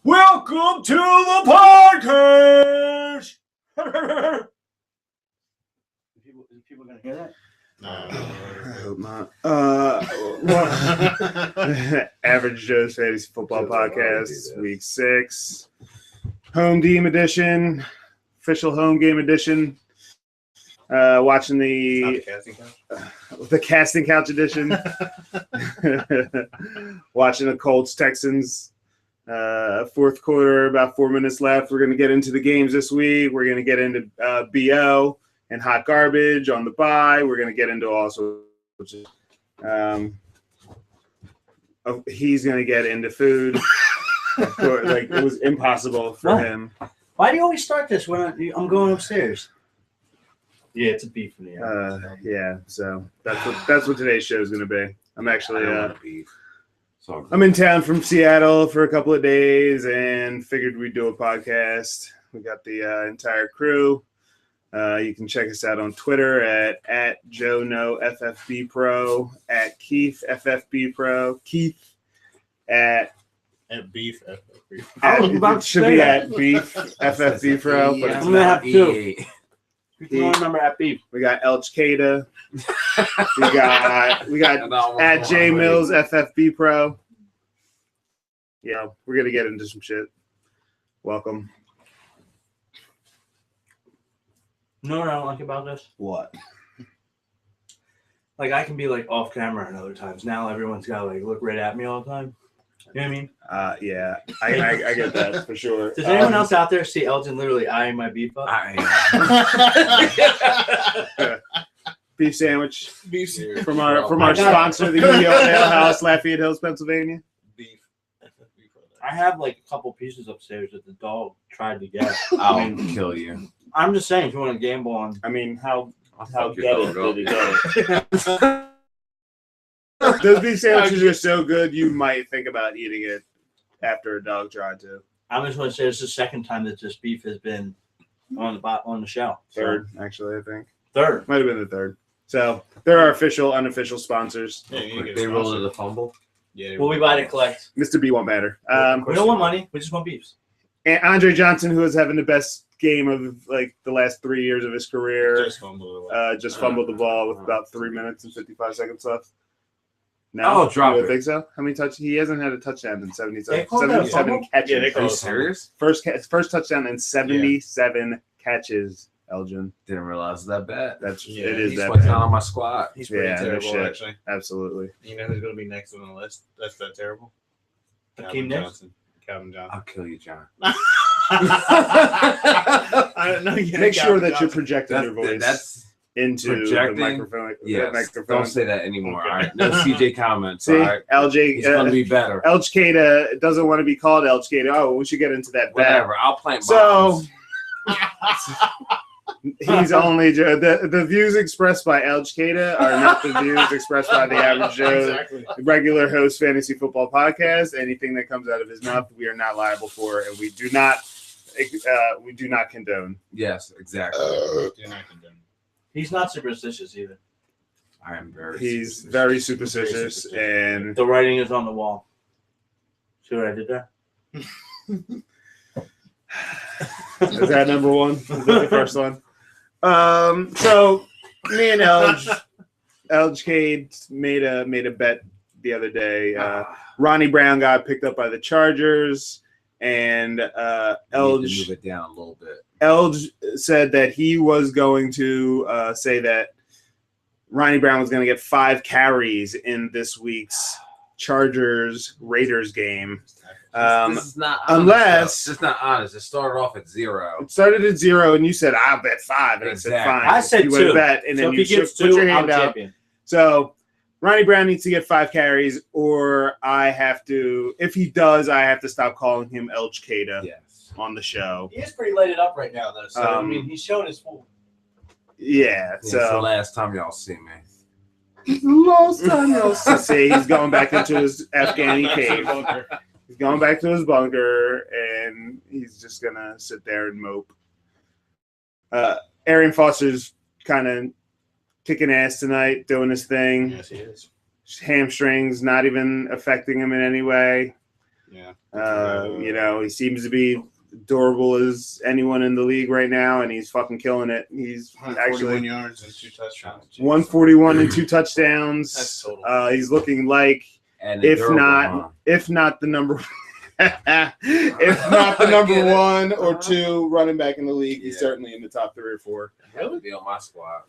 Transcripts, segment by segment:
Welcome to the podcast. People gonna hear that? No, I hope not. Average Joe's Fantasy Football Podcast, Week 6, Home Team Edition, official home game edition. Watching the casting couch edition. Watching the Colts Texans. Fourth quarter, about 4 minutes left. We're going to get into the games this week. We're going to get into BO and hot garbage on the bye. We're going to get into all sorts of he's going to get into food. Of course, like it was impossible for him. Why do you always start this when I'm going upstairs? Yeah, it's a beef in the air. Yeah, so that's what today's show is going to be. I'm actually beef. So I'm in town from Seattle for a couple of days and figured we'd do a podcast. We got the entire crew. You can check us out on Twitter at Dunno FFB Pro, at Keith FFB Pro, Keith at Beef FFB. It should be at Beef FFB Pro, but I'm gonna have to. People don't remember at Beef. We got Elg Queda. we got at J Mills FFB Pro. Yeah, we're gonna get into some shit. Welcome. You know what I don't like about this? What? Like I can be like off camera and other times. Now everyone's got to like look right at me all the time. You know what I mean? Yeah, I get that for sure. Does anyone else out there see Elgin literally eyeing my beef up? Beef sandwich from our sponsor, the Ale House, Lafayette Hills, Pennsylvania. Beef. I have like a couple pieces upstairs that the dog tried to get. I'll kill you. I'm just saying, if you want to gamble on, I mean, how fuck get your it dog did he get? Those beef sandwiches are so good, you might think about eating it after a dog tried to. I just want to say this is the second time that this beef has been on the show. Third, actually, I think. Third. Might have been the third. So they're our official, unofficial sponsors. Yeah, They roll the fumble. Yeah, Well, we buy to collect. Mr. B won't matter. We don't want money. We just want beefs. And Andre Johnson, who is having the best game of like the last 3 years of his career, just fumbled the ball with about 3 minutes and 55 seconds left. No, drop it. I think so. How many touchdowns? He hasn't had a touchdown in 77 fumble? catches. Yeah, they Are you serious? First touchdown in 77 catches. Elgin. Didn't realize that bad. It is He's that went bad. down on my squad. He's pretty terrible, actually. Absolutely. You know who's going to be next on the list? That's that terrible. Calvin Johnson. Calvin Johnson. I'll kill you, John. I don't know. Make sure that you're projecting your voice That's into projecting? the microphone. yes. Microphone. Don't say that anymore. Okay. All right. No CJ comments. See, All right. LJ. He's going to be better. Elg Queda doesn't want to be called Elg Queda. Oh, we should get into that. Whatever. I'll plant So bombs. he's only the views expressed by Elg Queda are not the views expressed by the Average Joe, regular host fantasy football podcast. Anything that comes out of his mouth, we are not liable for, and we do not condone. Yes, exactly. Do not condone. He's not superstitious either. I am very He's superstitious. very superstitious, and The writing is on the wall. See what I did there? is that number one? Is that the first one? So me and Elg Cade made a bet the other day. Ronnie Brown got picked up by the Chargers, and You need to move it down a little bit. Elg said that he was going to say that Ronnie Brown was going to get 5 carries in this week's Chargers-Raiders game. This is not honest, unless though. It's not honest. It started off at 0. It started at 0, and you said, I'll bet 5. And Exactly. I said, fine. I said you went 2. Bet, and So then if you he gets put 2, your I'm hand out. champion. So Ronnie Brown needs to get 5 carries, or I have to, if he does, I have to stop calling him Elg Queda Yes. on the show. He is pretty lighted up right now, though. So, I Um, mean, he's showing his full. Yeah, It's the so last time y'all see me. last time you'll see, he's going back into his Afghani cave. He's going back to his bunker, and he's just going to sit there and mope. Arian Foster's kind of kicking ass tonight, doing his thing. Yes, he is. Hamstrings not even affecting him in any way. Yeah. You know, he seems to be adorable as anyone in the league right now, and he's fucking killing it. He's 141 actually yards and 2 touchdowns. 141 and 2 touchdowns. That's total. He's looking like, And if durable, not the number, if not the number 1 or 2 running back in the league, he's certainly in the top 3 or 4. That would be on my squad.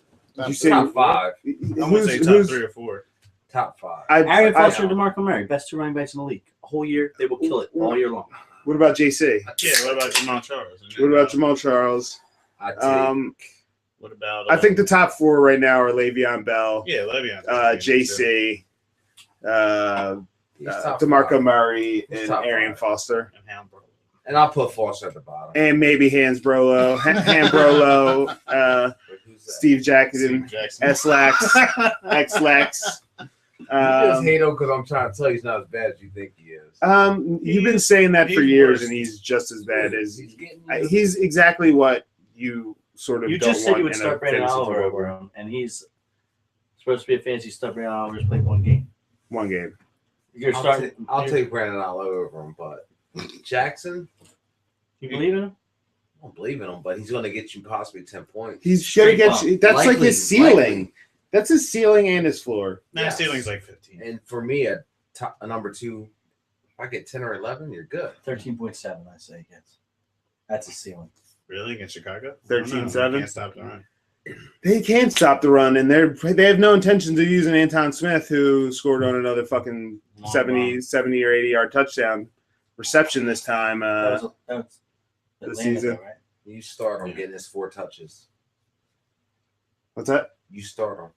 You say Top 5. I'm gonna say top 3 or 4. Top 5. Arian Foster and DeMarco Murray, best 2 running backs in the league. A whole year, they will kill it all year long. What about JC? Yeah. What about Jamal Charles? What about Jamal Charles? What about? I think the top 4 right now are Le'Veon Bell, Yeah, Le'Veon. JC, Top DeMarco 5. Murray, He's and top Arian 5. Foster. And I'll put Foster at the bottom. And maybe Hans Brolo, Who's that? Steve Jackson, Jackson. S-Lax, X-Lax. You just hate him because I'm trying to tell you he's not as bad as you think he is. You've been saying that for he's years, worse. and he's just as bad as getting he's exactly what you sort of You don't just said want you would in start a Brandon fantasy Oliver football over game. him, and he's supposed to be a fancy star. Brandon Oliver's played 1 game. 1 game. You're starting. I'll take Brandon all over him, but Jackson, You believe in him? I don't believe in him, but he's going to get you possibly 10 points. He's Straight gonna up. get you. That's like Likely, his ceiling. likely. That's his ceiling and his floor. Nah, Yes. ceiling's like 15. And for me, a number 2, if I get 10 or 11, you're good. 13.7, I say. Yes, that's a ceiling. Really against Chicago? 13-7? Can't stop the run. They can't stop the run, and they have no intentions of using Anton Smith, who scored on another fucking Long 70 or 80 yard touchdown reception this time. That was this Atlanta, season. though, right? You start him getting his 4 touches. What's that? You start him.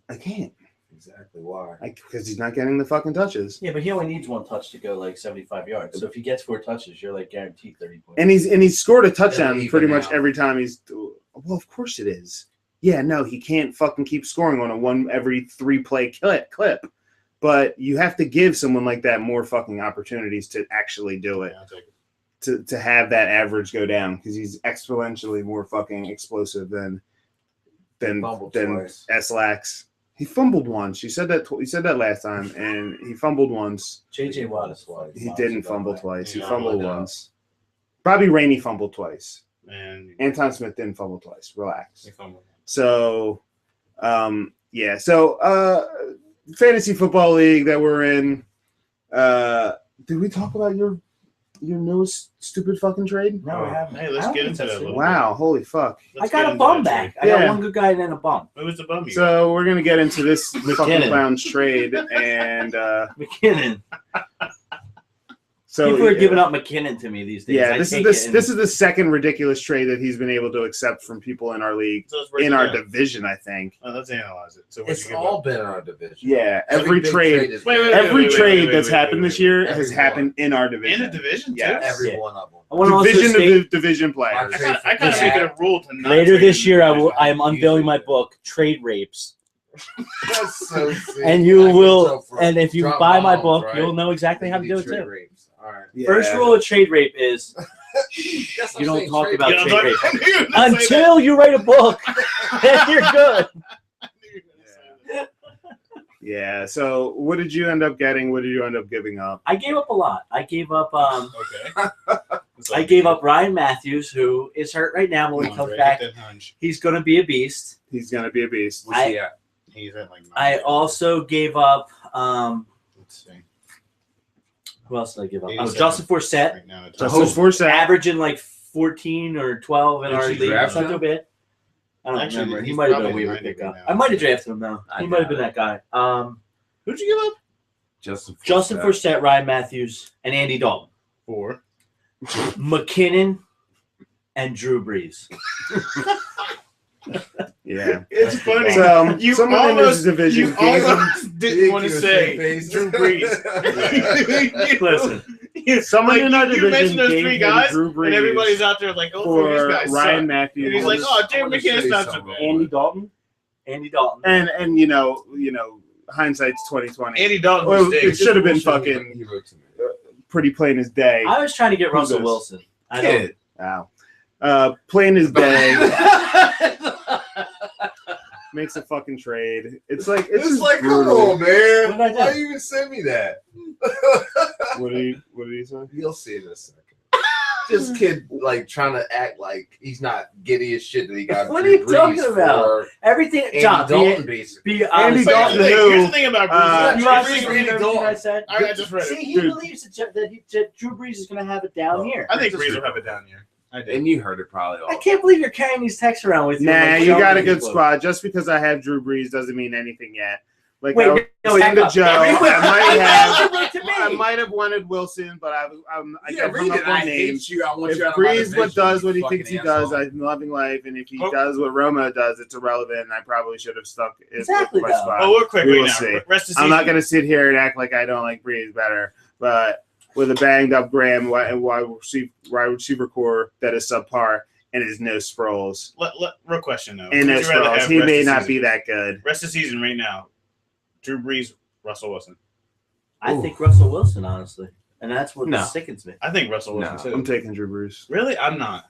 I can't. Exactly why. Because he's not getting the fucking touches. Yeah, but he only needs 1 touch to go like 75 yards. So if he gets 4 touches, you're like guaranteed 30 points. And he's scored a touchdown Even pretty much now. every time he's. Well, of course it is. Yeah, no, he can't fucking keep scoring on a 1 every 3 play clip. But you have to give someone like that more fucking opportunities to actually do it. Yeah, I'll take it. To have that average go down, because he's exponentially more fucking explosive than Fumbled twice. S-Lax. He fumbled once. You said that. You said that last time, and he fumbled once. JJ Watt is twice. He didn't fumble twice. He Yeah, fumbled no. once. Bobby Rainey fumbled twice. And Anton Smith didn't fumble twice. Relax. he fumbled. So, yeah. So, fantasy football league that we're in. Did we talk about your newest stupid fucking trade? No, we haven't. Hey, let's I don't get think into that's that a it. little Wow! Holy fuck! I got a bum back. I Yeah. got 1 good guy and then a bum. Who was the bum? You got? So we're gonna get into this fucking McKinnon. clown's trade, and McKinnon. so People are giving up McKinnon to me these days. yeah, I this take is it this is the second ridiculous trade that he's been able to accept from people in our league, So let's break in it our down. division. I think. Let's analyze it. So what'd It's you give all up? been in our division. Yeah, every big trade, is Wait, wait, been- wait, every trade that's wait, happened wait, this year wait. has happened in our division. In a division, Yes. too? Every Yeah. one of them. I want to also Division state of division I players. kind of make Yeah. it a rule to not later trade this in year, division. I am unveiling my book, Trade Rapes, That's so sick. and I you can will. tell from And if you drop buy my bombs, book, right? you'll know exactly how to do it Trade too. rapes. All right. Yeah. First rule of trade rape is That's what you I'm don't saying, talk trade about You know, trade I'm rape like, I knew you were gonna say until you write a book. Then you're good. that. I knew you were gonna say that. Yeah. So, what did you end up getting? What did you end up giving up? I gave up a lot. I gave up. Okay. I gave up Ryan Matthews, who is hurt right now. But when he comes back, he's going to be a beast. He's gonna be a beast. What's he at? He's at like 9. I also gave up. Let's see. Who else did I give up? Oh, 87. Justin Forsett, Right now, it's Justin Forsett. averaging like 14 or 12 in Did our you league. draft That's not him? too bad. I don't Actually, remember. He he's might have been a probably waiver 90 pickup. now. I might have drafted him though. I He might have been got that guy. Who'd you give up? Justin Forsett, Ryan Matthews, and Andy Dalton. 4. McKinnon and Drew Brees. Yeah. It's funny. So, You someone in this almost- division You gave him. almost didn't want to say Drew Brees. Listen, Someone Like, in our you division mentioned those gave 3 him guys, Drew Brees and everybody's out there like, oh, for these guys Ryan suck. Matthews. And he's like, oh, Jay I wanna McKinnon's say not so something. bad. Andy Dalton. Andy Dalton. And you know, hindsight's 2020. Andy Dalton Well, was it should have been fucking He wrote to me. pretty plain as day. I was trying to get Who's Russell this? Wilson. I Kid. Wow. Plain as day. Makes a fucking trade. It's like it's It's just like, come brutal. on, man. What did I do? Why you even send me that? What did he say? You'll see in a second. This kid like trying to act like he's not giddy as shit that he got. What are you talking about? Everything, John. Be honest. Dalton, Here's the thing about You Brees. honestly Brees, believe everything I said? I just read it. See, he believes that Drew Brees is going to have it down here. I think Brees will have it down here. I did. And you heard it probably all. I can't believe you're carrying these texts around with you. Nah, Like, you showing got a people. good squad. Just because I have Drew Brees doesn't mean anything yet. Like, Wait, I was no, saying to Joe, To me. I might have wanted Wilson, but I Yeah, got hung up on names. you. I want If you out of Brees my does division, what he you thinks he fucking does, asshole. I'm loving life. And if he Oh. does what Roma does, it's irrelevant. And I probably should have stuck it Exactly, with my though. spot. Oh, we're quick We right will now. see. Rest of season. I'm not going to sit here and act like I don't like Brees better, but with a banged up Graham and wide receiver core that is subpar and is no Sproles. Real question though. And no Would you rather Sproles. have He rest may of not season? be that good. Rest of season right now. Drew Brees, Russell Wilson. I think Russell Wilson, honestly. And that's what No. sickens me. I think Russell Wilson No. too. I'm taking Drew Brees. Really? I'm not.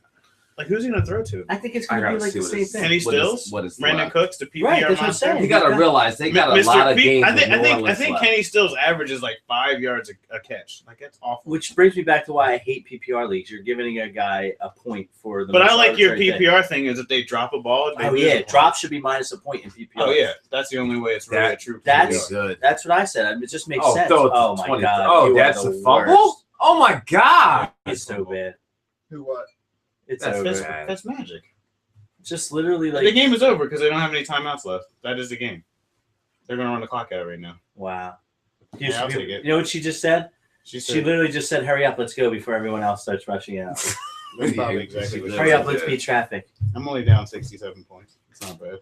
Like, who's he gonna throw to? I think it's I going to be gotta like see the what same is- thing. Kenny Stills, What is Brandon left? Cooks, the PPR Right, that's what I'm monster. saying. You got to realize they got a Mr. lot of P- games. I think with left. Kenny Stills averages like 5 yards a catch. Like, that's awful. Which brings me back to why I hate PPR leagues. You're giving a guy a point for the But most I like your arbitrary thing. PPR thing is if they drop a ball. They Oh, lose yeah. a point. Drop should be minus a point in PPR. Oh, yeah. That's the only way it's really That- a true that's- PPR. good. That's what I said. I mean, it just makes Oh, sense. throw it to Oh, my 20. God. Oh, You are that's the a fumble? worst. Oh my God. It's so bad. Who what? It's That's over. That's, bad. that's magic. Just literally The like, game is over because they don't have any timeouts left. That is the game. They're going to run the clock out right now. wow. Yeah, I'll take it. You know what she just said? She She said, literally just said, hurry up, let's go before everyone else starts rushing out. that's probably exactly what she Hurry said. up, let's beat traffic. I'm only down 67 points. It's not bad.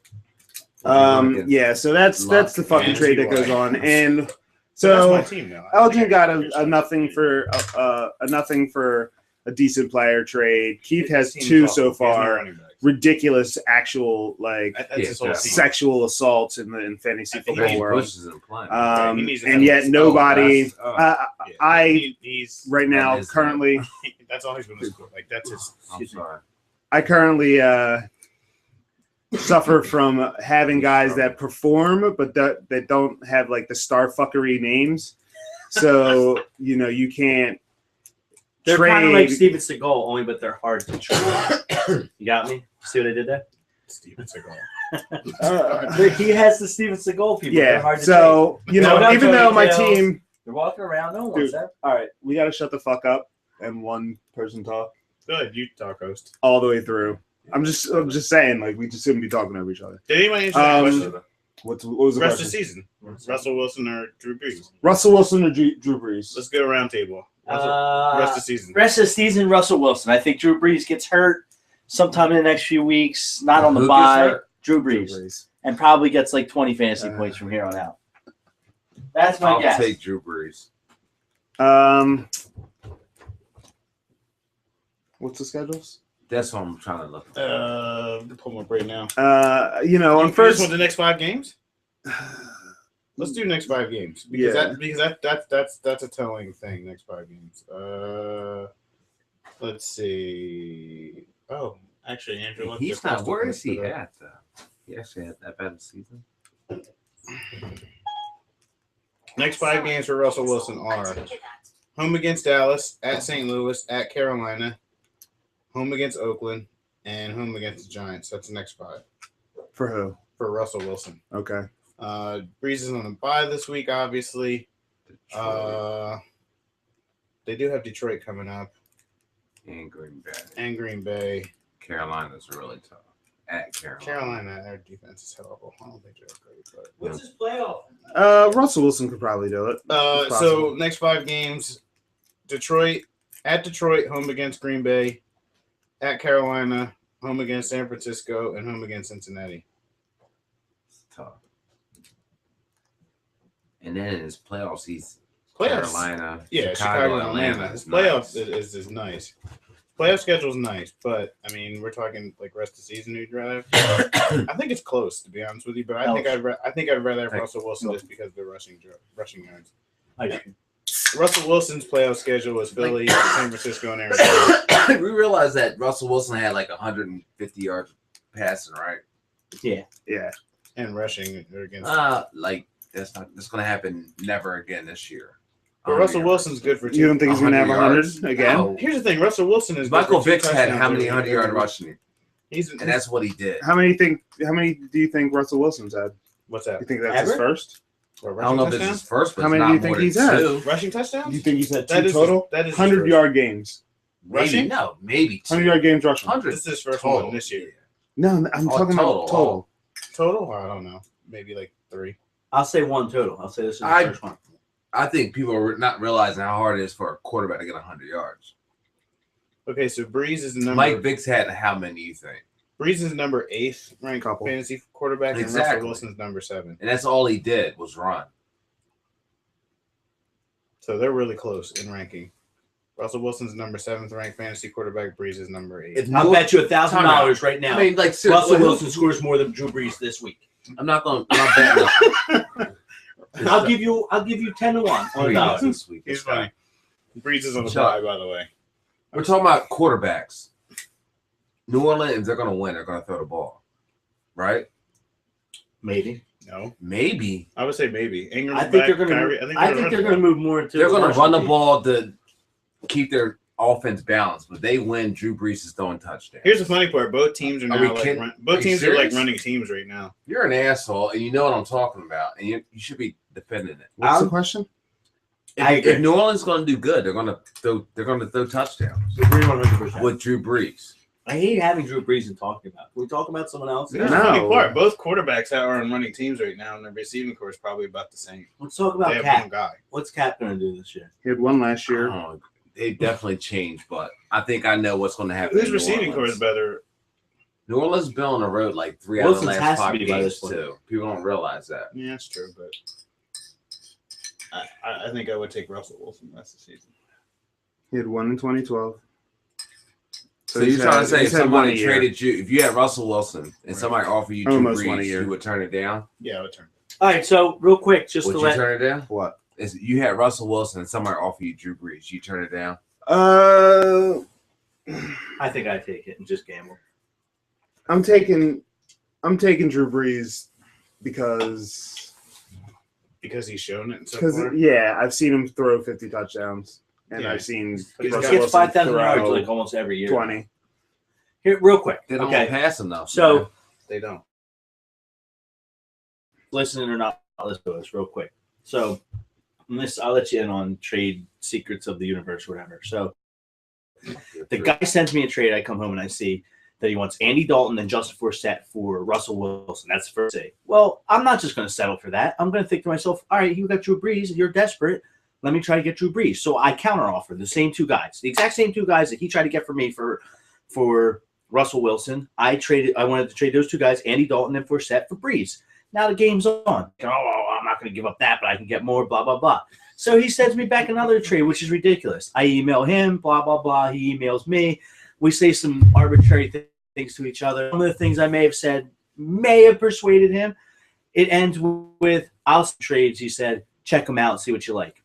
Yeah, so that's the fucking And trade that TY. goes on. And That's so my team now. Elgin got a nothing for a decent player trade. Keith has Team's 2 awful. so He has no far. running backs. Ridiculous actual That's his whole Yeah. team. sexual assaults in fantasy I think football he world. Bushes in playing. He needs to And have yet a- nobody. Yeah. He's Right now, That is currently, that's all he's going to score. Like, that's his. I'm sorry. I currently suffer from having guys that perform, but that don't have like the star fuckery names. So you can't They're trade. kind of like Steven Seagal, only but they're hard to trade. You got me? See what I did there? Steven Seagal. He has the Steven Seagal people. They're Yeah. hard to So No, no, even though my Tony team, trade. They're walking around. No one Dude. wants that. all right, we got to shut the fuck up and one person talk Good, you talk host. all the way through. I'm just saying, like we just shouldn't be talking over each other. Did anybody answer that question? What was the Rest of the question? season. Russell Wilson or Drew Brees? Russell Wilson or Drew Brees? Let's go around table. Rest of the season. Rest of the season, Russell Wilson. I think Drew Brees gets hurt sometime in the next few weeks. Not on the Who gets bye. hurt? Drew Brees. And probably gets like 20 fantasy points from here on out. That's my I'll guess. take Drew Brees. What's the schedules? That's what I'm trying to look at. Pull my brain now. On You first, first want the next 5 games? Let's do next 5 games because that's a telling thing. Next 5 games. Let's see. Oh, actually, Andrew. let's He's just not. post Where it is he for the- at, though? He actually had that bad a season. Next 5 games for Russell Wilson are home against Dallas, at St. Louis, at Carolina, home against Oakland, and home against the Giants. That's the next 5 for who? for Russell Wilson. Okay. Breeze is on a bye this week, obviously. They do have Detroit coming up And Green Bay. and Green Bay. Carolina's really tough. At Carolina. Carolina, their defense is terrible. I don't think they're great, but What's his playoff? Russell Wilson could probably do it. It's so possible. next 5 games: Detroit, at Detroit, home against Green Bay, at Carolina, home against San Francisco, and home against Cincinnati. It's tough. And then in his playoffs, he's Playoffs, Carolina. yeah, Chicago and Atlanta. His playoffs is nice. Playoff schedule's nice, but I mean, we're talking like rest of the season. You'd rather? I think it's close, to be honest with you. But I think I'd rather have Russell Wilson just because of the rushing yards. Russell Wilson's playoff schedule was Philly, San Francisco, and Arizona. We realized that Russell Wilson had like 150 yards passing, right? Yeah. Yeah. And rushing against. Like that's gonna happen never again this year. But Russell Wilson's good for 200. You don't think he's going to have 100 again? No. Here's the thing: Russell Wilson is. Michael good for Vick had 2 how many touchdowns 100-yard rushing? And that's what he did. How many do you think Russell Wilson's had? What's that? You think that's his first? I don't know if this is his first, but how many do you think he's had? Rushing touchdowns? You think he's had That two is total? That is 100-yard games. Rushing? No, maybe 100-yard games rushing. 100. This is his first Total. one this year. No, I'm talking about total. Total? I don't know. Maybe like 3. I'll say 1 total. I'll say this is the first one. I think people are not realizing how hard it is for a quarterback to get 100 yards. Okay, so Breeze is the number. Mike Vick's had how many? You think? Breeze is number 8th ranked fantasy quarterback, and Russell Wilson's number 7. And that's all he did was run. So they're really close in ranking. Russell Wilson's number 7th ranked fantasy quarterback. Breeze is number 8. I'll bet you $1,000 right now. I mean, like Russell Wilson scores more than Drew Brees this week. I'm not betting. I'll give you 10 to 1 on $1 this week. He's funny. Breeze is on the bye, by the way. We're talking about quarterbacks. New Orleans, they're going to win. They're going to throw the ball, right? Maybe. No. Maybe. I would say maybe. Ingram's I think back, they're going Kyrie, I think they're going to move more into. They're going to run the ball to keep their offense balanced, but they win. Drew Brees is throwing touchdowns. Here's the funny part: both teams are now both teams are like running teams right now. You're an asshole, and you know what I'm talking about, and you should be defending it. What's the question? If New Orleans is going to do good, they're going to throw touchdowns. Agree 100%. With Drew Brees. I hate having Drew Brees and talking about. Can we talk about someone else? Here's the funny part: both quarterbacks are on running teams right now, and their receiving core is probably about the same. Let's talk about they have Cap. one guy. What's Cap going to do this year? He had one last year. They definitely changed, but I think I know what's going to happen. Whose receiving core is better? New Orleans has been on the road like 3 out of the last 5 games too. People don't realize that. Yeah, that's true, but I think I would take Russell Wilson the rest of the season. He had 1 in 2012. So you're trying to say if somebody traded you, if you had Russell Wilson and somebody offered you Drew Brees, you would turn it down? Yeah, I would turn it All down. right, so real quick, just would to you turn it down? What? Is you had Russell Wilson and somebody offered you Drew Brees, you turn it down? I think I'd take it and just gamble. I'm taking Drew Brees because he's shown it. Yeah, I've seen him throw 50 touchdowns, and I've seen he gets 5,000 yards like almost every year. 20. Here, real quick. They don't pass enough. So man. They don't. Listening or not, let's do this real quick. So I'll let you in on trade secrets of the universe, whatever. So the guy sends me a trade. I come home and I see that he wants Andy Dalton and Justin Forsett for Russell Wilson. That's the first thing. Well, I'm not just going to settle for that. I'm going to think to myself, all right, you got Drew Brees. You're desperate. Let me try to get Drew Brees. So I counteroffer the same 2 guys, the exact same 2 guys that he tried to get for me for Russell Wilson. I wanted to trade those 2 guys, Andy Dalton and Forsett, for Brees. Now the game's on. Oh, I'm not going to give up that, but I can get more, blah, blah, blah. So he sends me back another trade, which is ridiculous. I email him, blah, blah, blah. He emails me. We say some arbitrary things to each other. Some of the things I may have said may have persuaded him. It ends with, I'll see trades. He said, check them out, see what you like.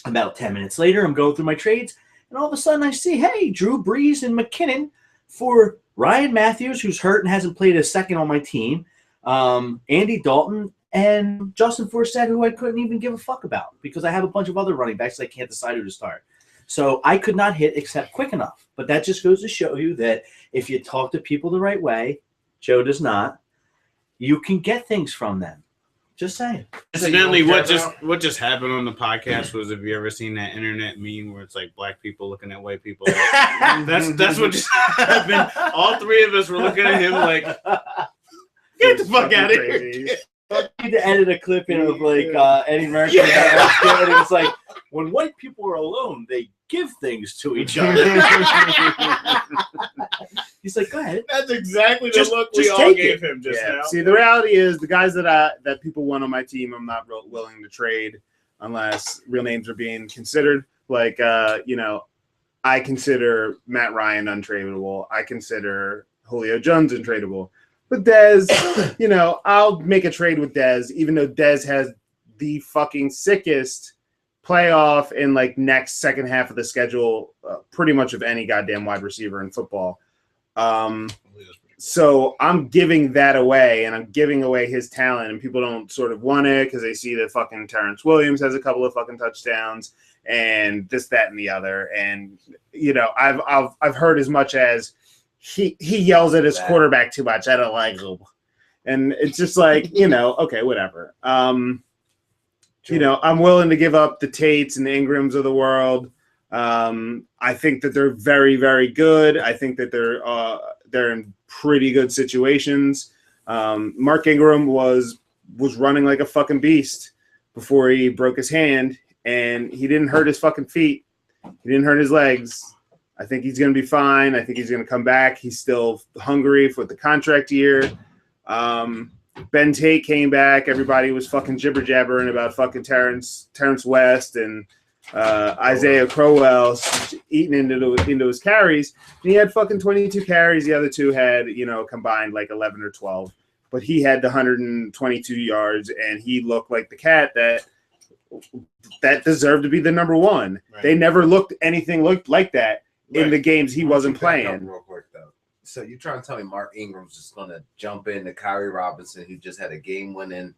About 10 minutes later, I'm going through my trades, and all of a sudden I see, hey, Drew Brees and McKinnon for Ryan Matthews, who's hurt and hasn't played a second on my team, Andy Dalton, and Justin Forsett, who I couldn't even give a fuck about because I have a bunch of other running backs that I can't decide who to start. So I could not hit except quick enough. But that just goes to show you that if you talk to people the right way, Joe does not, you can get things from them. Just saying. Incidentally, what just happened on the podcast was, have you ever seen that internet meme where it's like black people looking at white people? That's what just happened. All 3 of us were looking at him like, get the fuck out of here. I need to edit a clip in of like Eddie Murphy. Yeah. And it's like, when white people are alone, they give things to each other. He's like, go ahead. That's exactly the look we all gave him just now. See, the reality is the guys that people want on my team, I'm not willing to trade unless real names are being considered. Like, I consider Matt Ryan untradeable. I consider Julio Jones untradeable. But Dez, I'll make a trade with Dez, even though Dez has the fucking sickest playoff in like next second half of the schedule, pretty much of any goddamn wide receiver in football. So I'm giving that away, and I'm giving away his talent, and people don't sort of want it because they see that fucking Terrence Williams has a couple of fucking touchdowns, and this, that, and the other. And I've heard as much as he yells at his quarterback too much. I don't like him, and it's just like okay, whatever. I'm willing to give up the Tates and the Ingrams of the world. I think that they're very, very good. I think that they're in pretty good situations. Mark Ingram was running like a fucking beast before he broke his hand, and he didn't hurt his fucking feet. He didn't hurt his legs. I think he's going to be fine. I think he's going to come back. He's still hungry for the contract year. Ben Tate came back. Everybody was fucking jibber-jabbering about fucking Terrence West and Isaiah Crowell eating into his carries. And he had fucking 22 carries. The other two had, combined like 11 or 12. But he had the 122 yards, and he looked like the cat that deserved to be the number one. Right. They never looked like that in the games he wasn't playing. Real quick, though. So you're trying to tell me Mark Ingram's just going to jump into Kyrie Robinson, who just had a game-winning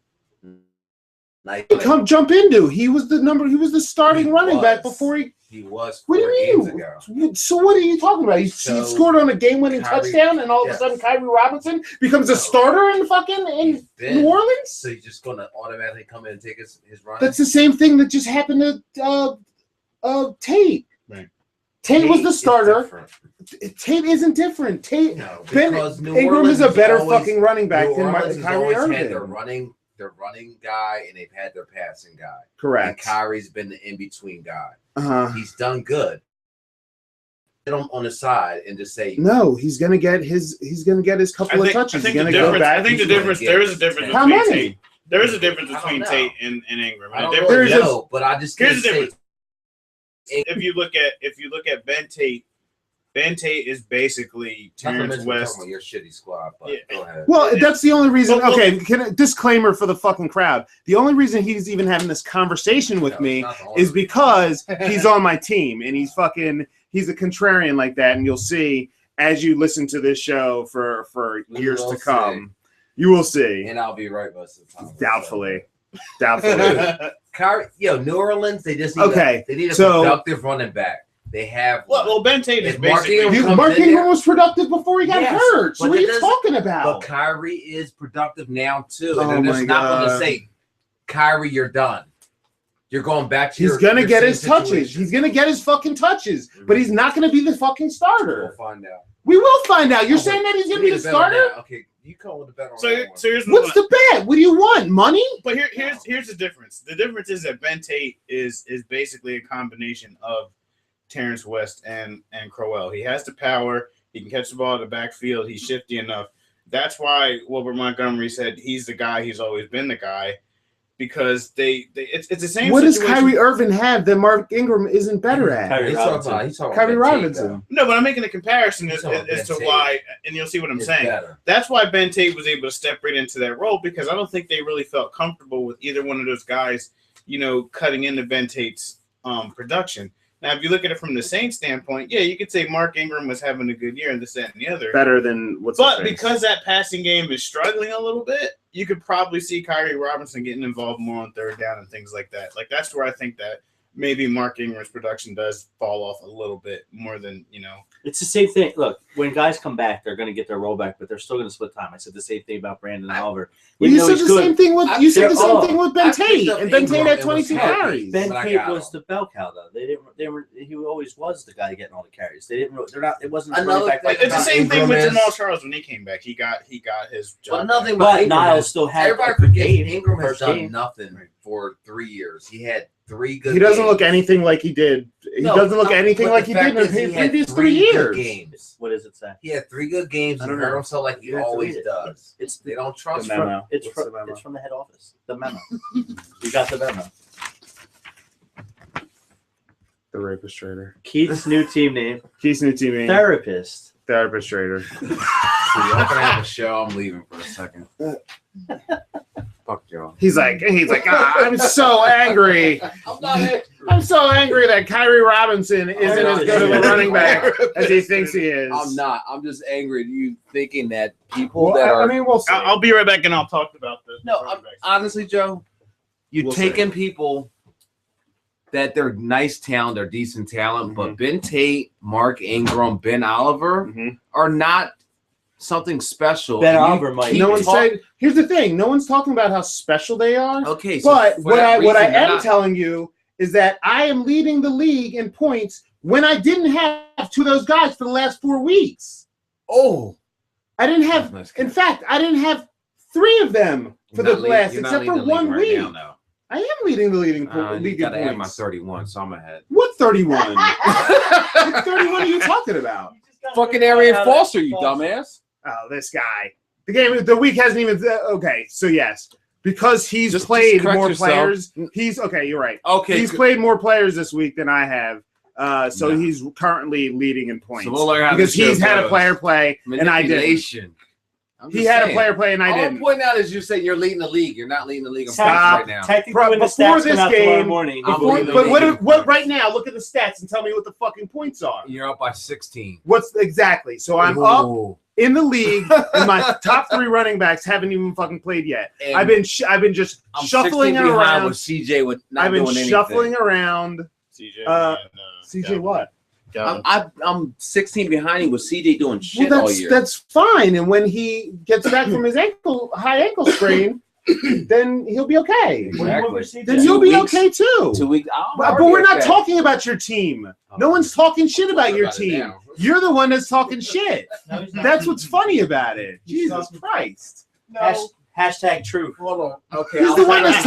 night? Jump into. He was the starting running back before he was. What do you mean? Ago. So what are you talking about? He scored on a game-winning touchdown, and all of a sudden Kyrie Robinson becomes a starter in New Orleans. So he's just going to automatically come in and take his run. That's the same thing that just happened to Tate. Right. Tate was the starter. Tate isn't different. Ingram is a better fucking running back than Kyrie Irving. Their running guy, and they've had their passing guy. Correct. And Kyrie's been the in-between guy. He's done good. Get him on the side and just say no. He's gonna get his couple of touches. He's gonna go back. I think the difference. There is a difference. How between many? Tate. There is a difference between Tate and Ingram. I don't really know, but I just here's the difference. If you look at Ben Tate is basically Terrence West. Your shitty squad, but go ahead. Well, that's the only reason. Okay, disclaimer for the fucking crowd. The only reason he's even having this conversation with me is because he's on my team, and he's a contrarian like that. And you'll see as you listen to this show for years to come. You will see. And I'll be right most of the time. Doubtfully. New Orleans, they just need a productive running back. They have Ben Tate is basically Mark Ingram was productive before he got hurt. So what are you talking about? But Kyrie is productive now too. And they're just not going to say, Kyrie, you're done. You're going back to He's going to get his touches. He's going to get his fucking touches. But he's not going to be the fucking starter. We'll find out. We will find out. You're saying that he's going to be the starter? Okay, you come with the bet on so here's what's the bet? What do you want? Money? But here's the difference. The difference is that Ben Tate is basically a combination of Terrence West and Crowell. He has the power. He can catch the ball in the backfield. He's shifty enough. That's why Wilbert Montgomery said he's the guy. He's always been the guy because it's the same. What does Kyrie Irving have that Mark Ingram isn't better at? Kyrie Robinson. No, but I'm making a comparison as to why, and you'll see what I'm saying. Better. That's why Ben Tate was able to step right into that role because I don't think they really felt comfortable with either one of those guys, cutting into Ben Tate's production. Now, if you look at it from the Saints standpoint, you could say Mark Ingram was having a good year and this, that, and the other. Better than what's But because that passing game is struggling a little bit, you could probably see Kyrie Robinson getting involved more on third down and things like that. Like, that's where I think that maybe Mark Ingram's production does fall off a little bit more than, It's the same thing. Look, when guys come back, they're going to get their rollback, but they're still going to split time. I said the same thing about Brandon Oliver. You said the same thing with Ben Tate, and Ben Tate had 22 carries. Ben Tate was the bell cow, though. He always was the guy getting all the carries. They're not. It wasn't. It's the same thing with Jamal Charles when he came back. He got his job. But Niles still had. Everybody forgets Ingram has done nothing for 3 years. He had 3 good. He doesn't look anything like he did. He doesn't look anything like he did in the previous 3 years. Games. What does it say? He had 3 good games. He hurt himself like he always does. They don't trust him. It's from the head office. The memo. You got the memo. The rapist trader. Keith's new team name. Therapist trader. So y'all can have a show. I'm leaving for a second. Fuck y'all. He's like, I'm so angry. I'm so angry that Kyrie Robinson isn't as good of a running back as he thinks he is. I'm not. I'm just angry at you thinking that people that are. I mean, we'll see. I'll be right back and I'll talk about this. No, honestly, Joe, you've taken people that they're nice talent, they're decent talent, but Ben Tate, Mark Ingram, Ben Oliver are not something special. Ben Oliver might. No one's saying. Here's the thing: no one's talking about how special they are. Okay, so but what I am telling you is that I am leading the league in points when I didn't have two of those guys for the last 4 weeks. Oh, I didn't have. In fact, I didn't have 3 of them for the last, except for 1 week. I am leading the league in points. Add my 31, so I'm ahead. What 31? What 31 are you talking about? Fucking Arian Foster, you dumbass. Oh, this guy. The week hasn't even. Okay, so yes, because he's played more players. He's okay. You're right. Okay, he's played more players this week than I have. So he's currently leading in points because he's had a player play and I didn't. He had a player play and I didn't. All I'm pointing out is you're saying you're leading the league. You're not leading the league. Stop right now. Technically, before this game, morning, but what right now? Look at the stats and tell me what the fucking points are. You're up by 16. What's exactly? So I'm up in the league, and my top 3 running backs haven't even fucking played yet. And I've been just shuffling around. With CJ with not I've been doing shuffling around. CJ. CJ what? I'm 16 behind him with CJ doing shit all year. That's fine. And when he gets back from his high ankle sprain, then he'll be okay. Exactly. Then you'll be okay too. 2 weeks. But we're not talking about your team. No one's talking shit about your team. You're the one that's talking shit. That's what's funny about it. Jesus Christ. Hashtag true. Hold on. Okay. He's the one that's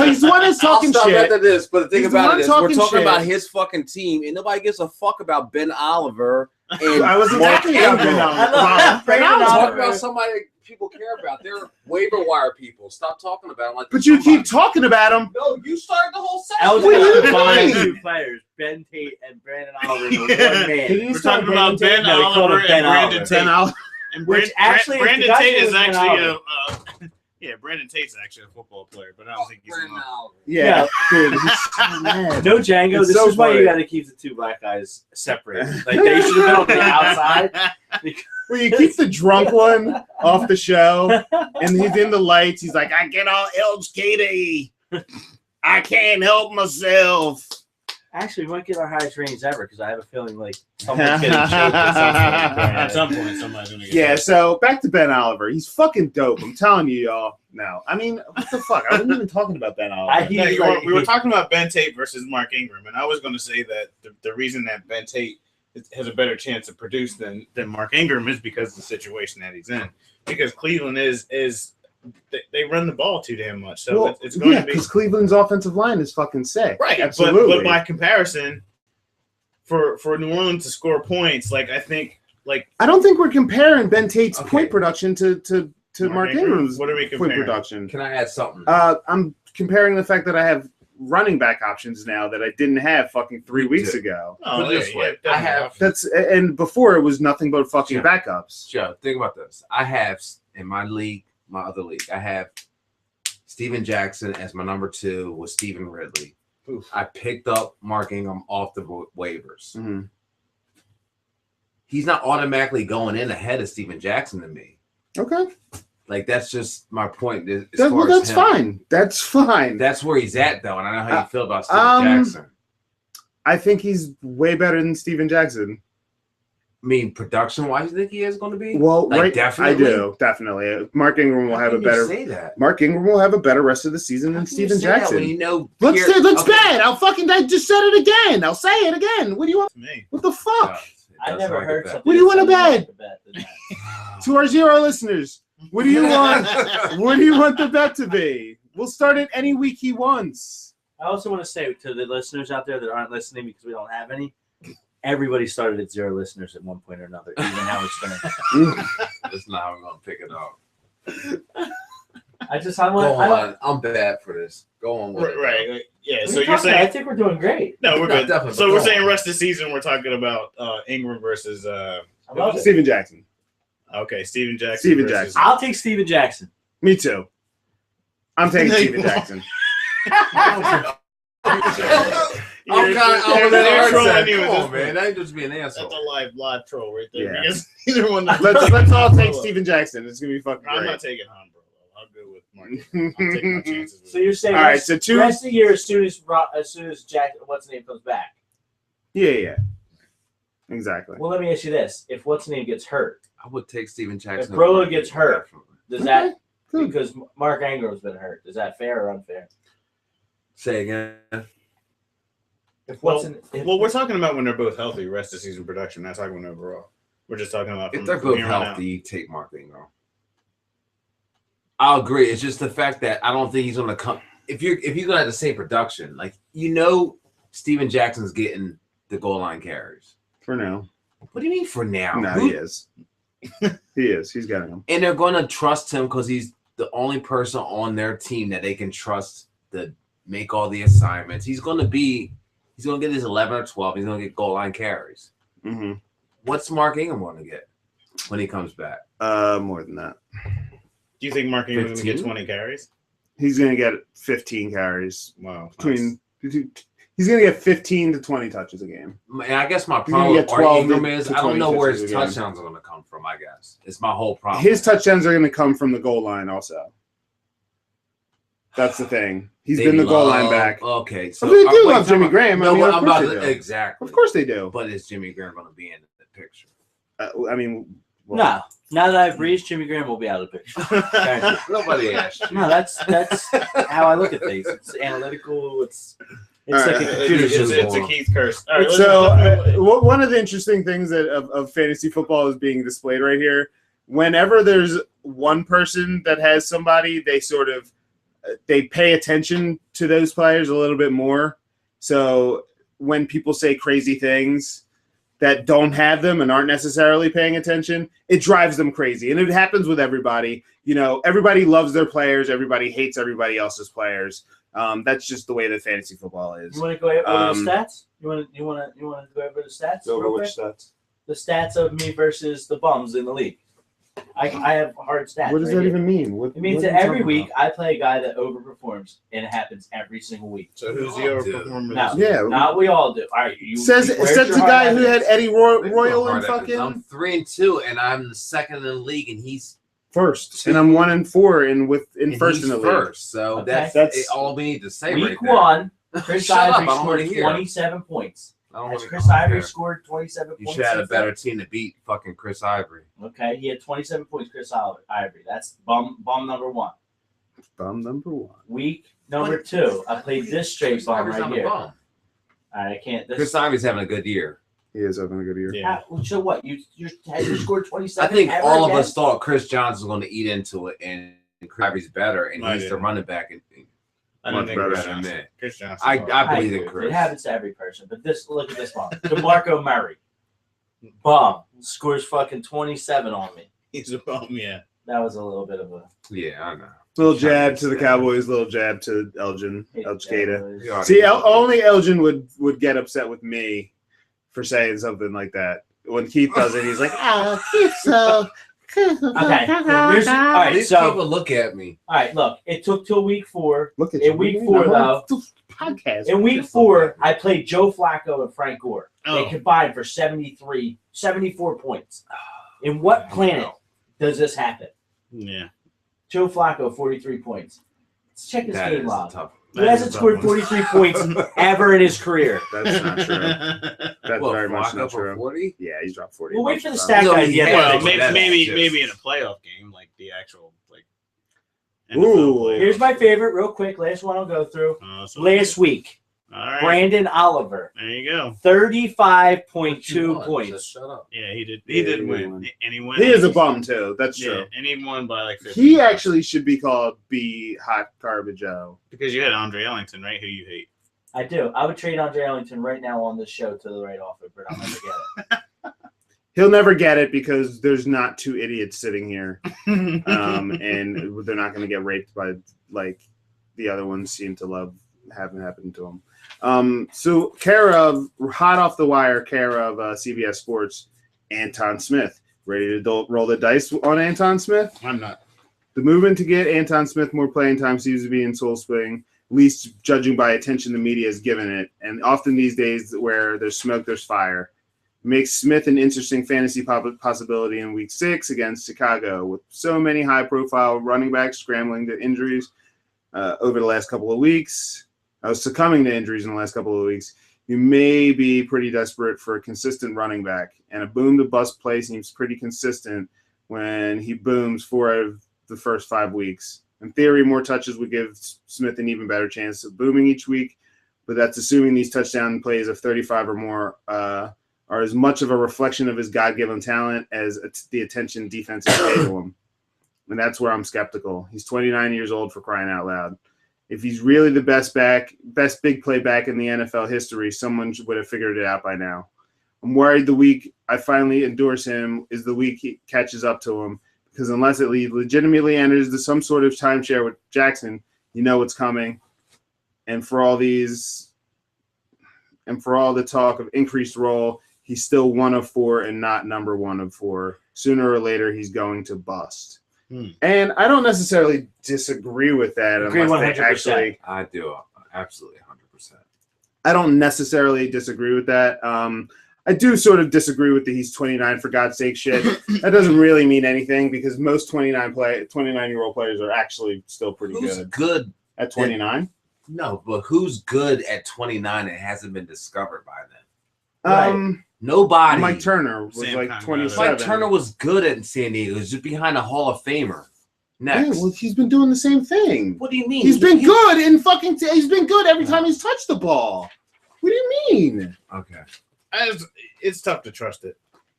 talking shit. After this, but the thing about it is, we're talking about his fucking team, and nobody gives a fuck about Ben Oliver. And I wasn't talking about Ben Oliver. I'm talking about somebody people care about. They're waiver wire people. Stop talking about them. Like, but you keep talking about them. No, you started the whole I was combined 2 players, Ben Tate and Brandon Oliver. One man. We're talking about Ben Oliver and Brandon Tate. And Brandon Tate is actually yeah, Brandon Tate's actually a football player, but I don't think he's Yeah, dude, he's so mad. No Django. This is why you got to keep the 2 black guys separate. Like they should have been on the outside. Well, you keep the drunk one off the show, and he's in the lights. He's like, I get all Elg Queda. I can't help myself. Actually, we might get our highest ratings ever because I have a feeling like someone's getting choked at some point. Somebody's gonna get choked. So back to Ben Oliver. He's fucking dope. I'm telling you, y'all. No, I mean, what the fuck? I wasn't even talking about Ben Oliver. We were talking about Ben Tate versus Mark Ingram, and I was going to say that the reason that Ben Tate has a better chance to produce than Mark Ingram is because of the situation that he's in. Because Cleveland is they run the ball too damn much, so it's going to be because Cleveland's offensive line is fucking sick, right? Absolutely. But by comparison, for New Orleans to score points, I don't think we're comparing Ben Tate's point production to Mark Ingram's what are we comparing? Point production. Can I add something? I'm comparing the fact that I have running back options now that I didn't have fucking 3 weeks ago. Put it this way, I have and before it was nothing but fucking backups. Joe, think about this. I have in my league. My other league, I have Steven Jackson as my number 2 with Stephen Ridley. Oof. I picked up Mark Ingram off the waivers. Mm-hmm. He's not automatically going in ahead of Steven Jackson to me. Okay. That's just my point. That's fine. That's fine. That's where he's at, though, and I know how you feel about Steven Jackson. I think he's way better than Steven Jackson. I mean, production-wise, you think he is going to be? Well, definitely. I do, definitely. Mark Ingram will have a better. Say that. Mark Ingram will have a better rest of the season than Steven Jackson. Let's bet. I just said it again. I'll say it again. What do you want? Me. What the fuck? I never heard something. What do you want to bet? To our 0 listeners, what do you want? What do you want the bet to be? We'll start it any week he wants. I also want to say to the listeners out there that aren't listening because we don't have any. Everybody started at 0 listeners at one point or another. Even now it's going. That's not how we're going to pick it up. I'm bad for this. Go on with it. Right. Yeah. So you're saying I think we're doing great. No, we're good. Definitely. So we're saying rest of the season. We're talking about Ingram versus Steven Jackson. Okay, Steven Jackson. Steven Jackson. I'll take Steven Jackson. Me too. I'm taking Steven Jackson. I'm trolling you. Come on, man. That ain't just be an asshole. That's a live troll right there. Yeah. Because either one. Let's all take Steven Jackson. It's gonna be fucking great. I'm not taking Han, bro. I'm go with Mark. I'm taking my chances. So you're saying All right, so rest of the year as soon as Jack what's his name comes back. Yeah. Exactly. Well, let me ask you this: if what's his name gets hurt, I would take Steven Jackson. if Brolo gets hurt, does that Good. because Mark Ingram's been hurt? Is that fair or unfair? Say again. If Well, we're talking about when they're both healthy, rest of season production. Not talking about overall. We're just talking about If they're both here on out. healthy, take Mark Ingram. I'll agree. It's just the fact that I don't think he's going to come. If you're going to have the same production, like Steven Jackson's getting the goal line carries. For now. What do you mean for now? No, he is. He is. He's getting them. And they're going to trust him because he's the only person on their team that they can trust to make all the assignments. He's going to get his 11 or 12. He's going to get goal line carries. Mm-hmm. What's Mark Ingram going to get when he comes back? More than that. Do you think Mark Ingram's going to get 15? 20 carries? He's going to get 15 carries. Wow. He's going to get 15 to 20 touches a game. And I guess my He's problem gonna with get Mark 12 Ingram to is I 20 don't know where touches his a game. touchdowns are going to come from, I guess. It's my whole problem. His touchdowns are going to come from the goal line also. That's the thing. He's been the goal line back. Okay. So they do love Jimmy Graham. No, of I'm course about they to, do. exactly. Of course they do. But is Jimmy Graham going to be in the picture? No. Now that I've reached, Jimmy Graham will be out of the picture. Thank you. Nobody asked you. No, that's how I look at things. It's analytical. It's All like right. a computer It's system. a Keith curse. All right, So one of the interesting things of fantasy football is being displayed right here. Whenever there's one person that has somebody, they pay attention to those players a little bit more. So when people say crazy things that don't have them and aren't necessarily paying attention, it drives them crazy. And it happens with everybody. Everybody loves their players. Everybody hates everybody else's players. That's just the way that fantasy football is. You want to go over the stats? You want to go over the stats? real quick? stats? The stats of me versus the bums in the league. I have hard stats. What does right that here. even mean? It means that every week I play a guy that overperforms, and it happens every single week. So who's the overperformer? No, Yeah. not we all do. All right, Says where's the your guy hard who had evidence? Eddie Royal and fucking I'm 3-2, and I'm the second in the league, and he's first, and I'm 1-4 in first in the league. first. So Okay. that's all we need to say right Week there. one, Chris Shut up, Ivory I don't wanna scored hear. 27 points. I don't As wanna- Chris I don't Ivory care. scored 27 You points. should have had a since then. better team to beat fucking Chris Ivory. Okay, he had 27 points, Chris Ivory. That's bum number one. Bum number one. Week number two, I played this straight Chris bum Ivory's right on the here. All bum. right, I can't. Chris Ivory's having a good year. He is having a good year. Yeah. So what? You scored I 27. think ever all of again? us thought Chris Johnson was going to eat into it, and Chris Ivory's better, and I he's the didn't. running back. And I don't Much think better Chris than Johnson. me. Chris Johnson. I I believe in agree. Chris. It happens to every person, but look at this one. DeMarco Murray, bum, scores fucking 27 on me. He's a bum, yeah. That was a little bit of a Yeah, I know. Little jab to the Cowboys, little jab to Elgin Queda. You already See, know. only Elgin would get upset with me for saying something like that. When Keith does it, he's like, Keith's Okay. So here's, all right. These So people look at me. all right. Look, it took till week 4. Look at In you. week 4, though, Podcast. in week 4, I played Joe Flacco and Frank Gore. Oh. They combined for 74 points. In what planet does this happen? Yeah. Joe Flacco, 43 points. Let's check his That game is log. tough. He hasn't scored 43 points ever in his career. That's not true. That's What, very much Flacco not for true. 40? Yeah, he's dropped 40. We'll wait for the Bunch of stat No, guys. he Yeah, has. Well, That's maybe just- maybe in a playoff game, like the actual Ooh. NFL playoff. Here's my favorite, real quick. Last one I'll go through. So- Last week, All right. Brandon Oliver, There you go. 35.2 Just points. shut up. Yeah, he did. Yeah, He did he win, won. and he won. He is a bum too. That's Yeah, true. and he won by like 15. He actually should be called B Hot Garbage O. because you had Andre Ellington, right? Who you hate. I do. I would trade Andre Ellington right now on this show to the right offer, but I'll never get it. He'll never get it because there's not 2 idiots sitting here, and they're not going to get raped by like the other ones seem to love having happened to them. So care of hot off the wire, care of CBS Sports, Anton Smith. Ready to roll the dice on Anton Smith? I'm not. The movement to get Anton Smith more playing time seems to be in full swing, at least judging by attention the media has given it. And often these days where there's smoke, there's fire. makes Smith an interesting fantasy possibility in Week 6 against Chicago. With so many high-profile running backs scrambling to injuries over the last couple of weeks, succumbing to injuries in the last couple of weeks, you may be pretty desperate for a consistent running back. And a boom-to-bust play seems pretty consistent when he booms 4 out of the first 5 weeks. In theory, more touches would give Smith an even better chance of booming each week, but that's assuming these touchdown plays of 35 or more are as much of a reflection of his God-given talent as the attention defenses pay to him. And that's where I'm skeptical. He's 29 years old, for crying out loud. If he's really the best big play back in the NFL history, someone would have figured it out by now. I'm worried the week I finally endorse him is the week he catches up to him, because unless it legitimately enters some sort of timeshare with Jackson, you know what's coming. And for all the talk of increased role, he's still 1 of 4 and not number 1 of 4. Sooner or later, he's going to bust. And I don't necessarily disagree with that. Agree 100%. I do, absolutely 100%. I don't necessarily disagree with that. I do sort of disagree with the he's 29 for God's sake shit. That doesn't really mean anything because most 29-year-old players are actually still pretty good. Who's good at 29? No, but who's good at 29 and hasn't been discovered by then? Right. Nobody. Mike Turner was Same like kind of 27. Mike Turner was good at San Diego. He was just behind a Hall of Famer. Next. Yeah, well, he's been doing the same thing. What do you mean? He's been good in fucking. He's been good every time he's touched the ball. What do you mean? Okay. It's tough to trust it.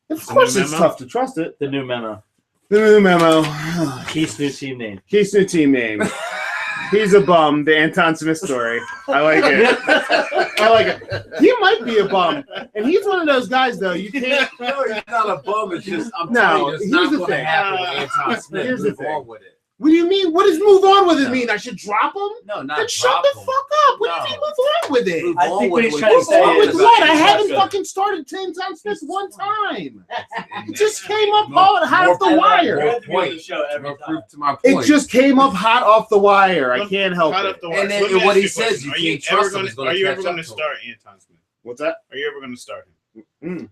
Of course, it's tough to trust it. The new memo. The new memo. Keith's new team name. Keith's new team name. He's a bum. The Anton Smith story. I like it. I like it. He might be a bum, and he's one of those guys though. You can't. No, he's not a bum. It's just I'm No, telling you, it's here's not the going to thing. happen with Anton Smith. Here's the Move thing. on with it. What do you mean? What does move on with it No. mean? I should drop him? No, not Then shut drop the him. fuck up. What do you mean move on with it? Move I on think with what it. he's trying to Move say on is with about what? I he's haven't not fucking started Anton Smith one time. It just came up hot off the good. wire. More point. The show every No time. proof to my It point. just came up hot off the wire. I can't help Hot it. up the wire. And then Let me what ask he you a says, question. you Are can't ever trust him. gonna- He's gonna Are you catch ever going up to to him. start Anton Smith? What's that? Are you ever going to start him?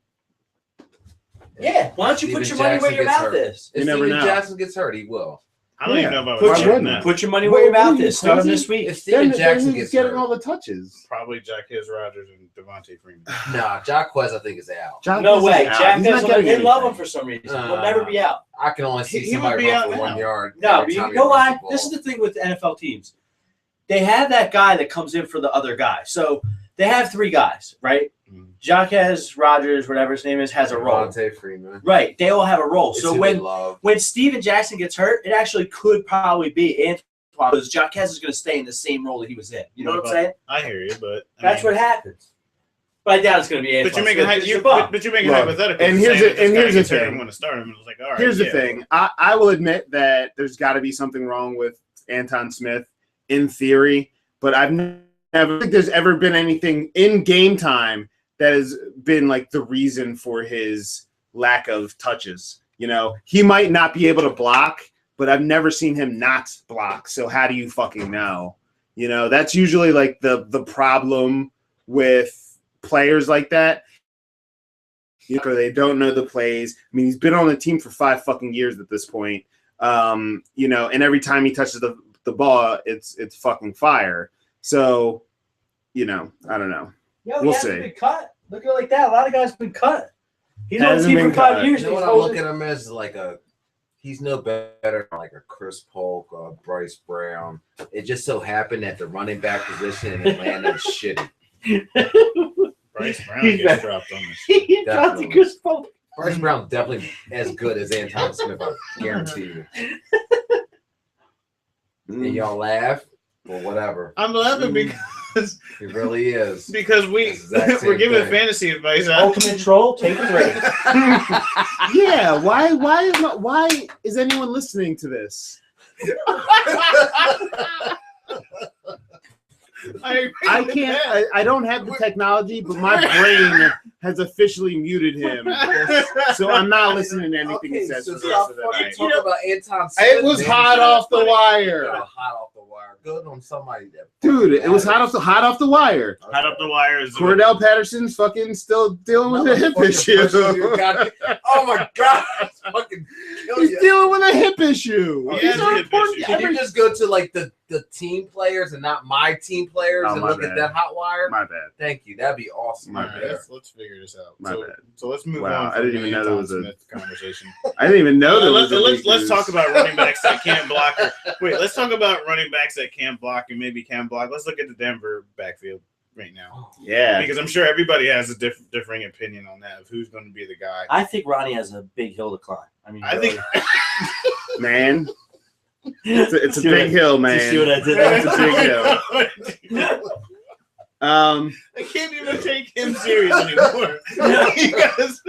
Yeah. Why don't you put Steven your money where Jackson your gets mouth hurt. is? You If never Steven know. Jackson gets hurt, he will. I don't even know if I Why would start him wouldn't now. Put your money where your mouth What are you, is. Start him crazy? this week. If Steven Jackson he's gets getting hurt, all the touches. Probably Jacquez Rodgers and Devontae Freeman. nah, Jacquez I think is out. No way. Jack He's not doesn't. getting They love anything. him for some reason. He'll never be out. I can only see He would somebody be run out for 1 now. yard. No, every but time you he know runs why? the ball. This is the thing with NFL teams. They have that guy that comes in for the other guy. So they have 3 guys, right? Jacquez, Rodgers, whatever his name is, has a role. Devontae Freeman. Right. They all have a role. It's So who they love. when Steven Jackson gets hurt, it actually could probably be Antoine because Jacquez is going to stay in the same role that he was in. You know what I'm saying? I hear you, but That's what happens. But I doubt it's going to be Antoine. But you're making Smith. He's a bum. but you're making Look, hypothetical. and here's the thing. I'm going to start him. And it was like, all right. Here's yeah. the thing. I will admit that there's got to be something wrong with Anton Smith in theory, but I've never think there's ever been anything in game time that has been like the reason for his lack of touches. You know, he might not be able to block, but I've never seen him not block. So how do you fucking know? You know, that's usually like the problem with players like that. You know, they don't know the plays. I mean, he's been on the team for 5 fucking years at this point. You know, and every time he touches the ball, it's fucking fire. So, you know, I don't know. Yo, We'll he hasn't see. been cut. Look at it like that. A lot of guys have been cut. He's on the Hasn't team for been 5 cut. years. You know and what he's I'm looking at him as like he's no better than like a Chris Polk or Bryce Brown. It just so happened that the running back position in Atlanta is shitty. Bryce Brown gets dropped on this. he dropped the Definitely. good spot. Bryce Brown definitely as good as Anton Smith, I guarantee you. And y'all laugh or whatever. I'm laughing because He really is. because Exact same we're giving thing. fantasy advice. Ultimate troll, take the break. Yeah, why is anyone listening to this? I can't. I don't have the technology, but my brain has officially muted him, so I'm not listening to anything he says for the rest of the night. Talk about Anton Smith. It was man. hot off the Yeah, wire. hot off the wire. good on somebody that Dude, it was hot off the wire. Hot up the wire is Cordell Patterson's fucking still dealing with a hip issue. Oh my god, it's fucking kill He's you. dealing with a hip issue. Oh, These yeah, are hip important. issue. Can you just go to like the team players and not my team players Oh, and my look bad. at that hot wire? My bad. Thank you. That'd be awesome. My right bad. there. Let's figure this out. My bad. So let's move Wow, on. I didn't even know there was a- Smith conversation. I didn't even know there was a let's weakness. talk about running backs that can't block. Wait, let's talk about running backs that can't block and maybe can block. Let's look at the Denver backfield right now, Yeah. because I'm sure everybody has a differing opinion on that of who's going to be the guy. I think Ronnie has a big hill to climb. I mean, I really. think Man. It's a big hill, man. You see what I did there? It's a big hill. I can't even take him serious anymore. Because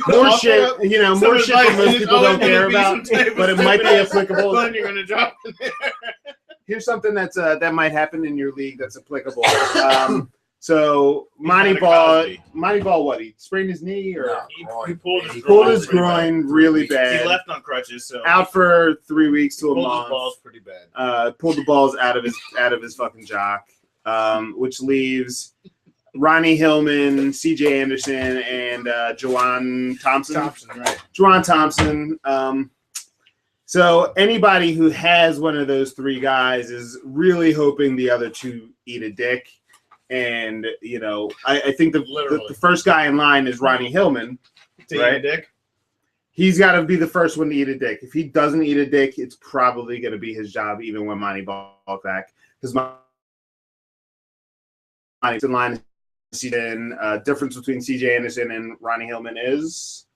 More shit, more shit that most people don't care about, but it might be applicable. Then you're gonna drop in there. Here's something that's that might happen in your league that's applicable. So Monty Ball, what? He sprained his knee or He pulled his he pulled his pretty bad. groin really bad. He left on crutches, so Out for 3 weeks to a pulled his month. balls pretty bad. Pulled the balls out of his fucking jock, which leaves Ronnie Hillman, C.J. Anderson, and Juwan Thompson. Right. Juwan Thompson. So anybody who has one of those three guys is really hoping the other two eat a dick. And, I think the first guy in line is Ronnie Hillman. To right? eat a dick? He's got to be the first one to eat a dick. If he doesn't eat a dick, it's probably going to be his job even when Monty Ball's back. Because Monty's in line. Difference between C.J. Anderson and Ronnie Hillman is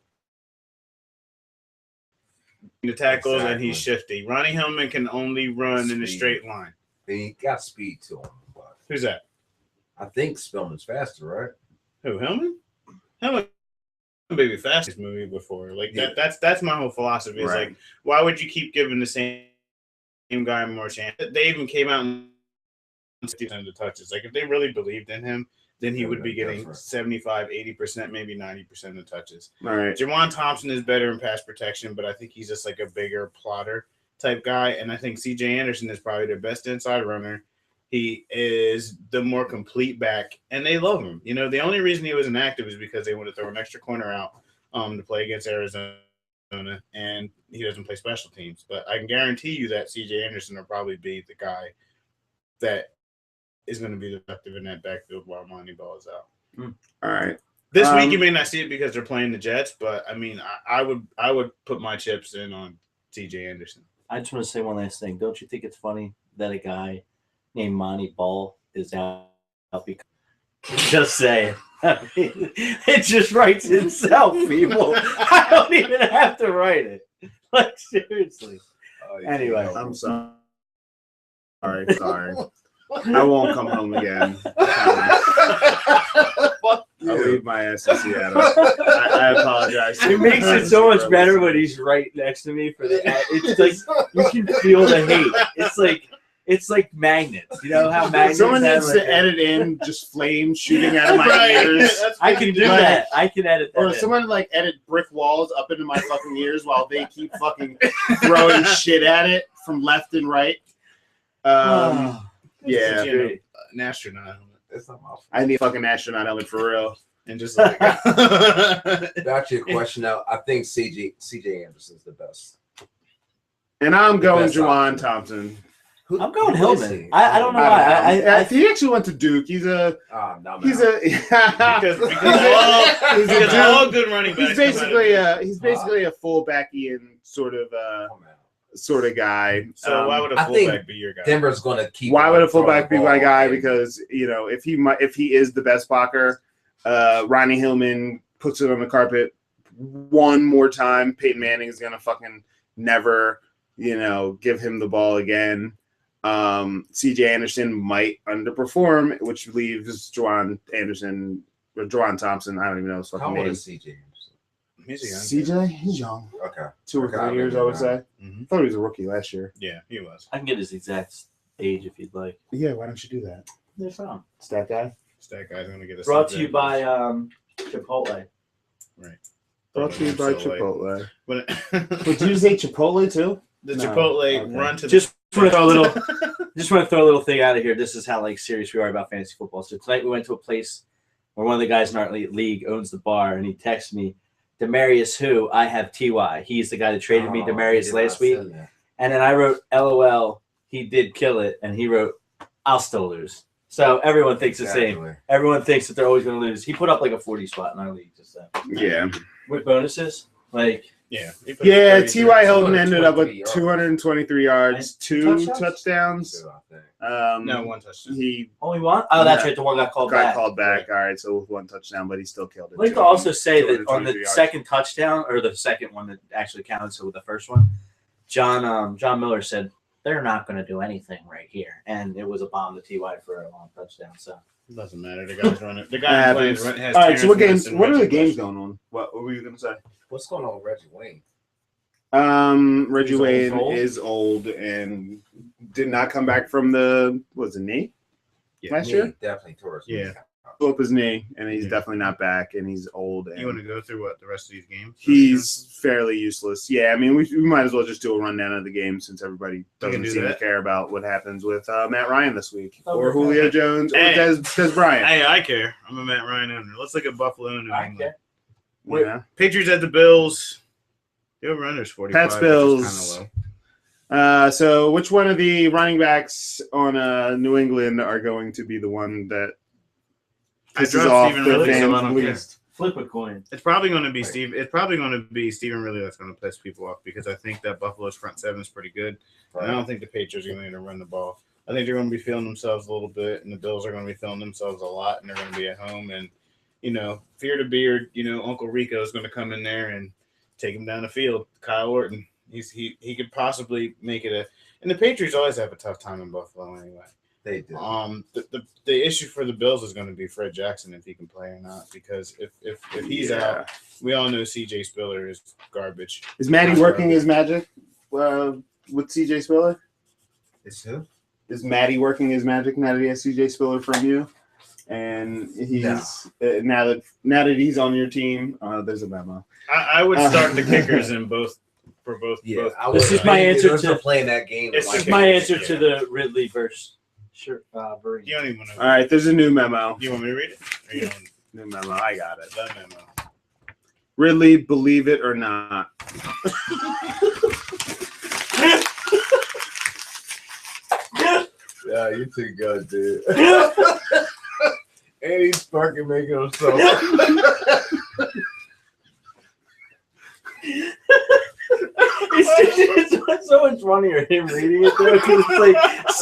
The tackles, Exactly. and he's shifty. Ronnie Hillman can only run in a straight line. He got speed to him. But Who's that? I think Spillman's faster, right? Who, Hillman? Hillman maybe fastest movie before. Like Yeah. that's my whole philosophy. Is Right. like, why would you keep giving the same guy more chance? They even came out and 60% of the touches. Like if they really believed in him, then he would be getting Different. 75, 80%, maybe 90% of the touches. all right. Juwan Thompson is better in pass protection, but I think he's just like a bigger plotter type guy. And I think C.J. Anderson is probably their best inside runner. He is the more complete back, and they love him. The only reason he was inactive is because they want to throw an extra corner out to play against Arizona, and he doesn't play special teams. But I can guarantee you that C.J. Anderson will probably be the guy that is going to be effective in that backfield while Monty Ball is out. All right. This week you may not see it because they're playing the Jets, but I mean, I would put my chips in on C.J. Anderson. I just want to say one last thing. Don't you think it's funny that a guy named Monty Ball is out because just saying. I mean, it just writes itself, people. I don't even have to write it. Like seriously. Anyway, I'm sorry. Sorry. I won't come home again. I'll leave my ass in Seattle. I apologize. it makes it so much better when he's right next to me for the. It's like you can feel the hate. It's like magnets. You know how magnets. Someone have needs like to edit in just flames shooting out of my ears. I can do that. I can edit that. Or in. someone edit brick walls up into my fucking ears while they keep fucking throwing shit at it from left and right. Yeah. An astronaut. That's not my fault. I need a fucking astronaut helmet for real. And just like Back to your question now, I think CJ Anderson's the best. And I'm going best Juwan option. Thompson. I'm going Who is Hillman. he? I don't know why. I He actually went to Duke. He's a No, he's man. a because he's a because all good running backs. he's basically a fullbackian sort of guy. So why would a I think fullback be your guy? Denver's going to keep. Why on would a throwing fullback the be my ball guy? in. Because if he is the best blocker, Ronnie Hillman puts it on the carpet one more time. Peyton Manning is gonna fucking never give him the ball again. C.J. Anderson might underperform, which leaves Juwan Thompson. I don't even know his How fucking old name. is CJ Anderson? He's a young C.J. He's young, Okay. 2 or 3 years, I would say. Mhm. I thought he was a rookie last year. Yeah, he was. can get his exact age if you'd like. Yeah, why don't you do that? They're fine. Stat guy. That guy's gonna get a Brought to you by Chipotle. Right. Brought to you by So, like, Chipotle. But Wait, did you say Chipotle too? the No, Chipotle okay. run to Just Just want to throw a little thing out of here. This is how serious we are about fantasy football. So tonight we went to a place where one of the guys in our league owns the bar, and he texted me, Demarius who? I have Ty. He's the guy that traded me Demarius last week. And then I wrote, LOL, he did kill it. And he wrote, I'll still lose. So everyone thinks the same. Everyone thinks that they're always going to lose. He put up a 40 spot in our league. Just Yeah. With bonuses? Yeah, T.Y. Hilton ended up with 223 yards, two touchdowns. No, one touchdown. He only one? Oh, that's right. The one got called back. All right, so with one touchdown, but he still killed it. I'd like to also say that on the second touchdown, or the second one that actually counted, so with the first one, John Miller said, they're not going to do anything right here. And it was a bomb to T.Y. for a long touchdown. So it doesn't matter. The guy's running. The guy has all right, so what are the games going on? What were you going to say? What's going on with Reggie Wayne? Reggie Wayne is old and did not come back from the knee last year. Definitely tore his knee. Blew up his knee, and he's definitely not back, and he's old. And you want to go through the rest of these games? He's fairly useless. Yeah, I mean, we might as well just do a rundown of the game since everybody doesn't seem to care about what happens with Matt Ryan this week, or Julio Jones, or Des Bryant. Hey, I care. I'm a Matt Ryan owner. Let's look at Buffalo and New England. Yeah. Patriots at the Bills. The over-under is 45. Pats Bills. Kind of low. So which one of the running backs on New England are going to be the one that pisses off the fans least? Flip a coin. It's probably going to be Steve. It's probably going to be Stephen Ridley that's going to piss people off because I think that Buffalo's front seven is pretty good. Right. And I don't think the Patriots are going to run the ball. I think they're going to be feeling themselves a little bit, and the Bills are going to be feeling themselves a lot, and they're going to be at home. And fear to beard, Uncle Rico is going to come in there and take him down the field. Kyle Orton, he could possibly make it and the Patriots always have a tough time in Buffalo anyway. They do. The issue for the Bills is going to be Fred Jackson if he can play or not, because if he's out, we all know C.J. Spiller is garbage. Is Matty working his magic with C.J. Spiller? Is Matty working his magic now that he has C.J. Spiller from you? And he's now that he's on your team, there's a memo. I would start the kickers in both. This is my answer to playing that game. This is my answer to the Ridley versus Vereen. You don't even want to. All right, there's a new memo. You want me to read it? New memo. I got it. That memo. Ridley, believe it or not. Yeah, you too good, dude. And he's fucking making himself. It's so much funnier him reading it though, because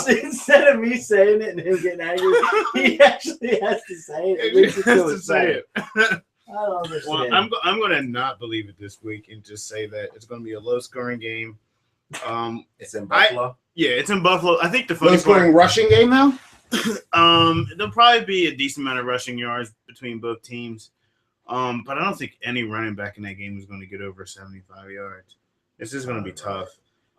it's instead of me saying it and him getting angry, he actually has to say it. He has to say it. I don't understand. Well, I'm going to not believe it this week and just say that it's going to be a low-scoring game. It's in Buffalo. It's in Buffalo. I think the funny low-scoring rushing game though. There'll probably be a decent amount of rushing yards between both teams. But I don't think any running back in that game is going to get over 75 yards. This is going to be tough.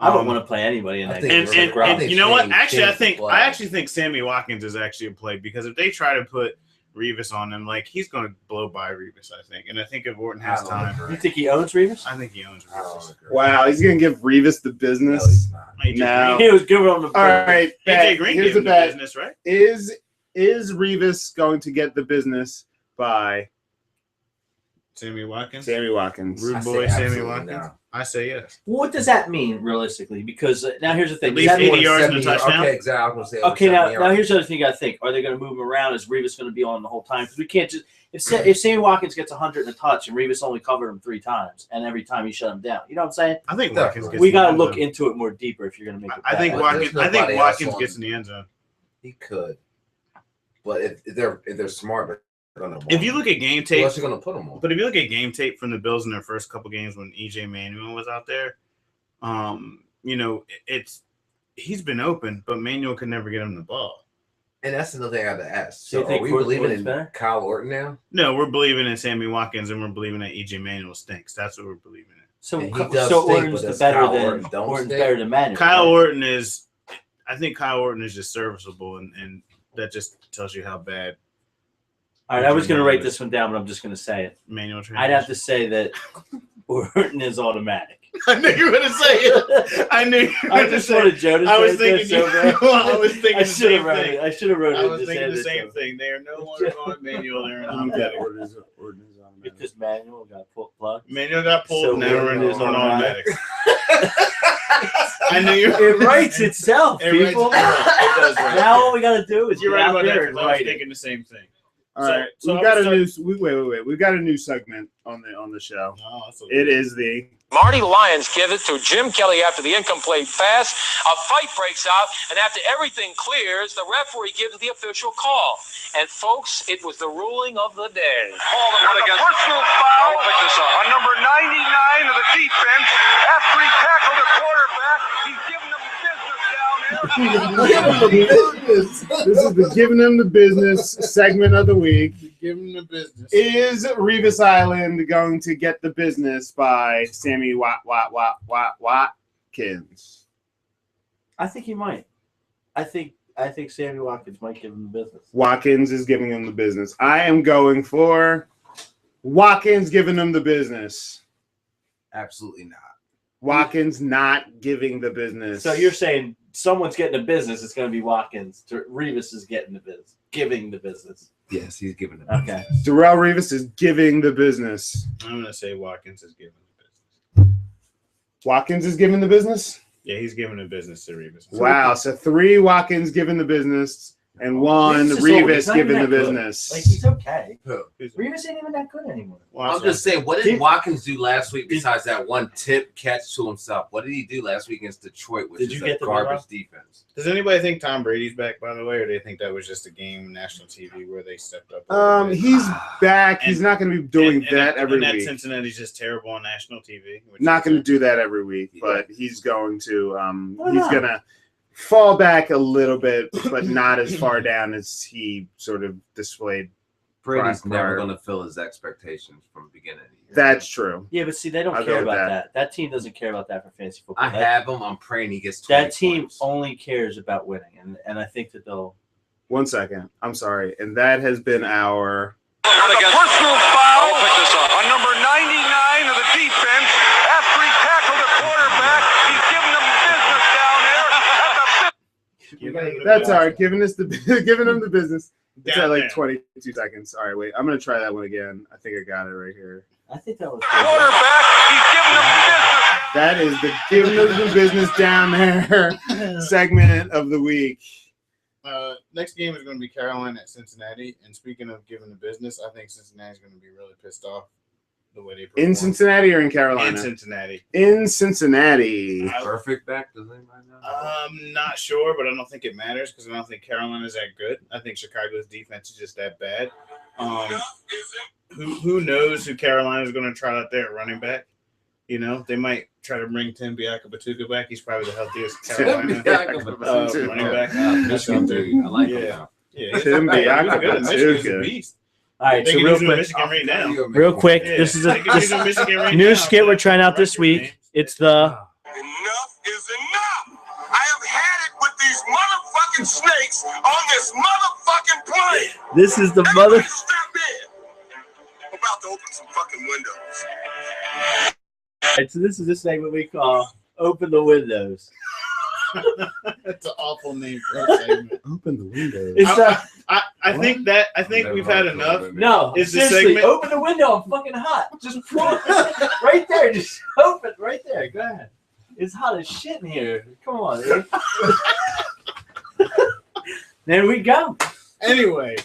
I don't want to play anybody in that game. And you know what? Actually, I think Sammy Watkins is actually a play, because if they try to put Revis on him, he's going to blow by Revis, I think. And I think if Orton has time. You think he owns Revis? I think he owns Revis. Wow, he's going to give Revis the business. No. He was good on the All right, AJ Green gave him the business, right? Is Revis going to get the business by Sammy Watkins? Rude boy Sammy Watkins? No. I say yes. What does that mean realistically? Because now here's the thing. At least 80 yards and a touchdown. Okay, exactly. Okay, now here's the other thing you got to think. Are they going to move him around? Is Revis going to be on the whole time? Because we can't just if Sammy Watkins gets 100 and a touch and Revis only covered him 3 times, and every time he shut him down. You know what I'm saying? I think Watkins gets we got to look into it more deeper if you're going to make it. I think Watkins gets in the end zone. He could. But if they're smart, if you look at game tape, what's he going to put him on? But if you look at game tape from the Bills in their first couple games when EJ Manuel was out there, he's been open, but Manuel could never get him the ball. And that's another thing I had to ask. So are we believing in Kyle Orton now? No, we're believing in Sammy Watkins, and we're believing that EJ Manuel stinks. That's what we're believing in. So Orton's better than Manuel. Kyle Orton is, I think Kyle Orton is just serviceable, and that just tells you how bad. All right, I was going to write this one down, but I'm just going to say it. Manual transmission. I'd have to say that Orton is automatic. I knew you were going to say it. I knew. I just wanted Joe to say I was thinking. so bad. I was thinking I the should same have wrote thing. it. I should have wrote it. I was thinking the same thing. They are no longer going manual. They're in automatic. Get this manual got plugged. Manual got pulled. So Now we're weird. in automatic. I knew you. It writes itself, It writes people. itself. It does write. Now all we gotta do is You're get right out about there that. and 'Cause I was write it. thinking the same thing. All right, So we've got a new. Wait. We've got a new segment on the show. Oh, that's a It is the Marty Lyons gives it to Jim Kelly after the incomplete pass. A fight breaks out, and after everything clears, the referee gives the official call. And, folks, it was the ruling of the day. Called on a personal foul on number 99 of the defense. After he tackled the quarterback, he's giving them business down there. This is the giving them the business segment of the week. Give him the business. Is Revis Island going to get the business by Sammy Watkins? I think he might. I think Sammy Watkins might give him the business. Watkins is giving him the business. I am going for Watkins giving him the business. Absolutely not. Watkins not giving the business. So you're saying someone's getting the business, it's going to be Watkins. Revis is getting the business, giving the business. Yes, he's giving it. Okay. Darrell Revis is giving the business. I'm going to say Watkins is giving the business. Watkins is giving the business? Yeah, he's giving the business to Revis. Wow. So 3 Watkins giving the business and 1 Revis is old. He's Revis not giving the even that good. business. Like, he's okay. Who? Revis ain't even that good anymore. Well, I'm just saying, what did Did- Watkins do last week besides that one tip catch to himself? What did he do last week against Detroit, which Did is you a get the garbage defense? Does anybody think Tom Brady's back, by the way, or do they think that was just a game on national TV where they stepped up? a little bit? He's back. He's And- not going to be doing that every and that week. Cincinnati's just terrible on national TV. Not going to do that every week, but he's going to. Why He's not? going to fall back a little bit, but not as far down as he sort of displayed. Brady's prior. never going to fill his expectations from the beginning of the year. That's true. Yeah, but see, they don't I'll care go with about that. that. That team doesn't care about that for fantasy football. I have him. I'm praying he gets 20 That team points. only cares about winning, and I think that they'll. 1 second. I'm sorry. And that has been our. A personal foul on number 99 of the defense. After he tackled the quarterback, he's giving them business down there. That's all right. Giving us the giving him the business. It's Down at like there. 22 seconds. All right, wait. I'm gonna try that one again. I think I got it right here. I think that was. Quarterback, he's giving them business. That is the giving us the business down there segment of the week. Next game is going to be Carolina at Cincinnati. And speaking of giving the business, I think Cincinnati's going to be really pissed off the way they perform. In Cincinnati or in Carolina? In Cincinnati. In Cincinnati. Perfect back, does anybody know? I'm not sure, but I don't think it matters because I don't think Carolina's that good. I think Chicago's defense is just that bad. Who knows who Carolina's going to try out there at running back? You know, they might try to bring Tim Biakabatuka back. He's probably the healthiest Carolina running back. Michigan dude. I like him Yeah. now. Yeah, Tim Biakabatuka. Michigan's a Biakabatuka. beast. All right, They so can real use him in quick, Michigan right now. real quick. Yeah, This is they can use him in Michigan right new now. skit we're trying out this week. It's the Enough is enough. I have had it with these motherfucking snakes on this motherfucking plane. this is the Everybody mother. step in. I'm about to open some fucking windows. All right, so this is the segment we call "Open the Windows." That's an awful name for a segment. Open the window. It's the I think we've had enough. no. Is the Seriously, segment- open the window. I'm fucking hot. Just pull it right there. Just open right there. Go ahead. It's hot as shit in here. Come on. Dude. There we go. Anyway,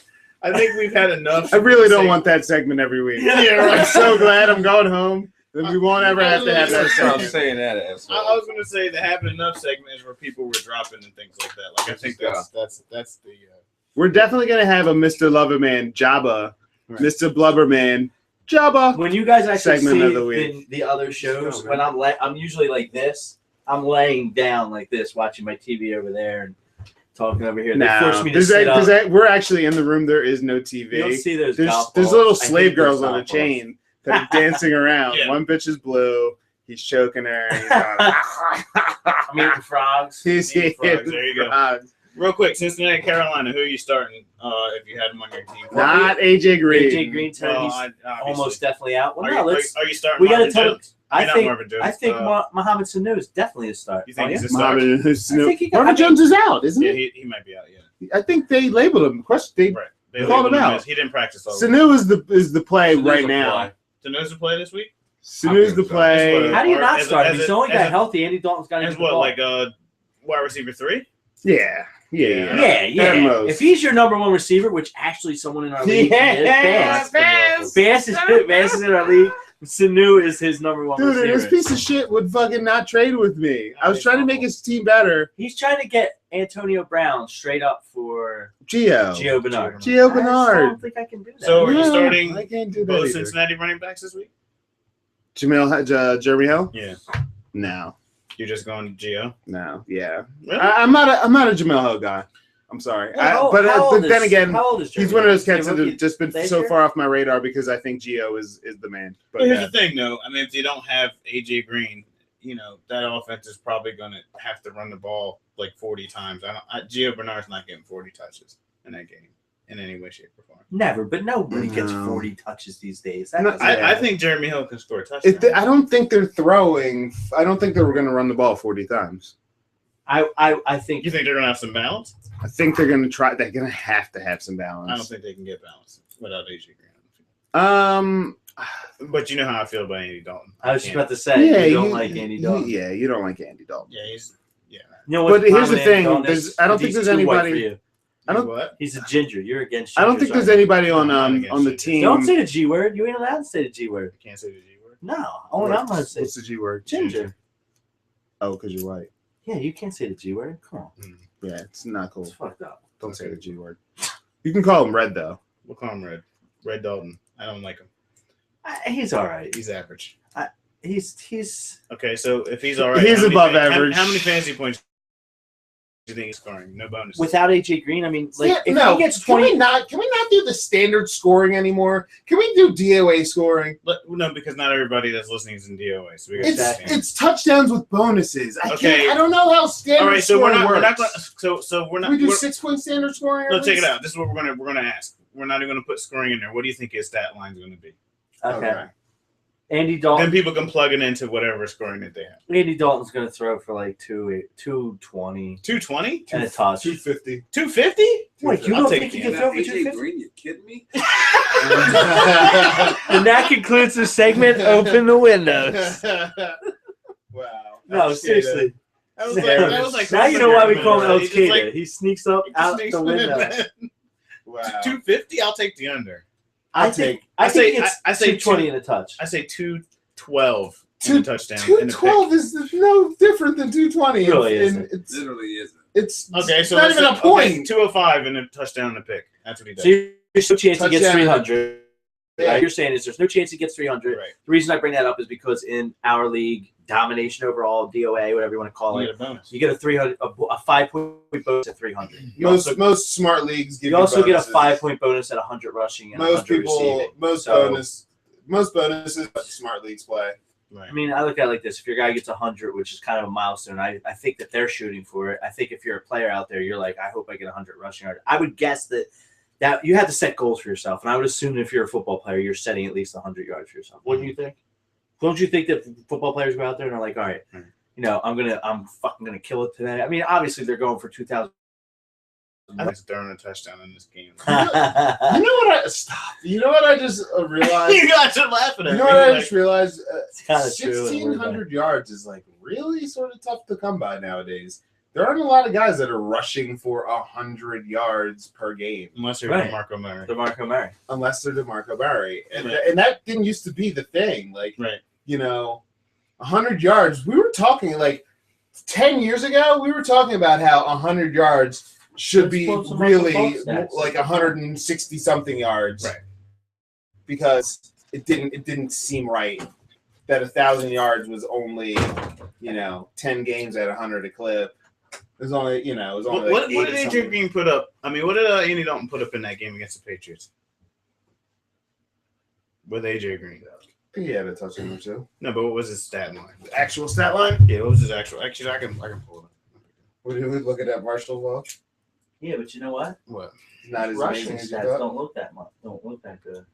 I think we've had enough. I really don't want that segment every week. Yeah, right. I'm so glad I'm going home. Then we won't ever have to have that I'm segment. saying that, I asshole. was going to say the having enough segment is where people were dropping and things like that. Like I think that's the. We're definitely going to have a Mr. Loverman, Jabba. Right. Mr. Blubberman, Jabba. When you guys actually Segment see of the week. the other shows, when I'm usually like this. I'm laying down like this, watching my TV over there and talking over here. They force me to sit up. We're actually in the room. There is no TV. You don't see those There's golf there's balls. little I slave hate those girls on a golf balls. chain that are dancing around. Yeah. One bitch is blue. He's choking her. He's I'm eating frogs. He's Eating frogs, eating there you go. frogs. Real quick, Cincinnati, Carolina. Who are you starting? If you had them on your team, Not AJ Green. AJ Green turned. Well, He's obviously. almost definitely out. Well, Are no, you, let's. are you starting? We got to Marvin tell. Jones? I not think Marvin Jones. I think Mohamed Sanu is definitely a start. You think Oh, he's yeah? a start? Marvin Jones is out, isn't Yeah, he? he might be out. Yeah. I think they labeled him. They Right. They called him labeled out. as- He didn't practice all week. Sanu is the play Sanu's right a now. Sanu's to play this week? Sanu's the so. play. How do you not As a- start him? as He's a- only as got a- healthy. Andy Dalton's got to As get the what, ball. like wide receiver 3? Yeah. Yeah. At most. If he's your number one receiver, which actually someone in our league is, Bass is in our league. Sanu is his number one Dude, receiver. this piece of shit would fucking not trade with me. I was trying to make his team better. He's trying to get Antonio Brown straight up for Gio Bernard. Gio I just Bernard. don't think I can do that. So are you No, starting I can't do that both either. Cincinnati running backs this week? Jeremy Hill? Yeah. No. You're just going to Gio? No. Yeah. Really? I'm not a Jamel Hill guy. I'm sorry. Well, But then again, how old is he's Jeremy one of those Hill? cats that Rookie have just been this so year? far off my radar because I think Gio is the man. But But here's yeah. the thing, though. I mean, if you don't have AJ Green, that offense is probably going to have to run the ball like 40 times. Gio Bernard's not getting 40 touches in that game in any way, shape, or form. Never, but nobody gets No. 40 touches these days. No, I think Jeremy Hill can score a touchdown. I don't think they're throwing. I don't think they were going to run the ball 40 times. I think You think they're going to have some balance? I think they're going to try. They're going to have some balance. I don't think they can get balance without AJ Green. But you know how I feel about Andy Dalton. I was just about to say you don't like Andy Dalton. Yeah, you don't like Andy Dalton. Yeah, You know what's But here's the common thing, Dalton there's- is? I don't think He's there's too white anybody- for you. I don't- What? He's a ginger. You're against. I don't gingers, think there's aren't you? anybody on I'm not on the against team. Don't say the G word. You ain't allowed to say the G word. I can't say the G word. No, only I'm allowed to say What's the G word? ginger. Oh, because you're white. Yeah, you can't say the G word. Come on, Yeah, it's not cool. it's fucked up. Don't say the G word. You can call him Red though. We'll call him Red. Red Dalton. I don't like him. He's all right. He's average. He's Okay, so if he's all right, He's how many above how- average. How many fantasy points do you think he's scoring? No bonus. without AJ Green. I mean, like if no, he gets can 20, we not do the standard scoring anymore? Can we do DOA scoring? No, because not everybody that's listening is in DOA. So we got Exactly. It's touchdowns with bonuses. Okay. I don't know how standard all right. So scoring we're not works. going. So we're not. Can we do we're- 6-point standard scoring? No, at check it least? out. This is what we're gonna ask. We're not even gonna put scoring in there. What do you think his stat line is gonna be? okay. Andy Then Dalton. people can plug it into whatever scoring that they have. Andy Dalton's gonna throw for like 220 220, and a touch. 250. 250. Wait, you I'll don't take think he the can under. throw for AJ 250? Green, you kidding me? And that concludes the segment. Open the windows. Wow. No, seriously. That was like Now you know why we call him Elg He's just Queda. He sneaks up out the window. Wow. 250. I'll take the under. I think I say- it's I say 220 in a touch. I say 212 in a touchdown. and a pick. 212 is no different than 220. It really And isn't. It's, Literally isn't. it's Okay, so not even a point. 205 and a touchdown and a pick. That's what he does. So there's no chance he gets Touchdown. 300. Yeah. You're saying is there's no chance he gets 300. Right. The reason I bring that up is because in our league, domination overall, DOA, whatever you want to call You it, get a bonus. you get a 300, a 5-point bonus at 300. You most smart leagues give you also get a bonuses. 5-point bonus at 100 rushing and Most 100 people, receiving. most So- bonuses, but smart leagues play. Right. I mean, I look at it like this: if your guy gets 100, which is kind of a milestone, I think that they're shooting for it. I think if you're a player out there, you're like, I hope I get 100 rushing yards. I would guess that you have to set goals for yourself, and I would assume that if you're a football player, you're setting at least 100 yards for yourself. Wouldn't you think? Don't you think that football players go out there and are like, all right, I'm fucking gonna kill it today? I mean, obviously they're going for 2,000. I think it's throwing a touchdown in this game. You know what I stop? You know what I just realized? You guys are laughing at You me. know what I Like, just realized? It's kinda true, 1,600 yards is like really sort of tough to come by nowadays. There aren't a lot of guys that are rushing for 100 yards per game, unless you're Right. Marco Murray. DeMarco Murray. unless they're DeMarco Murray, and Right. and that didn't used to be the thing. Like, Right. 100 yards. We were talking like 10 years ago. We were talking about how 100 yards should Let's be pull some really muscle stats. like 160 something yards, Right. because it didn't seem right that 1,000 yards was only 10 games at 100 a clip. It was only What like did 80 AJ something. Green put up? I mean, what did Andy Dalton put up in that game against the Patriots? With AJ Green. He had a touchdown or two. No, but what was his stat line? The actual stat line. Yeah, what was his actual? Actually, I can pull it up. What did we look at that Marshall Law? Yeah, but you know what? What? Not as Rushing amazing as you stats thought. don't look that good.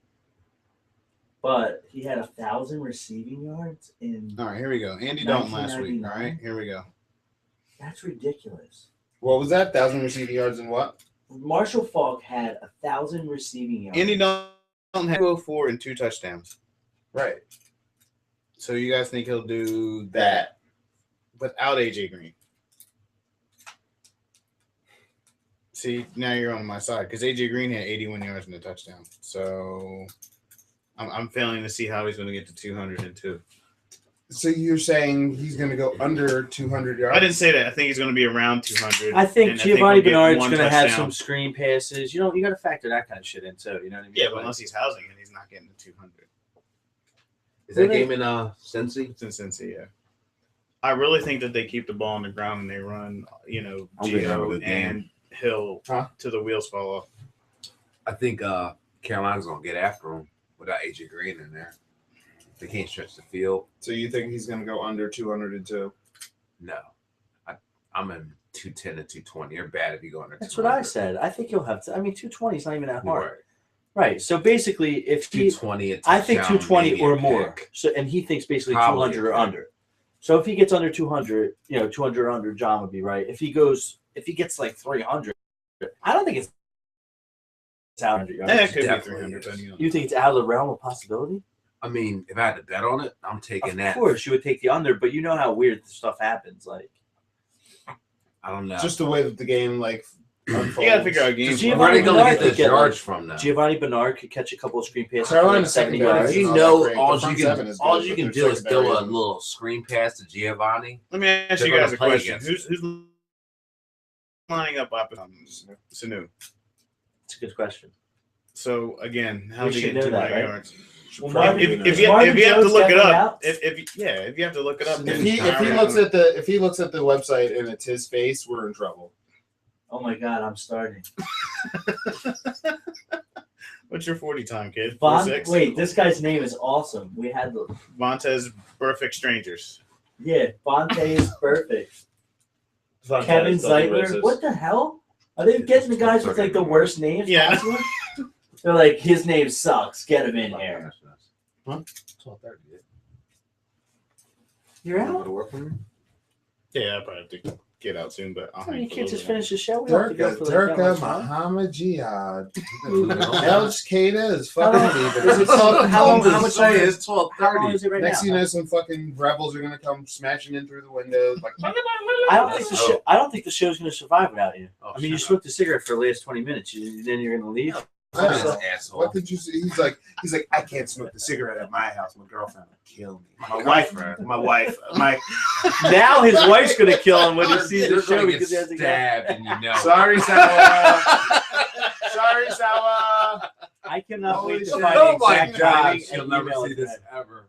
but he had 1,000 receiving yards in. All right, here we go. Andy Dalton last week. All right, here we go. That's ridiculous. What was that? 1,000 receiving yards and what? Marshall Faulk had 1,000 receiving yards. Andy Dalton had 204 and 2 touchdowns. Right. So you guys think he'll do that without AJ Green? See, now you're on my side because AJ Green had 81 yards and a touchdown. So I'm failing to see how he's going to get to 202. So you're saying he's going to go under 200 yards? I didn't say that. I think he's going to be around 200. I think Giovanni he'll get Bernard's one going to have touchdown. some screen passes. You got to factor that kind of shit in too. You know what I mean? Yeah, but unless he's housing and he's not getting to 200. Is that game in Cincy? It's in Cincy, yeah. I really think that they keep the ball on the ground and they run, Gio and Hill to the wheels fall off. I think Carolina's going to get after him without AJ Green in there. They can't stretch the field. So you think he's going to go under 202? No. I'm in 210 and 220. You're bad if you go under 200. That's what I said. I think he'll have to. 220 is not even that hard. Right. So basically, if he, 220, I think 220 or more. Pick. So, and he thinks basically Probably 200 or under. So if he gets under 200, 200 or under, John would be right. If he gets like 300, I don't think it's out of 100 yards. That could be Definitely 300. You think it's out of the realm of possibility? I mean, if I had to bet on it, I'm taking that. Of course, you would take the under, but you know how weird stuff happens. Like, I don't know. Just the way that the game unfolds. You got to figure out games. Giovanni Where are they going to Bernard get those could get, yards from now? Giovanni Bernard could catch a couple of screen passes. Carolina's 70 secondary yards. is You not know, that great. all The front you seven is can good, do but their is throw secondary a isn't. little screen pass to Giovanni. Let me ask They're you guys gonna a play question. against Who's lining up opposite Sanu? It's a good question. So again, how We do you should get know 200 that, right? yards? Well, If you have to Jones look it definitely up, out? if you have to look it up, If he looks at the website and it's his face, we're in trouble. Oh my God, I'm starting. What's your 40 time, kid? 4.6? Wait, this guy's name is awesome. We had the Vontez Perfect Strangers. Vontae is perfect. Kevin Zeitler. What the hell? Are they getting the guys with like the worst names possible? They're like, his name sucks. Get him in here. Huh? 12:30. You're Want to out? work for me? Yeah, I probably have to get out soon, but I'll You can't just finish the show. We have to go for like that Turka much time. Muhammad Jihad. How Elg Queda is fucking leaving. Is it called- how long much is it? is How long 12:30? is it right Next now? thing you know, some fucking rebels are gonna come smashing in through the windows. Like, I don't think the show's going to survive without you. Oh, I mean, you shut smoked a cigarette for the last 20 minutes. Then you're going to leave. up. Asshole. what did you say? He's like, I can't smoke the cigarette at my house. My girlfriend will kill me. My wife. Now his wife's going to kill him when he sees You're the show gonna because he has to go. stabbed, and you know. Sorry, Sawa. Sorry, Sawa. I cannot Holy wait to shit. find Oh the my exact God, timing she'll and never email see it this back. ever.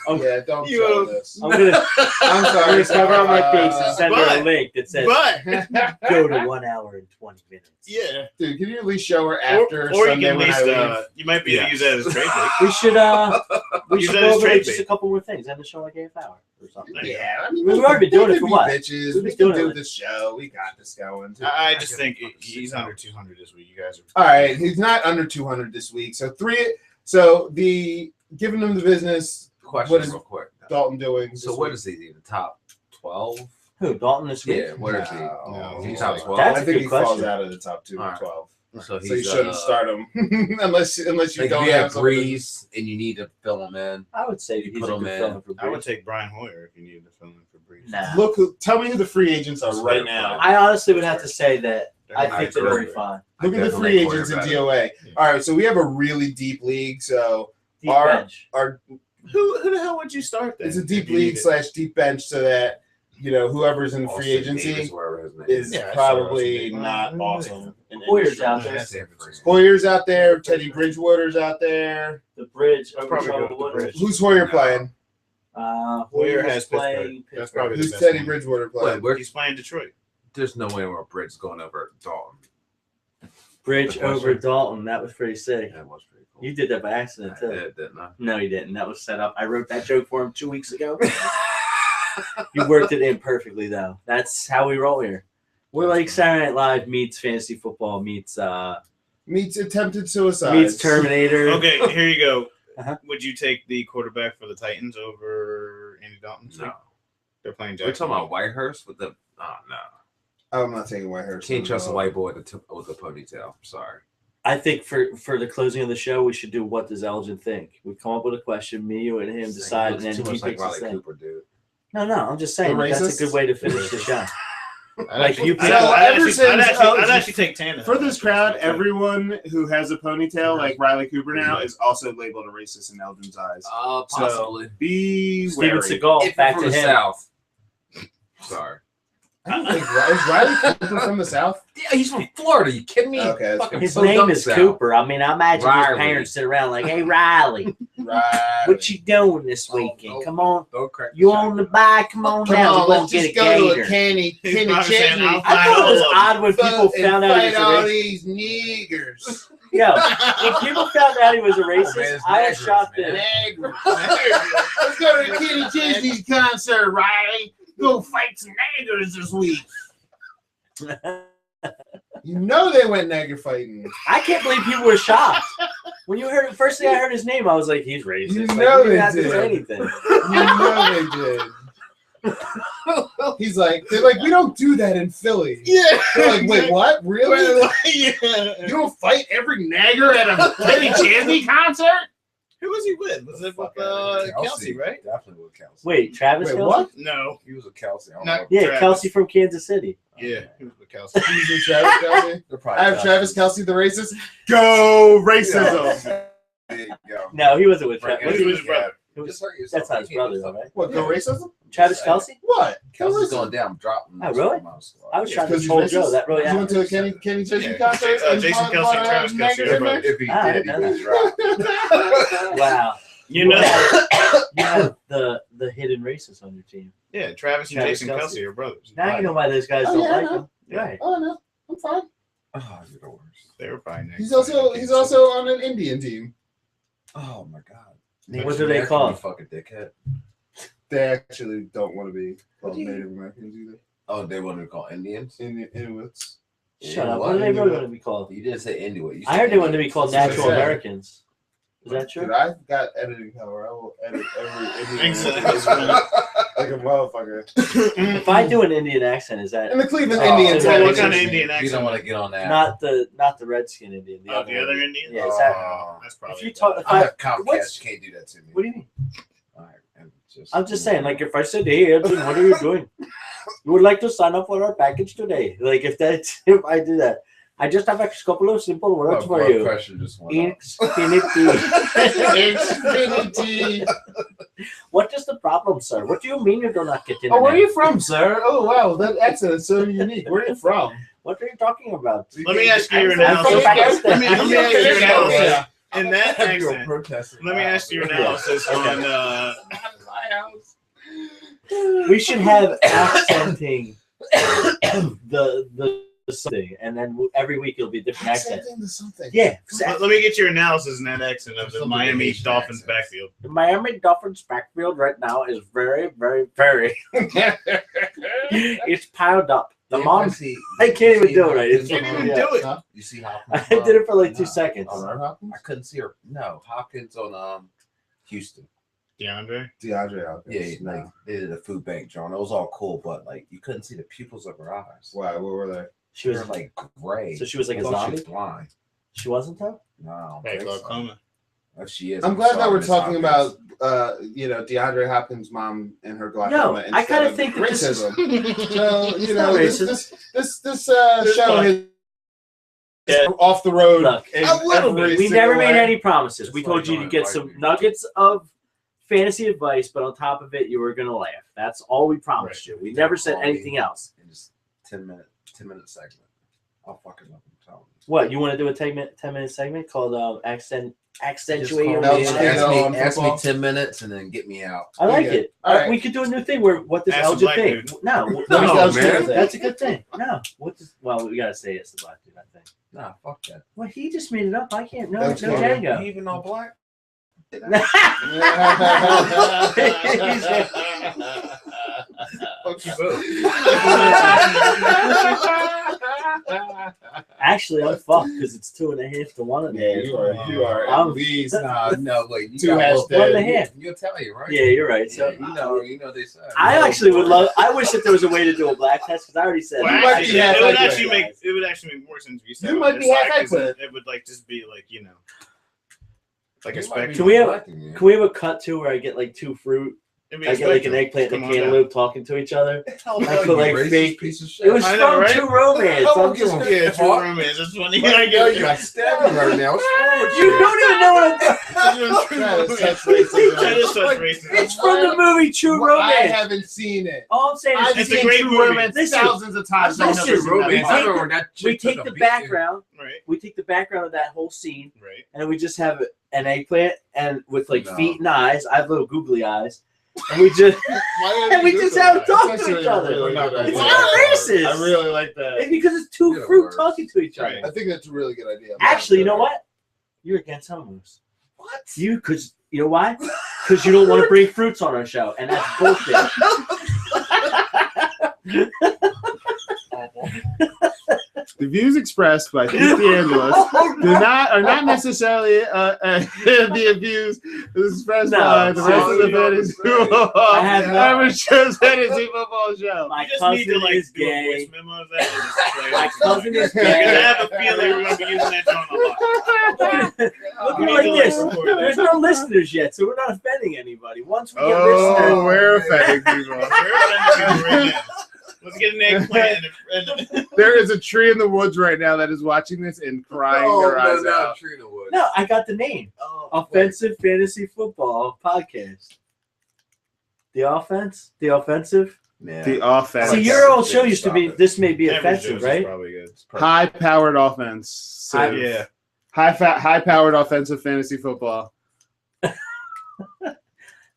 Yeah, don't show this. I'm gonna I'm sorry. cover on my face and Sawa. send her a link that says But go to 1 hour and 20 minutes. yeah, Dude, can you at least show her after or you Sunday can at when least I leave? you might be able to use that as a trade bait. We should Use that go as over trade just bait. a couple more things. End the show like half hour or something. Yeah, I mean, We've already been doing it for what? Bitches. We've We been can doing do it. the show. We got this going. I just think he's under 200 this week. You guys are All right, he's not under 200 this week. So giving him the business. Question What is real quick. Dalton doing? So this what week? is he? The top 12? Who, Dalton this week? Yeah, what is he? No, He's he's top like- 12. That's I a think good he falls question. out of the top 2 All or right. 12. So So you he's shouldn't start him unless you Like don't if you have have somebody- Breeze and you need to fill him in. I would say You he's put a him good in. filling for I would Breeze. take Brian Hoyer if you needed to fill in for Breeze. Nah. Look, tell me who the free agents are right now. I honestly would have to say that I They're think not they're good. very fine. Look at the Definitely free agents in quarterback. DOA. Yeah. All right, so we have a really deep league. So Deep Our- bench. Who the hell would you start then? it's a deep if you needed- league / deep bench, so that whoever's in Austin free agency Davis, wherever his name is Yeah, I saw probably Austin Davis. not awesome. in Hoyer's industry. out there. That's everything. Hoyer's out there. Teddy Bridgewater's out there. The bridge. I'll Over probably go with the Charlotte. bridge. Who's Hoyer No. playing? Hoyer Hoyer has has Pittsburgh. playing That's Pittsburgh. probably the Who's best Teddy one. Bridgewater Wait, playing? He's playing Detroit. there's no way where Bridge is going over Dalton. Bridge Good question. over Dalton. That was pretty sick. That was pretty cool. You did that by accident I too. did, didn't I? No, you didn't. That was set up. I wrote that joke for him 2 weeks ago. You worked it in perfectly, though. That's how we roll here. We're like Saturday Night Live meets fantasy football meets Meets attempted suicide. Meets Terminator. Okay, here you go. Uh-huh. Would you take the quarterback for the Titans over Andy Dalton? No. They're playing We're talking Jacksonville. about Whitehurst with the. Oh no. I'm not taking Whitehurst. Can't trust a white boy with a ponytail. Sorry. I think for the closing of the show, we should do what does Elgin think? We come up with a question, me, you, and him decide, and then too he much like picks Riley the thing. Cooper, dude. No, I'm just saying The that's racist? a good way to finish the show. I'd you pick- I'd actually take Tannehill. For this crowd, everyone who has a ponytail like Riley Cooper now is also labeled a racist in Elgin's eyes. Possibly. So be Steven wary. Seagal, If back you're to from the him. South. Sorry. I don't think is Riley Cooper from the South. Yeah, he's from Florida. You kidding me? Okay, that's Fucking His so name dumb is South. Cooper. I mean, I imagine his Riley. parents sit around like, "Hey, Riley, Right. what you doing this weekend? Come on, Don't crack you on the bike? Come on down. We're gonna get a gator." canny He's probably saying, "I'll I thought it was odd when people found out he was a racist. these niggers. Yo, when people found out he was a racist, man, it's I was niggers, shocked. man. Let's go to Kenny Chesney's concert, Riley. Go fight some niggers this week. You know they went nigger fighting. I can't believe people were shocked when you heard. First thing I heard his name, I was like, "He's racist." You Like, know we didn't they have to did. say anything. You know they did. He's like, they're like, we don't do that in Philly. Yeah. They're like, wait, what? Really? Yeah. You don't fight every nagger at a Kenny Chesney concert? Who was he with? Was it with Kelsey, right? Definitely with Kelsey. Wait, Travis? Wait, Kelce? what? No. He was with Kelsey. I don't Not- know. Yeah, Travis. Kelsey from Kansas City. Yeah, he was with Kelsey. He's with Travis Kelce. They're probably I have Travis Kelce, the racist. Go racism. There you go. No, he wasn't with Right, Travis. He was his brother. It was- Just hurt yourself. That's not his You can't brother, do though, something. right? What, go racism? Travis Kelsey? What? Go Kelsey's racism. going down, dropping. Oh, really? I was trying to Because he's told racist? Joe that really You went happened. to a Kenny Chesney Yeah. concert? and Jason fought- Kelce fought, and Travis Kelce niggers are in there? If he Ah, I did, didn't he know was dropped. Wow. You know? You have the hidden racist on your team. Yeah, Travis and Travis Jason Kelce. Kelsey are brothers. Now you know why those guys Oh, don't yeah, I like know. him. Right. Oh no, I'm fine. Oh, you're the worst. They were probably next. He's also on an Indian team. Oh my god. What do they call You it? fucking dickhead. They actually don't want to be called What do you- Native Americans either. Oh, they want to call Indians. Inuits. Shut up. What do they really want to be called? You didn't say Inuit. You I said heard they wanted to be called That's what natural I said. Americans. Is that Dude, true? I got editing power. I will edit every Indian Exactly. like a motherfucker. If I do an Indian accent, is that And the Cleveland Oh, Indians. well, have what it. kind of Indian You accent? don't want to get on that. not the Redskin Indian? Oh, the other Indian? Yeah, is that? Oh. That's probably. If you talk, if I I, have Comcast. what's- You can't do that to me. what do you mean? All right, I'm just saying, like, if I said, "Hey, Elgin, what are you doing? You would like to sign up for our package today?" Like, if I do that, I just have a couple of simple My words for blood you. pressure just went up. Xfinity. Xfinity. What is the problem, sir? What do you mean you do not get in? Oh, where are you from, sir? Oh, wow, that accent is so unique. Where are you from? What are you talking about? Let me ask you your I'm analysis. from Pakistan. Let me ask you your analysis. Yeah. In that You're accent, protesting. let me ask you your analysis on. We should have accenting the something, and then every week it'll be a different accent. Something to something. Yeah, Let me get your analysis in that accent of the Some Miami Asian Dolphins accents. backfield. the Miami Dolphins backfield right now is very, very, very. It's piled up. The mom. I can't even do it right. It's Can't even yeah. do it. Huh? You see Hopkins? I did it for like 2 No. seconds. I couldn't see her. No, Hopkins on Houston. DeAndre. DeAndre out there. Yeah, like they did a food bank drawing. It was all cool, but like you couldn't see the pupils of her eyes. Why? What were they? She They was were like gray. so she was like I a thought she zombie. was blind. She wasn't though. No, I don't Hey, think so. glaucoma. If she is, I'm glad sorry, that we're Miss talking Hopkins. about, DeAndre Hopkins' mom and her glaucoma. No, I instead kinda of think that this is- racism. So It's you not know, racist. this It's show fine. is Yeah. off the road. Look, in a little every bit. We single never made way. any promises. It's We like told you to going get to some fight nuggets of fantasy advice, but on top of it, you were gonna laugh. That's all we promised you. We never said anything else. In just 10-minute segment. I'll fucking love him. What you want to do a 10-minute segment called accentuate your Elg name? Queda on Ask me football. 10 minutes and then get me out. I like Okay. it. All right. We could do a new thing where what does Ask the Elgin black think? dude. No, No, no, man. that's a good thing. No, what does? Well, we gotta say it's the black dude. I think. Nah, fuck that. Well, he just made it up. I can't. No, That's no fine. Django. You even all black? Fuck you both. Actually, I'm fucked because it's 2.5 to 1. Yeah, you are I'm- at least No, wait. You 2 got hashtags. 1.5. You'll tell you, right? Yeah, you're right. So You know they said. I actually would love. I wish that there was a way to do a black test because I already said. Well, You might actually, be half it would accurate. actually make more sense if you said You on might this be half side, 'cause accurate. it would like just be like like a You might be spectrum. Can we have- neglecting you. Can we have a cut too where I get like 2 fruit? It'd be a I get like an spectrum. eggplant and Come a on down. cantaloupe talking to each other. Hell I no, feel you like racist fake- piece of shit. It was I know, from right? True Romance. How I'm would just you- gonna- Yeah, true Fuck. romance. That's funny. Right I now, get you it. got stabbing right now. What's wrong with You don't even know what I'm That is such racism. That is such racism. It's from the movie True I Romance. haven't seen it. All I'm saying I've is It's a seen great True movie. Romance Listen, thousands of times. I've listen, never seen that romance. movie. I remember when that we chick take took the a beat. background. Right, We take the background of that whole scene, right. and then we just have an eggplant and with like No. feet and eyes. I have little googly eyes, and we just Why and we did you just do have that? talk That's to each actually a other. really good idea. It's not racist. I really like that. It's because it's 2 You're the fruit worst. talking to each other. Right. I think that's a really good idea. Actually, you know what? You're against homos. What? Because you know why? Because you don't want to bring fruits on our show, and that's bullshit. The views expressed by Keith DeAngelis are not necessarily the views expressed No. by the rest of the fantasy football. I have no- Average Joe's fantasy football show. My You just need to cousin like is do a gay. voice memo of that. And just play My it. cousin is Because I gay. have a feeling we're gonna be using that song a lot. Look We at need like to, this. record that. There's no listeners yet, so we're not offending anybody. Once we get Oh, listeners, we're offending people. We're offending people right now. Let's get an eggplant and There is a tree in the woods right now that is watching this and crying their eyes out. Trina Wood. no, I got the name. Oh, Offensive Fantasy Football Podcast. The offense, the offensive. Yeah. The offense. See, your old show used to be. This may be Average offensive, Joe's is right? Probably good. High-powered offense. Yeah. High-powered offensive fantasy football.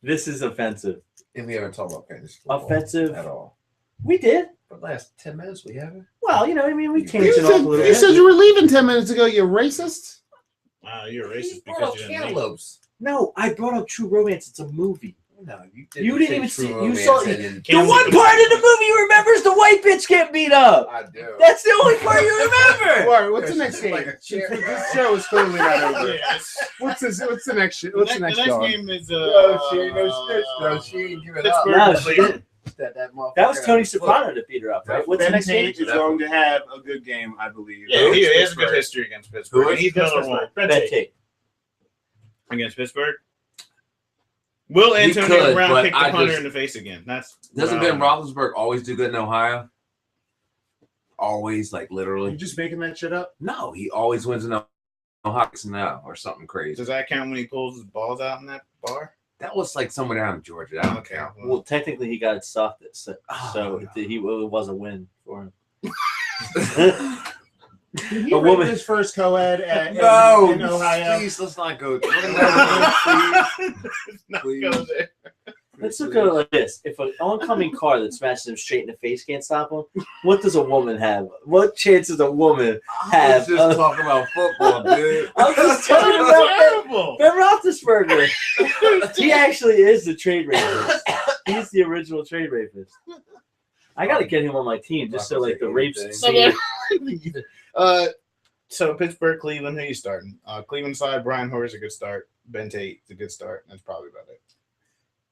This is offensive. And we haven't talked about fantasy football Offensive. at all. We did. For the last 10 minutes, we haven't. Well, you know, I mean, we You changed it off a little said, bit. you said you were leaving 10 minutes ago, you racist. You're racist He because brought you didn't leave. cantaloupes. No, I brought up True Romance. It's a movie. No, you You didn't say even True see- you Romance saw- and then- The Can't one look part at of the movie you remember is the white bitch getting beat up. I do. That's the only part you remember. All right, what's the next game? Like a chair. This show is totally not over. Yes. What's the next shit? The What's the next next dog? game is No, she ain't no snitch. No, she ain't giving up. Pittsburgh. No, she didn't. That That was Tony Soprano that beat her up, right? What's the Ben next game? Tate is going to have a good game, I believe. Yeah, he has a Pittsburgh. good history against Pittsburgh. Who And is Heath Miller Pittsburgh? won Ben Bet Tate. Tate. against Pittsburgh. Will He Antonio could, Brown but kick the I punter just- in the face again? That's Doesn't wow. Ben Roethlisberger always do good in Ohio? Always, like You literally. just making that shit up? No, he always wins in Ohio now or something crazy. Does that count when he pulls his balls out in that bar? That was like somewhere down in Georgia. That don't Okay. count. Well, technically, he got it soft, so Oh, no. it was a win for him. Did he A rape woman- his first co-ed No, in Ohio? please, let's not go. Not Please. go there. Let's look at it like this: if an oncoming car that smashes him straight in the face can't stop him, what does a woman have? What chance does a woman I have? was just talking about football, dude. I'm just talking about Terrible. Ben Roethlisberger. He actually is the trade rapist. He's the original trade rapist. I got to get him on my team just so like the rapes. Anything. So Pittsburgh, Cleveland, who you starting? Cleveland side, Brian Hoyer's a good start. Ben Tate's a good start. That's probably about it.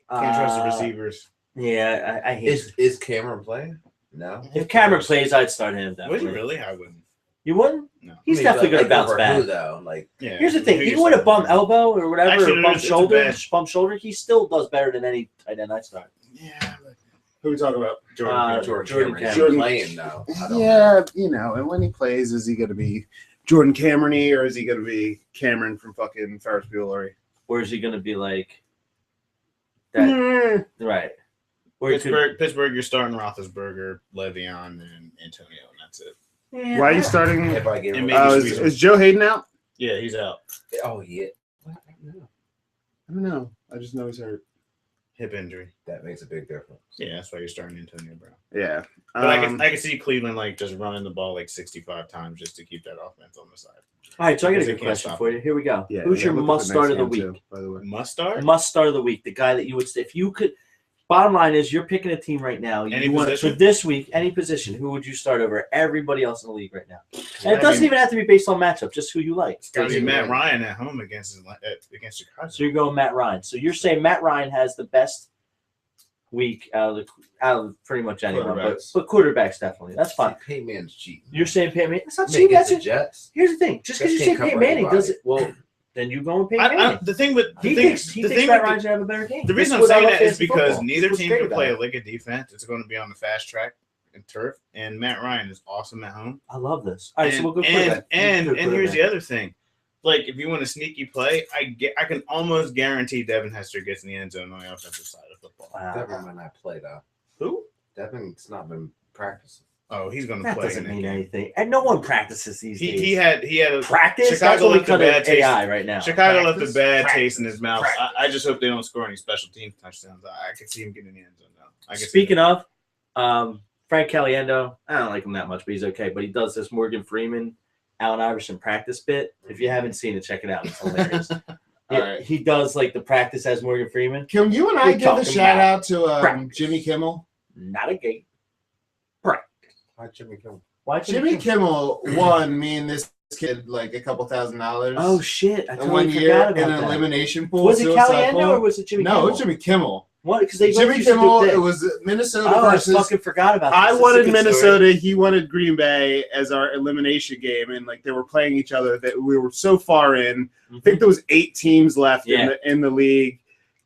Can't trust the receivers. Yeah, I hate. Is Cameron playing? No. If Cameron plays, I'd start him. Would Definitely. you really? I wouldn't. You wouldn't? No. He's definitely going to bounce Over back. Who, though? Like, Yeah. Here's the thing: Who even you with a starting? bum elbow or whatever, Actually, or bum it's a shoulder, bad- he still does better than any tight end I start. Yeah. Who are we talking about? Jordan. Jordan Jordan Cameron Cameron. playing now. I don't Yeah, you know, and when he plays, is he going to be Jordan Cameron-y or is he going to be Cameron from fucking Ferris Bueller? Or is he going to be like that? Right. Or he could, Pittsburgh, you're starting Roethlisberger, Le'Veon, and Antonio, and that's it. yeah, Why are you starting? If I get And rid maybe of- Is Joe Hayden out? Yeah, he's out. oh yeah, What? No. I don't know. I just know he's hurt. Hip injury. That makes a big difference. Yeah, that's why you're starting Antonio Brown. Yeah. But I can see Cleveland like just running the ball like 65 times just to keep that offense on the side. All right, so I got a Because they good can't question stop for you. Here we go. Yeah, Who's yeah, your look at must the start next of the game, week? too, by the way. Must start? Must start of the week. The guy that you would say if you could. bottom line is you're picking a team right now. Any You want position? for this week, any position. Who would you start over everybody else in the league right now? And it doesn't even have to be based on matchup, just who you like. It's got to be Matt Ryan at home against Chicago. So you're going Matt Ryan. So you're saying Matt Ryan has the best week out of pretty much anyone, but quarterbacks definitely. That's fine. Peyton Manning's cheating. You're saying Peyton Manning? It's not Man cheating. against That's the Jets. Here's the thing. Just because you say Jets can't Peyton cover Manning anybody. doesn't. Well, then you go with Peyton Manning. The thing with He thinks Matt Ryan should have a better game. The reason I'm saying that is because neither team can play a lick of defense. It's going to be on the fast track and turf, and Matt Ryan is awesome at home. I love this. All right, so we'll go and here's the other thing. Like, if you want a sneaky play, I can almost guarantee Devin Hester gets in the end zone on the offensive side of football. Wow. Devin might not play though. Who? Devin's not been practicing. Oh, he's going to That play. doesn't mean anything. And no one practices these days. He had a practice. Chicago That's what we left a cut bad at taste. AI right now. Chicago left a bad taste in his mouth. I just hope they don't score any special team touchdowns. I could see him getting in the end zone now. Speaking of, Frank Caliendo, I don't like him that much, but he's okay. But he does this Morgan Freeman, Allen Iverson practice bit. If you haven't seen it, check it out. It's hilarious. Right. He does like the practice as Morgan Freeman. Can you and I give a shout out to Jimmy Kimmel? Not a game. Why Jimmy Kimmel? Why Jimmy Kimmel won me and this kid like a couple $1,000. Oh shit! I in totally one year forgot about in an that. elimination pool. Was it suicide Caliendo pool. or was it Jimmy Kimmel? No, it was Jimmy Kimmel. What? Because they Jimmy used to do Kimmel. that. It was Minnesota Oh, versus. I fucking forgot about this. I That's a wanted good Minnesota. story. He wanted Green Bay as our elimination game, and like they were playing each other. That we were so far in. I think there was 8 teams left in the league,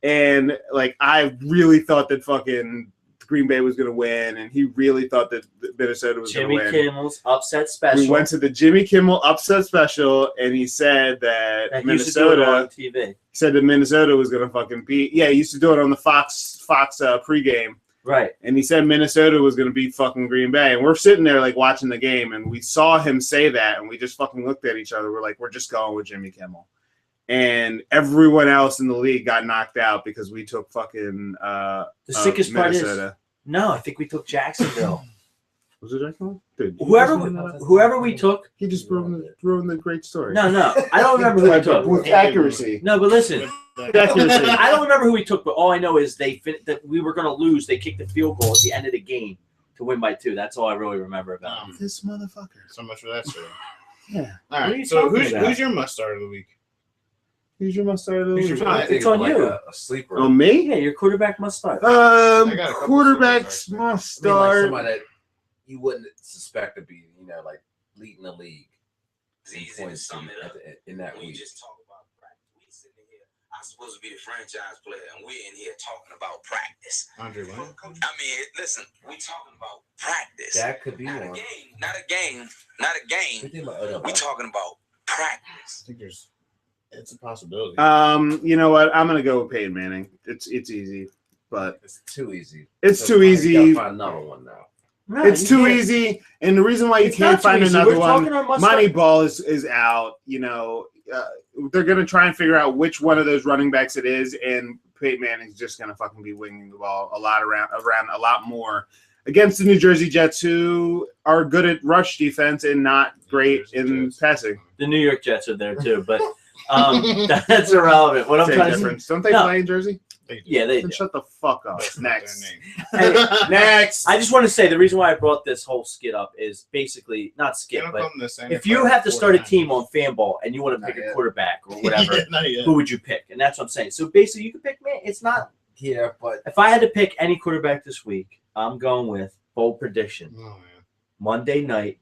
and like I really thought that fucking Green Bay was going to win, and he really thought that Minnesota was going to win. Jimmy Kimmel's upset special. We went to the Jimmy Kimmel upset special, and he said that Minnesota on TV. Said that Minnesota was going to fucking beat. Yeah, he used to do it on the Fox pregame. Right. And he said Minnesota was going to beat fucking Green Bay. And we're sitting there like watching the game, and we saw him say that, and we just fucking looked at each other. We're like, we're just going with Jimmy Kimmel. And everyone else in the league got knocked out because we took fucking the sickest part Minnesota. is no, I think we took Jacksonville. Was it Jacksonville? Dude, whoever we took, he just ruined the great story. No, I don't remember who we took with accuracy. No, but listen, accuracy. I don't remember who we took, but all I know is that we were going to lose. They kicked the field goal at the end of the game to win by 2. That's all I really remember about it. This motherfucker. So much for that story. Yeah. All What are right. you So talking about? who's your must start of the week? Who's your must start of the Who's week? your I think It's on like you. A sleeper. On me? Yeah, your quarterback must start. got a couple Quarterbacks sleepers, must I mean, like start. somebody that you wouldn't suspect to be, like leading the league points in that We week. just talk about practice. We sitting here. I'm supposed to be the franchise player, and we're in here talking about practice. Andre Wayne. I mean, listen, we talking about practice. That could be Not a one. game. Not a game. Not a game. We talking about practice. I think it's a possibility. You know what? I'm gonna go with Peyton Manning. It's easy, but It's too easy. it's So too you easy. gotta find another one now. No, It's you too can't. easy, and the reason why you It's can't not too find easy. another We're one, talking our must start. Moneyball is out. They're gonna try and figure out which one of those running backs it is, and Peyton Manning's just gonna fucking be winging the ball a lot around a lot more against the New Jersey Jets, who are good at rush defense and not great in passing. The New York Jets are there too, but that's irrelevant. What I'm Same trying to difference. Don't they No. play in Jersey? yeah, they Then do. shut the fuck up. That's not their Next. name. Next. I just want to say the reason why I brought this whole skit up is basically not They skit, don't but call them the same if you have to start a 49ers. team on Fanball and you want to Not pick a yet. quarterback or whatever, Not yet. who would you pick? And that's what I'm saying. So basically, you can pick me. It's not. Yeah, but If I had to pick any quarterback this week, I'm going with bold prediction. Oh, man. Monday night,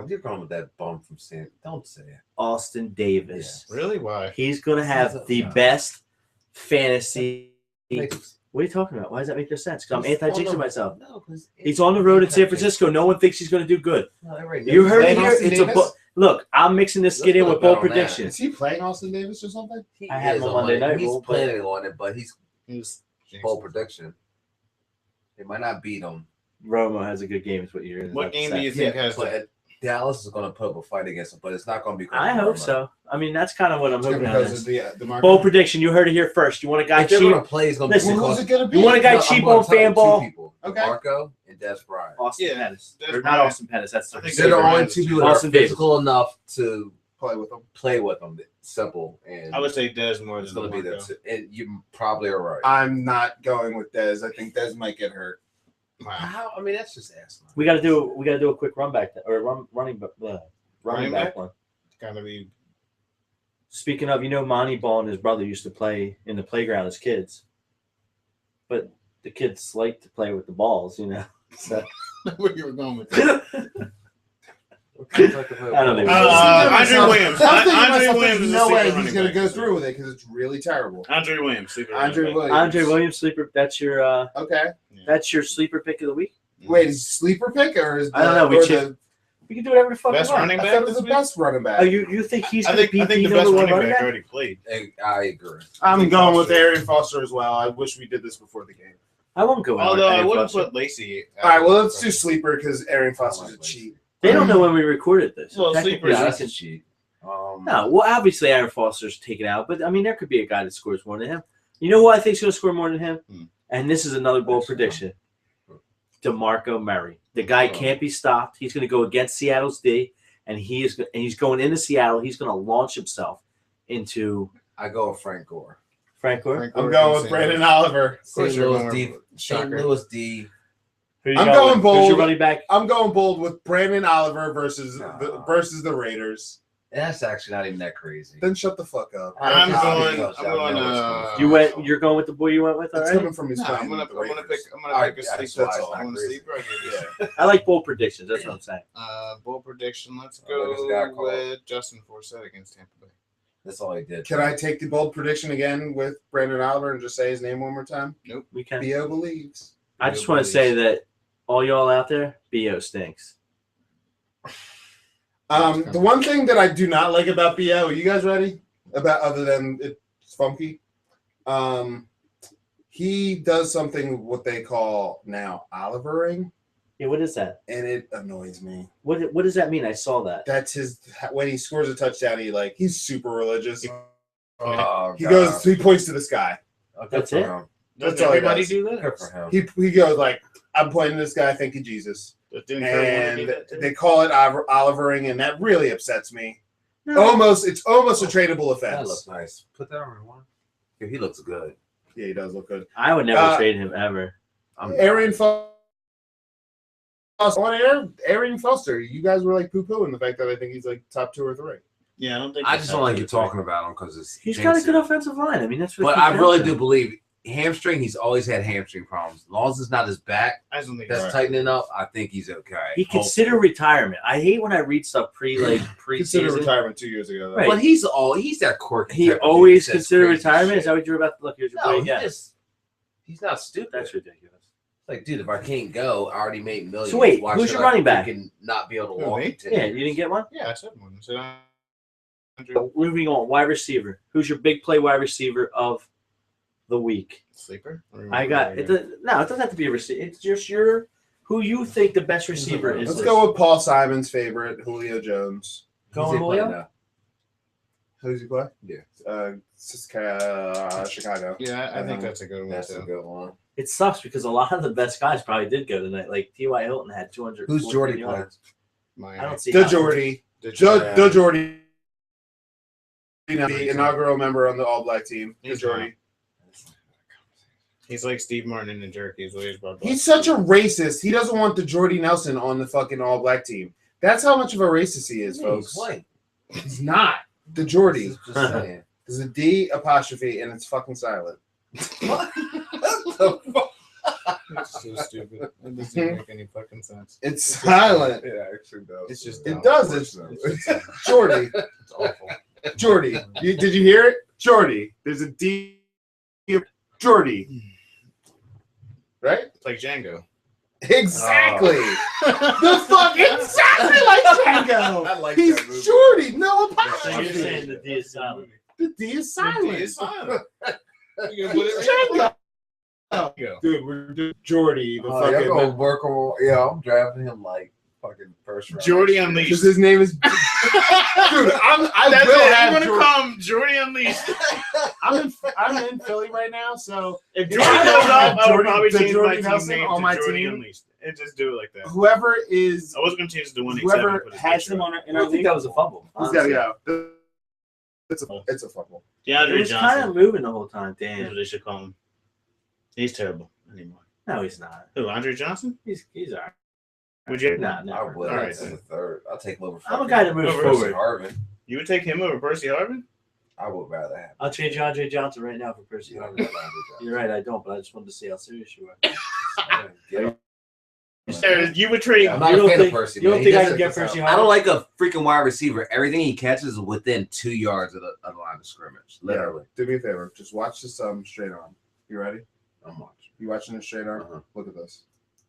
you're going with that bum from San. Don't say it. Austin Davis. Really? Why? He's going to have the best fantasy. Makes- What are you talking about? Why does that make no sense? Because I'm He's anti-jinxing on the- myself. No, 'cause He's on the road in San Francisco. No one thinks he's going to do good. No, right. You heard it Playing here. Austin It's a Davis? look. I'm mixing this skit in Let's with put a bold bet on that. prediction. Is he playing Austin Davis or something? He I had is him on Monday night, He's Bull, but- planning on it, but he's He's full prediction. They might not beat him. Romo has a good game. Is what you're. What about to game say. do you think has the but Dallas is going to put up a fight against him, but it's not going to be. I hope so. I mean, that's kind of what I'm hoping on. Because This. of the market. Bold prediction. You heard it here first. You want a guy If they're cheap? going to play, it's going to be. Listen, Well, who's it gonna be? You want a guy No, cheap I'm gonna on tell you two Fanball? people, Okay. Marco and Des Bryant. Austin Yeah, Pettis. Des Or not Bryant. Austin Pettis. That's I the think They're the Des only Bryant's two the people that are Austin Davis. physical enough to play with them. Play with them. Simple. And I would say Dez more it's than going to be DeMarco. that. And you probably are right. I'm not going with Dez. I think Dez might get hurt. Wow. How? I mean, that's just asinine. We got to do a quick run back running back back? one. Gotta be. Speaking of, Monty Ball and his brother used to play in the playground as kids, but the kids like to play with the balls, So Where you were going with that? I don't even. Andre Williams. I'm thinking to Andre myself, Williams there's is no a way sleeper he's running going to back go this through with it because it's really terrible. Andre Williams, sleeper Andre running back. Williams. Andre Williams sleeper. That's your Okay. That's your sleeper pick of the week. Wait, is sleeper pick or is I don't know. We can do whatever the fuck Best we want. running I back thought it was this the week? best running back. Oh, you think he's I going to think beat the the best number one running running back back? already played. I agree. I'm going with Arian Foster as well. I wish we did this before the game. I won't go. Although I Aaron wouldn't Foster. put Lacey. All right, well, let's do sleeper because Arian Foster's a cheat. They don't know when we recorded this. Well, Technically, sleepers- Yeah, we that's can- a cheat. No, well, obviously Aaron Foster's taken out, but I mean, there could be a guy that scores more than him. You know who I think's going to score more than him? And this is another bold prediction: DeMarco Murray. The guy can't be stopped. He's going to go against Seattle's D, and he's going into Seattle. He's going to launch himself into I go with Frank Gore. Frank Gore. Frank I'm Gore going against with St. Brandon Louis. Oliver. Of course St. you're Louis going D. with St. Shocker. Louis D. Who you I'm got going with? bold. Who's your running back? I'm going bold with Brandon Oliver versus No. the Raiders. That's actually not even that crazy. Then shut the fuck up. I'm Nah, going. You're going with the boy you went with. All It's right. coming from his No, friend. I'm gonna the pick. Raiders. I'm gonna pick a Alright, sleeper. that's That's all. why I'm it's gonna not sleeper. I give you. I like bold predictions. That's what I'm saying. Bold prediction. Let's Oh, there's a guy go called- with Justin Forsett against Tampa Bay. That's all he did. Can I take the bold prediction again with Brandon Oliver and just say his name one more time? We can. B.O. believes. I just want to say that all y'all out there, BO stinks. The one thing that I do not like about B.O., you guys ready? Other than it's funky. He does something what they call now Olivering, Yeah, what is that? and it annoys me. What does that mean? I saw that. That's when he scores a touchdown, he's super religious. Oh, He goes, he points to the sky. That's for it? him. That's Doesn't all he everybody does. do that? Good for him. He goes like, I'm pointing to this guy, thank you, Jesus. Didn't Kurt Warner do And that too? they call it Olivering, and that really upsets me. No. It's almost a tradable That offense. looks nice. Put that on one. Yeah, he looks good. Yeah, he does look good. I would never trade him ever. Arian Foster. Arian Foster. You guys were like poo-pooing the fact that I think he's like top 2 or 3. Yeah, I don't think. I just don't like you talking about him because it's. He's got a jinxing. good offensive line. I mean, that's what. But I really do believe hamstring. He's always had hamstring problems. As long as it's not his back I just don't think that's right. tightening up, I think he's okay. He consider retirement. I hate when I read stuff Consider pre-season. retirement 2 years ago. Though. Right. But he's that quirky. He type of dude always that says consider crazy retirement. shit. Is that what you're about to look? Here's your No, boy. he Yeah, just, he's not stupid. that's ridiculous. Like, dude, if I can't go, I already made millions. So wait, Why who's should your I running back? freaking not be able to Who, walk? me? and take Yeah, it? you didn't get one. Yeah, I said one. I said Andrew. Moving on, wide receiver. Who's your big play wide receiver of the week? Sleeper. I got it. No, it doesn't have to be a receiver. It's just who you think the best receiver is. Let's go with Paul Simon's favorite, Julio Jones. Going Who's he playing Julio? now? Who's he play? Yeah. Chicago. Yeah, I think that's a good one That's a too. good one. It sucks because a lot of the best guys probably did go tonight. Like T.Y. Hilton had 200. Who's Jordy playing? I don't see The how- Jordy. The The Jordy. The inaugural member on the All Black team. The He's Jordy. He's like Steve Martin in the Jerky. Is what he's about. He's such a racist. He doesn't want the Jordy Nelson on the fucking All Black team. That's how much of a racist he is, Yeah, folks. he's white. He's not. The Jordy. Just saying. There's a D apostrophe and it's fucking silent. What the fuck? It's so stupid. It doesn't make any fucking sense. It's silent. It actually does. It's just It dumb. does. It's Jordy. It's awful. Jordy. Did you hear it? Jordy. There's a D. Jordy. Right? It's like Django. Exactly. The fuck exactly like Django. I like He's that movie. Jordy. No So you're apostrophe. saying the D is silent. The D is silent. It's silent. You can put It's it right Django. there. Dude, we're doing Jordy. The Oh, y'all fucking. gonna work on? Yeah, I'm drafting him like fucking first round. Jordy Because Unleashed. his name is. Dude, I That's will it. have I'm gonna Jordy. call him Jordy Unleashed. I'm in Philly right now, so If If Jordy I goes had up, I would Jordy- probably the change Jordy my team Nelson name on to my Jordy team. Unleashed and just do it like that. whoever is I was gonna change it to 187. whoever put his has picture him up. on in I our don't think league, that was a fumble. he's got to honestly. go. It's a fumble. It DeAndre was kind Johnson. of moving the whole time. That's Damn. what they should call him. He's terrible anymore. No, he's not. Who? Andre Johnson? He's all right. Would you? Nah, I never. would. All right, That's then. the third. I'll take him over. I'm a guy that moves Over forward. Harvin. You would take him over Percy Harvin? I would rather have. I'll change Andre Johnson right now for Percy You know, Harvin. You're right, I don't, but I just wanted to see how serious you were. Get him. You would trade. I'm not You a don't fan think- of Percy. you don't man. think He I doesn't- can get Percy I don't Harvin? like a freaking wide receiver. Everything he catches is within 2 yards of the line of scrimmage. Literally. Literally. Do me a favor. Just watch this straight arm. You ready? I'm watching. You watching the straight arm? Uh-huh. Look at this.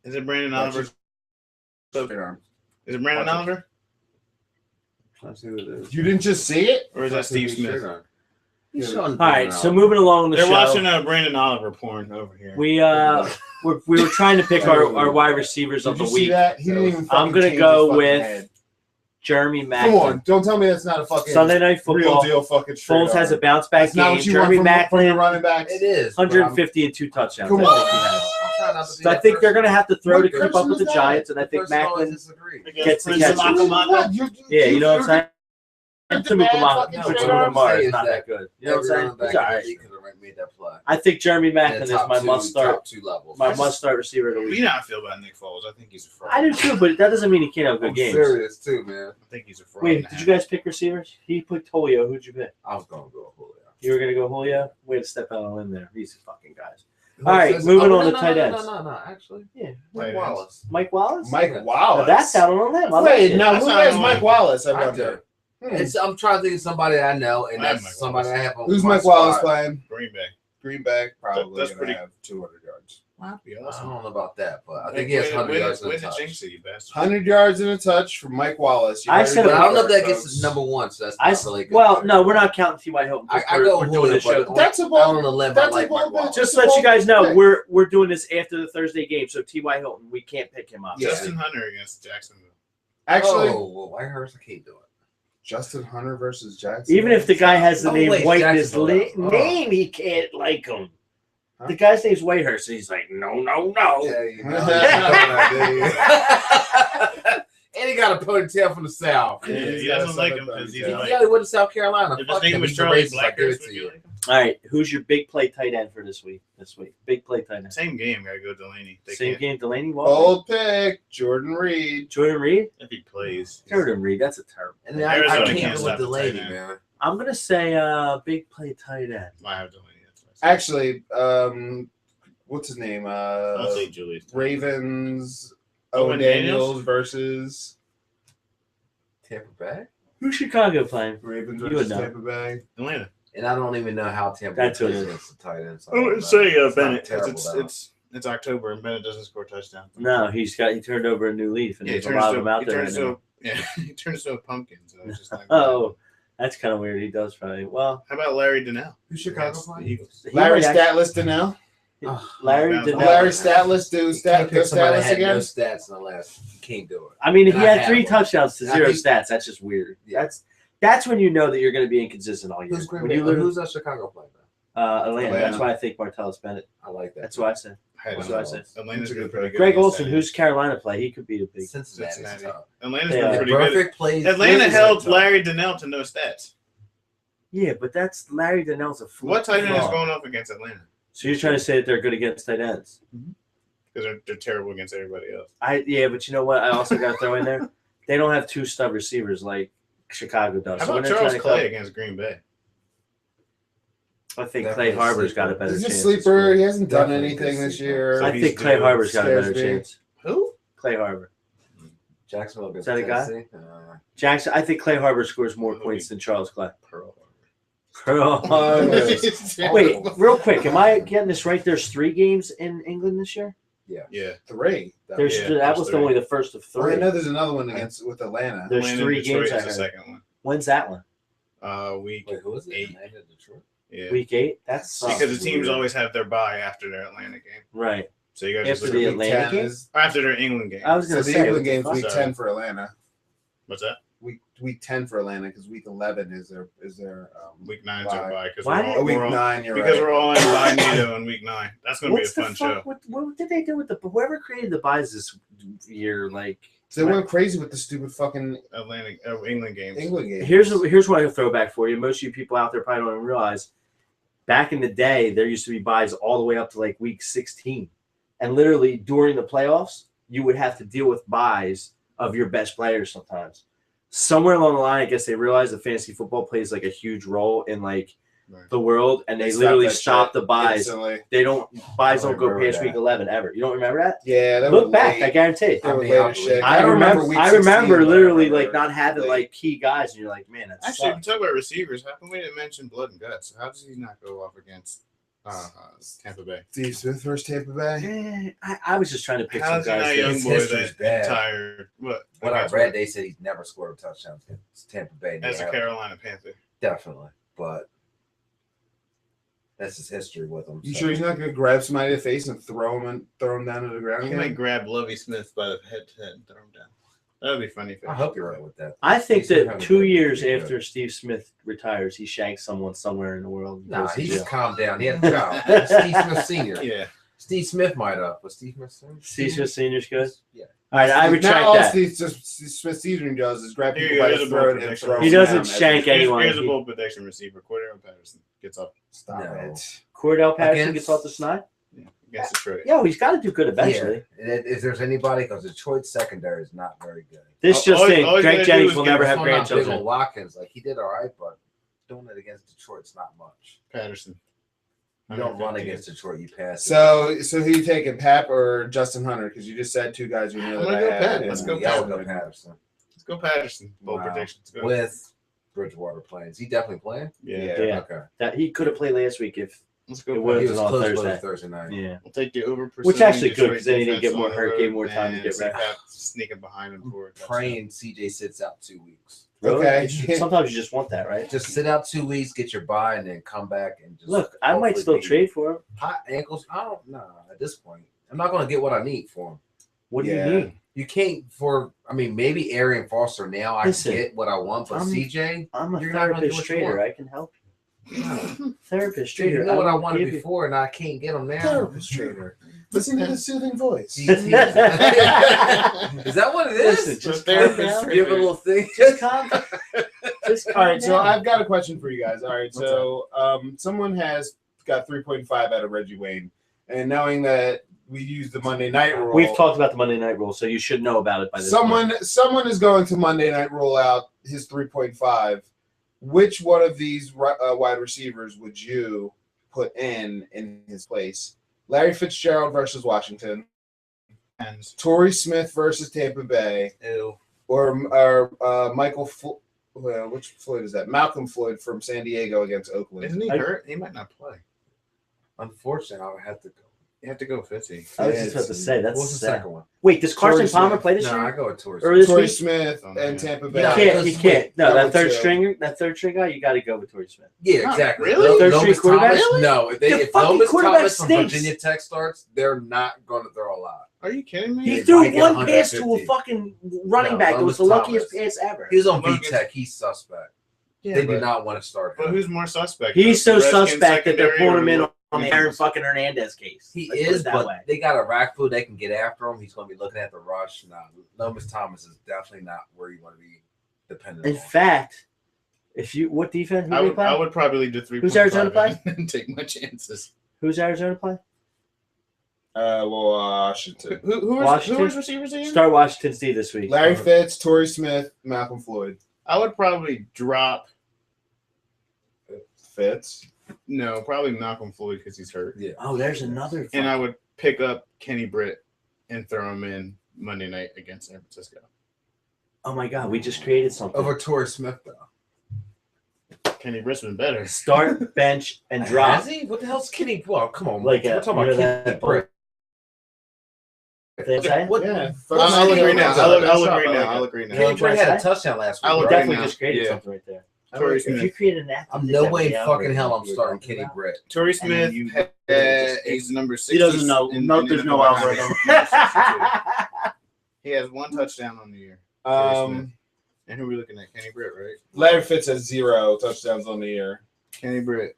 Is it Brandon Watch Oliver? it. Straight arm. Is it Brandon Watch it. Oliver? Trying to see what it is. You didn't just see it? Or is that Steve Smith? He's Yeah. showing All right, Brandon so Oliver. moving along the They're show. watching Brandon Oliver porn over here. We we were trying to pick our wide receivers Did of you the see week. that? He didn't even I'm fucking gonna change go his fucking with head. Jeremy Come Macklin. on. Don't tell me that's not a fucking Sunday Night real Football. deal fucking straight Foles has a arm. bounce back That's not game. what you Jeremy want from your Macklin, running backs. It is. but I'm- 150 and 2 touchdowns. Come That's on. what he has. I'm trying not to be So I that think they're person. going to have to throw What to keep up person with the is that? Giants, and I The think person always Macklin disagree. gets the Prince catches. Makamaka? Yeah, you know what I'm saying? You're Tamuka mad Lamar fucking Tamuka straight arm. Lamar is Say not is that good. You know what I'm Every saying? running back He's all in the right. league could have made that play. I think Jeremy Macklin is Top my two- must start. top 2 levels. My must start receiver of the You week. know how I feel about Nick Foles. I think he's a fraud. I do too, but that doesn't mean he can't have good I'm games. serious too, man. I think he's a fraud. Wait, did you guys pick receivers? He picked Julio. Who'd you pick? I was gonna go Julio. You were going to go Julio? Way to step out on a limb there. These fucking guys. All right, moving on to tight ends. No, actually. Yeah. Mike Tight Wallace. Mike Wallace? Mike Now Wallace. that's out on a limb. I like Wait, it. now That's who not has on Mike one. Wallace? I I wonder. do. I'm trying to think of somebody I know, and I have that's Mike somebody Wallace. I have on Who's my Mike Wallace squad. playing? Green Bay. Green Bay. Probably That's gonna pretty- have 200 yards. Wow, be I awesome. don't know about that, but I think he has 100 yards in Where's the the touch. jinx it, you bastard? 100 yards and a touch from Mike Wallace. You I heard said it But I don't know if that here, gets folks. his number 1, so that's not really good. Well, no, we're not counting T.Y. Hilton. I We're- go we're doing Julio, this show. but That's a out ball. on the limb. I That's a like ball Mike bit. Wallace. Just to let you guys know, Pick. we're doing this after the Thursday game, so T.Y. Hilton, we can't pick him up. Yeah. Justin Hunter against Jacksonville. Actually, Oh, well, Whitehurst, I can't do it. Justin Hunter versus Jackson. Even if the guy has the Oh, name wait, White in his Jacksonville. Oh. name, he can't like him. Huh? The guy's name's Whitehurst, and he's like, no. Yeah, you know. And he got a ponytail from the South. Yeah, he doesn't like him because he's Yeah. like. Yeah, he went to South Carolina. If his Fuck name him. was He's a Charlie racist. I give Blackhurst, it to would you. you like him? All right, who's your big play tight end for this week? Big play tight end. Same game, gotta go Delaney. They Same can't- game, Delaney Walker. Bold pick, Jordan Reed. Jordan Reed? If he plays. Jordan Reed, that's a terrible. And then I Arizona can't can't go stop with the Delaney, tight end. man. I'm going to say big play tight end. I have Delaney. That's what I said. Actually, what's his name? I'll say Julius. Ravens. Owen Owen Daniels? Daniels versus Tampa Bay? Who's Chicago playing? Ravens You would versus know. Tampa Bay. Atlanta. And I don't even know how Tampa Bay That's what plays it is. against the tight end. So I would don't say know. It's not Bennett. terrible, though. It's October and Bennett doesn't score touchdowns. No, he turned over a new leaf, and Yeah, he there's a lot of turns them out he there right turns now. to yeah, he turns to a pumpkin. So it's just like, Oh, that's kind of weird. He does probably. Well, how about Larry Donnell? Who's Chicago Against the playing? Eagles. he Larry might actually- Statless to now. Larry Larry Donnell. Larry Statless do You can't stat pick somebody that Statless had no again. stats in the last. You can't do it. I mean, he And I had have 3 one. touchdowns to And I 0 think- stats. That's just weird. Yeah. That's when you know that you're going to be inconsistent all year. Who's Green When Bay? you lose, Who's that Chicago playing? Atlanta. Atlanta. That's why I think Martellus Bennett. I like that. That's what I said. That's what I said. Atlanta's That's a been good pretty pick. good. Greg against Olson, that. who's Carolina play? He could be the big. Cincinnati's Cincinnati. tough. Atlanta's Yeah. been pretty good. Perfect plays. Atlanta plays held tough. Larry Donnell to no stats. Yeah, but that's Larry Donnell's a fluke. What tight end is fraud. going up against Atlanta? So you're trying to say that they're good against tight ends? Because they're terrible against everybody else. Yeah, but you know what? I also got to throw in there. They don't have 2 stub receivers like Chicago does. How So when about they're Charles trying to Clay come- again's Green Bay? I think Definitely Clay Harbor's sleeper. got a better He's a chance. to sleeper. score. He hasn't done Definitely anything good this sleeper. year. I he's think Clay due. Harbor's got a better Scares me. chance. Who? Clay Harbor. Jacksonville against Is that a guy? Tennessee? Jackson, I think Clay Harbor scores more points than Charles Clay. Pearl Pearl Harbor. Harbor. Wait, real quick. Am I getting this right? There's 3 games in England this year? Yeah. 3. There's Yeah, that there's was 3. only the first of Oh, I 3. know there's another one against with Atlanta. There's Atlanta 3 and Detroit games I is the heard. second one. When's that one? Week Wait, who is it? 8. Atlanta, Detroit? Yeah. Week 8? That's Because the teams always have their bye after their Atlanta game. right. So you guys After just the look Atlanta Week 10 game? is- after their England game. I was So gonna the say England game's week fuck? 10 for Atlanta. What's that? Week 10 for Atlanta because week 11 is their Week 9's bye. our bye because Why we're did- all, week we're all 9. You're because right. we're all in Magneto in week 9. That's gonna What's be a the fun fuck? show. What did they do with the whoever created the buys this year? Like, So they went crazy with the stupid fucking England games. England game. here's what I throw back for you. Most of you people out there probably don't even realize. Back in the day, there used to be buys all the way up to like week 16, and literally during the playoffs, you would have to deal with buys of your best players sometimes. Somewhere along the line, I guess they realized that fantasy football plays like a huge role in like the world, and they literally stopped the buys. Instantly. They don't buys I don't go remember past that. week 11 ever. You don't remember that? Yeah, they Look were back, late. I guarantee. They were I mean, late I'll as shit. believe it. I remember. week I 16, remember but I literally remember like not having late. like key guys, and you're like, man, that's Actually, if you talk about receivers, how come we didn't mention Blood and Guts? How does he not go off against Tampa Bay? Steve Smith versus Tampa Bay. I was just trying to pick How's some he guys. not that- young His boy history's that bad. entire What I against read, they said he's never scored a touchdown against Tampa Bay. as They a have- Carolina Panther. Definitely, but that's his history with him. You so. sure he's not gonna grab somebody in the face and throw him down to the ground He again? might grab Lovie Smith by the head to head and throw him down. That would be funny. I hope you're right with that. I think He's that having 2 good- years good. after Steve Smith retires, he shanks someone somewhere in the world. and Nah, goes to he jail. just calmed down. He had a child. Steve Smith Senior. Yeah. Steve Smith might have, but Steve Smith Senior. Steve Smith Senior's good. Yeah. All right, I Not retract all that. Steve Smith Senior does is grab Here people you by go. the Here's a throat bold and prediction. throw He them doesn't down. shank Here's anyone. a bold prediction receiver. Cordero Patterson gets up. Stop No. it. Cordell Patterson Against- gets off the snide. Against Detroit. Yeah, well, he's got to do good eventually. Yeah. And if there's anybody, because Detroit's secondary is not very good. This All- just all in, he's gotta Greg do Jennings is will get never his have That's why I'm not big on grandchildren. Watkins, like he did all right, but doing it against Detroit's not much. Patterson. You don't run against Detroit, you pass. it. So who you taking, Pap or Justin Hunter? Because you just said two guys you know I'm that gonna I go have. Pat. in Let's go the Yeah, I'll Patterson. go Patterson. Let's go Patterson. Bold Wow. predictions. Go. With Bridgewater playing. Is he definitely playing? Yeah. Yeah. Okay. That he could have played last week if Let's It go. was- He Patterson. was on close Thursday. with Thursday night. yeah. We'll take the over. Which actually good, Detroit 'cause then he didn't defense get more on the hurt, road gave more time to and get see back. Pat sneaking behind him for a touchdown. Praying CJ sits out 2 weeks. Really? Okay. Sometimes you just want that, right? Just sit out 2 weeks, get your bye, and then come back and just Look, I might hopefully still beat trade for him. hot ankles. I don't know at this point. I'm not going to get what I need for him. What do Yeah. you need? You can't maybe Arian Foster now I Listen, can get what I want, but I'm- CJ, I'm a You're not gonna therapist get what you trader. want. I can help. no. Therapist Dude, trader. you know what I will wanted give you- before, and I can't get them now. Therapist trader. Listen to the soothing voice. Is that what it is? Listen, just Therapist calm down. trader. Give a little thing. Just calm. Just All calm right, so down. I've got a question for you guys. All right, so someone has got 3.5 out of Reggie Wayne, and knowing that we use the Monday night rule, We've talked about the Monday night rule, so you should know about it by this point. someone is going to Monday night rule out his 3.5. Which one of these wide receivers would you put in his place? Larry Fitzgerald versus Washington, And Torrey Smith versus Tampa Bay, ew. or Michael. Which Floyd is that? Malcolm Floyd from San Diego against Oakland. Isn't he I- hurt? He might not play. Unfortunately, I would have to go. You have to go 50. I was just about to say that's What's the sad. second one? Wait, does Carson Torrey Palmer Smith. play this No, I year? go with Torres. Or this Torrey week? Smith Oh, and yeah. Tampa Bay. No, He can't. No, that would third too. stringer, that third string guy, you got to go with Torrey Smith. Yeah, Not exactly. really? Third Lomas string quarterback? Thomas, Really? no. The If fucking Lomas quarterback Thomas from stinks. Virginia Tech starts, they're not going to throw a lot. Are you kidding me? He They threw might get one pass to a 150. fucking running No, back. It was the Lomas luckiest Thomas. pass ever. He was on Logan- V-Tech. He's suspect. Yeah, They do but- not want to start But him. who's more suspect? He's so The Redskins suspect that they're secondary pulling or him in the on the Eagles? Aaron fucking Hernandez case. He Let's put is, it that but way. they got a rack food. They can get after him. He's going to be looking at the rush. No, Lomas Thomas is definitely not where you want to be dependent In on. fact, if you what defense? Who I they would, play? I would probably do 3. Who's Arizona play? And take my chances. Who's Arizona play? Washington. Washington? Who was receivers again? Start Washington Steve this week. Larry Fitz, Torrey Smith, Malcolm Floyd. I would probably drop. Fitz. No, probably Malcolm Floyd because he's hurt. Yeah. Oh, there's another. And I would pick up Kenny Britt and throw him in Monday night against San Francisco. Oh my God, we just created something. Over Torres Smith, though. Kenny Britt's been better. Start, bench, and drop. Has he? What the hell's Kenny? Well, come on. Like we're talking about Kenny Britt. Did I say? What? Yeah. I'll look right now. I'll look right Kenny now. I'll look right now. Kenny Britt had a Touch. touchdown last I week. would right? Definitely now. just created Yeah. something right there. Torrey If Smith. you create an app, I'm no way in fucking hell I'm starting Kenny Britt. Torrey And then Smith, he's number 60. He doesn't know. No, there's no algorithm. He has 1 touchdown on the year. Torrey Smith. And who are we looking at? Kenny Britt, right? Larry Fitz has 0 touchdowns on the year. Kenny Britt.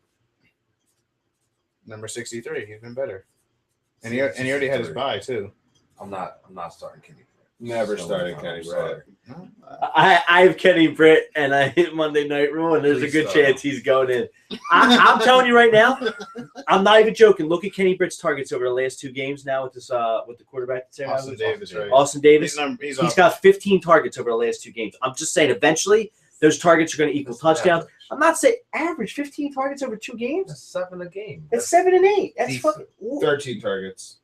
Number 63. He's been better. And he already had his bye, too. I'm not starting Kenny Britt. Never started Kenny Britt. I have Kenny Britt, and I hit Monday Night Raw, and there's a good chance he's going in. I'm telling you right now, I'm not even joking. Look at Kenny Britt's targets over the last 2 games now with this with the quarterback. Austin Davis, right? Austin Davis. He's got 15 targets over the last 2 games. I'm just saying, eventually, those targets are going to equal touchdowns. Average. I'm not saying average 15 targets over 2 games. That's 7 a game. It's 7 and 8. That's decent. fucking. 13 targets.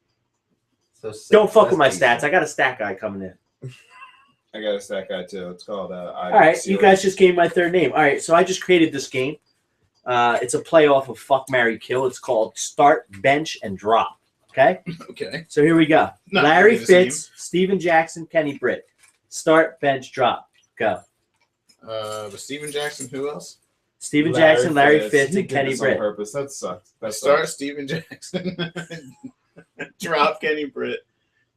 So Don't fuck with my decent. stats. I got a stat guy coming in. I got a stat guy too. It's called. All right, you guys just gave my 3rd name. All right, so I just created this game. It's a playoff of Fuck, Marry, Kill. It's called Start, Bench, and Drop. Okay? Okay. So here we go. Not Larry really the same. Fitz, Steven Jackson, Kenny Britt. Start, bench, drop. Go. But Steven Jackson, who else? Steven Jackson, Larry Fitz, and Kenny Britt. Purpose. That sucks. Start Steven Jackson. Drop Kenny Britt.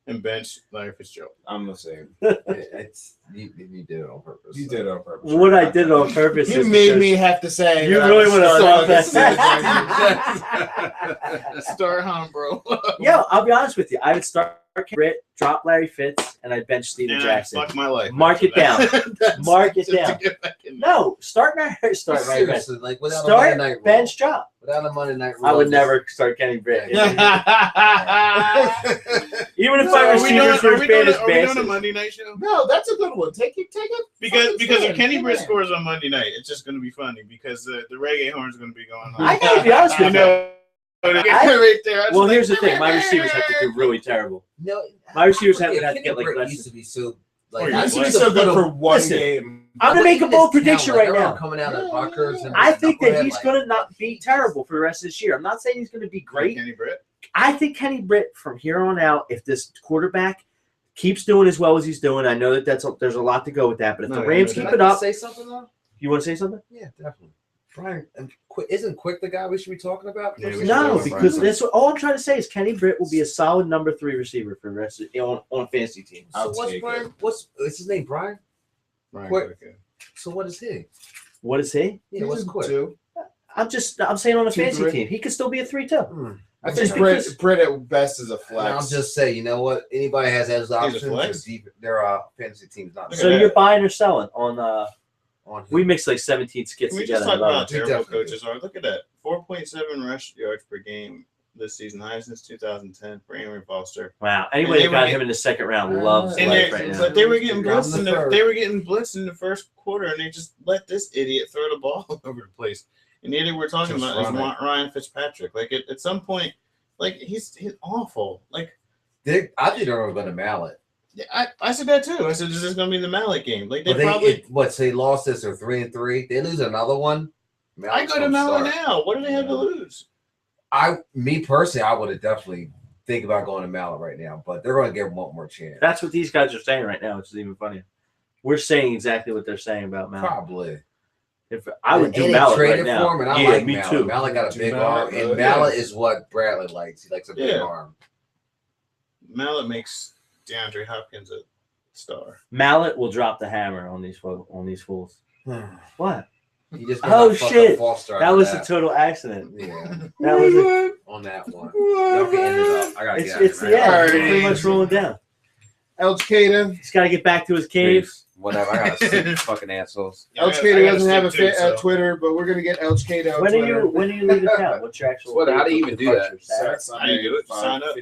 And bench Larry Fitzgerald. I'm the same. It's you did it on purpose. You did it on purpose. What I did on purpose You is made because me have to say. you that really I'm want to starting start that. Start him, bro. Yo, I'll be honest with you. I would start Kenny Britt, drop Larry Fitz, and I'd bench Steven And Jackson. fuck my life. Mark it down. Mark it Just to down. get back in. No, start Larry bench. Seriously, like without a Start, Monday night bench, rule. drop. Without a Monday night rule. I would just- never start Kenny Britt. Yeah. Even if So my are we doing receivers were as bad as are we doing a Bassett. Monday night show? No, that's a good one. Take it. Because if Kenny Come Britt on. scores on Monday night, it's just going to be funny because the reggae horn is going to be going on. I gotta be honest I with you. know. Right there. Well, here's the thing. My receivers have to do really terrible. No, My receivers have Kenny to get like Britt less. used to be so Oh, like yeah. I Used used to to be so put good him- for one Listen. game. I'm gonna make a Even bold his prediction talent, right everyone now. Coming out at Rutgers and I think that Knucklehead, he's like- gonna not be terrible for the rest of this year. I'm not saying he's gonna be great. Kenny Britt. I think Kenny Britt from here on out, if this quarterback keeps doing as well as he's doing, I know that there's a lot to go with that. But if the No, Rams no, keep Can it I up, say something though? you want to say something? Yeah, definitely. Brian, and isn't Quick the guy we should be talking about? Yeah, we should No, go because Brian. that's what, all I'm trying to say is Kenny Britt will be a solid number 3 receiver for the rest of on fantasy teams. So I'll what's take Brian? What's his name? Brian. Brian Quick. Quick. So what is he? What is he? Yeah, what's Quick? Two. I'm saying on a 2, fantasy 3. team, he could still be a 3 too. I Just think because- Britt at best is a And flex. I'll just say, you know what? Anybody has those options. flex? There are fantasy teams not. Look So at you're that. buying or selling on on we mixed like 17 skits Can we together. just talk I love about how it. terrible definitely coaches are? Look at that. 4.7 rush yards per game this season, highest since 2010 for Aaron Foster. Wow. Anybody they that were got getting- him in the second round loves And life they- right now. But they were getting Round blitzed the in the third. they were getting blitzed in the first quarter, and they just let this idiot throw the ball all over the place. And the idiot we're talking Just about is run it. Ryan Fitzpatrick. Like at some point, like he's awful. Like I think they're going to mallet. yeah, I said that too. I said this is going to be the Mallet game. Like they But probably. so they lost this. They're 3-3. They lose another one. I Mallet's go to gonna Mallet start. now. What do they have to lose? Me personally, I would have definitely think about going to Mallet right now, but they're going to give them one more chance. That's what these guys are saying right now, which is even funnier. We're saying exactly what they're saying about Mallet. Probably. If I would do And they Mallet traded right now. for him, and I yeah, like me Mallet. too. Mallet got a Do big Mallet, arm, and yeah. Mallet is what Bradley likes. He likes a big Yeah. arm. Mallet makes DeAndre Hopkins a star. Mallet will drop the hammer on these fools. What? He just Oh, shit. Foster That was a total accident. yeah. That was a, On that one. Y'all can end it up. I gotta get out it's of the here. end. Alrighty. It's pretty much rolling down. Elg Queda. He's got to get back to his cave. Whatever. I gotta see fucking assholes. Elg I Queda gotta doesn't have a sleep too, so. Twitter, but we're gonna get Elg Queda on When are Twitter. you leaving town? What's your actual? What, how do you even do that? Saturday? How do you do it? Sign up.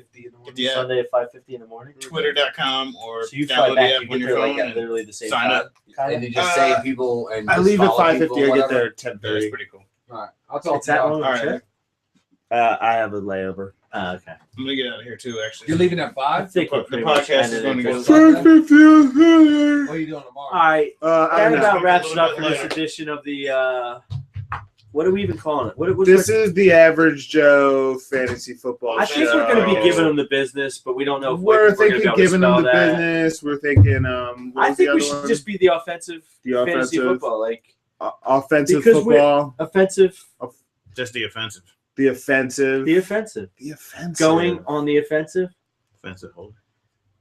Yeah. Sunday at 5:50 in the morning. Twitter.com or So you fly download back. the You app on get your there phone. like at and literally the same sign time. up. And you just save people and I just leave at follow 5:50. people, I get whatever. there at That's 10:30. pretty cool. All right. I'll talk It's to that you. long All of a right. trip? I have a layover. Okay. I'm gonna get out of here too. Actually, You're leaving at I 5? think The we're pretty much podcast ended is gonna it. go All $5.50. What are you doing tomorrow? right. I That know. about wraps A it little up for bit this later. edition of the. What are we even calling it? What's This is the Average Joe Fantasy Football I Show. think we're going to be giving them the business, but we don't know if We're we're going to thinking be able to giving spell them the that. business. We're thinking. What I was think the we other should one? just be the offensive The fantasy offensive. football. Like offensive Because football. Offensive. Just the offensive. The offensive. The offensive. The offensive. Going on the offensive. Offensive holder.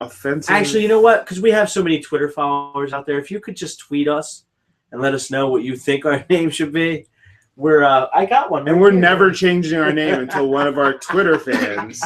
Offensive. Actually, you know what? Because we have so many Twitter followers out there. If you could just tweet us and let us know what you think our name should be. I got one. And we're never changing our name until one of our Twitter fans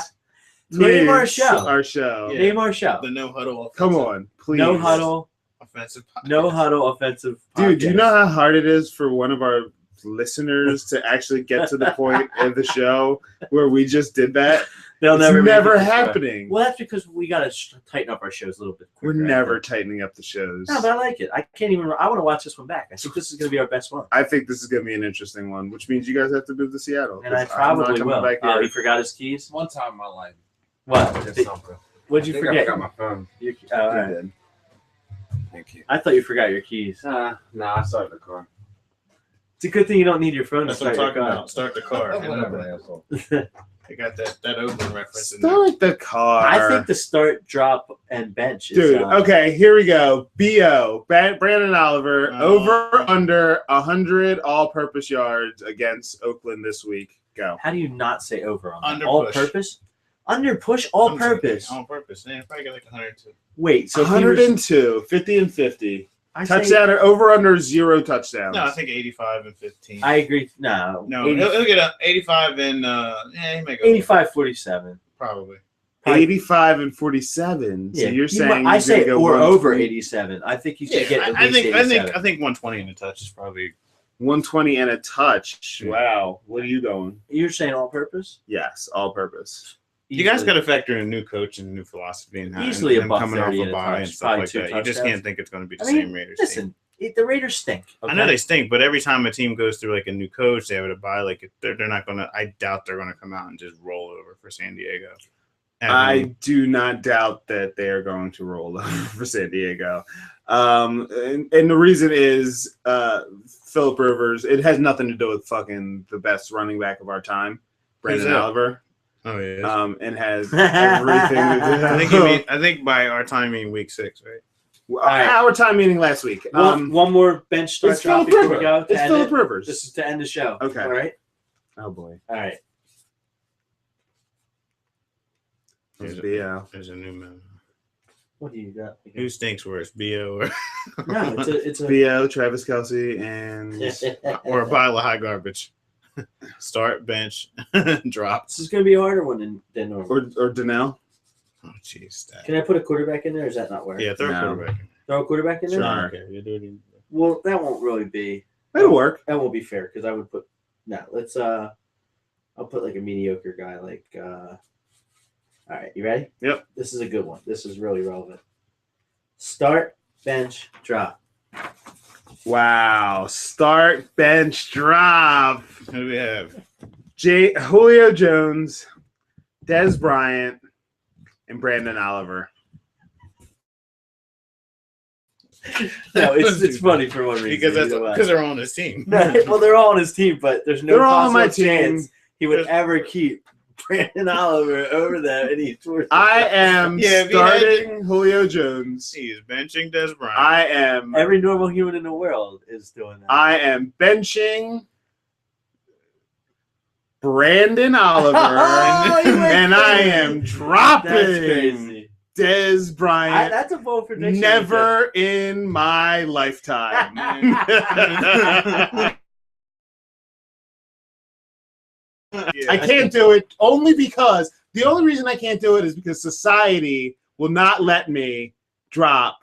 name our tweets show. Our show. Yeah. Name our show. The No Huddle. Offensive. Come on, please. No Huddle. Offensive. Podcast. No Huddle offensive. Dude, do you podcast. know how hard it is for one of our listeners to actually get to the point of the show where we just did that? They'll It's never never make it. happening. Well, that's because we got to tighten up our shows a little bit We're quicker. never tightening up the shows. No, but I like it. I can't even. I want to watch this one back. I think this is going to be our best one. I think this is going to be an interesting one, which means you guys have to move to Seattle. And I 'cause I'm not probably coming will. back Oh, here. he forgot his keys. One time in my life. What? I did something. What'd you I think forget? I forgot my phone. All right. You did. Thank you. I thought you forgot your keys. Nah, I started the car. It's a good thing you don't need your phone That's to what I'm start talking your about. Start the car. Whatever, asshole. I got that Oakland reference in there. Start the car. I think the start, drop, and bench is. Dude, okay, here we go. BO, Brandon Oliver, Oh. over under 100 all-purpose yards against Oakland this week. Go. How do you not say over on that? Under All push. purpose? Under push, all I'm purpose. thinking On purpose. Yeah, probably got like 102. Wait, so if he was- 102, 50 and 50. I say- Touchdown or over under 0 touchdowns. No, I think 85 and 15. I agree. No, no, 80, he'll get a 85 and he may go 85-47. probably. 85 and 47. So Yeah, you're saying I he's say gonna go or over 120 87. I think you should get at I least think 87. I think 120 in a touch is probably 120 and a touch. Yeah. Wow. What are you going? You're saying all purpose? Yes, all purpose. you guys Easily. got to factor in a new coach and new philosophy and how Easily and above coming off 30 a at a bye touch, and stuff probably like 2 that. You just touchdowns. can't think it's going to be the I mean, same Raiders team. listen, the Raiders stink. I know okay? they stink, but every time a team goes through like a new coach, they have to buy like they're not going to. I doubt they're going to come out and just roll over for San Diego. I do not doubt that they are going to roll over for San Diego. And the reason is Phillip Rivers. It has nothing to do with fucking the best running back of our time, Brandon Who's that? Oliver. Oh yeah. And has everything to do. I think by our time in week 6, right? right. Our time meeting last week. One more bench start It's drop Phillip before we Rivers. go. to It's end Phillip it. Rivers. This is to end the show. Okay. All right. Oh boy. All right. There's There's BO. There's a new move. What do you got? Who stinks worse, Bo or No, it's a. BO, Travis Kelce, and or a pile of high garbage? Start, bench, drop. This is going to be a harder one than normal. or Donnell. Oh jeez. Can I put a quarterback in there? Or does that not work? Yeah, throw a No. quarterback. Throw a quarterback in there. Sure. Okay, you do it. Well, that won't really be. That'll work. That won't be fair because I would put. No, let's. I'll put like a mediocre guy. Like. All right, you ready? Yep. This is a good one. This is really relevant. Start, bench, drop. Wow. Start, bench, drop. Who do we have? Julio Jones, Dez Bryant, and Brandon Oliver. No, it's funny for one reason. Because that's either way. because they're on his team. Well, they're all on his team, but there's no They're all on possible my team. chance he would ever keep Brandon Oliver over there, and he's worth I am Yeah, if he had starting Julio Jones. He is benching Des Bryant. I am Every normal human in the world is doing that. I am benching Brandon Oliver, Oh, you went and I crazy. am That's dropping crazy. Dez Bryant. That's a bold prediction. Never in my lifetime. I can't do it only because the only reason I can't do it is because society will not let me drop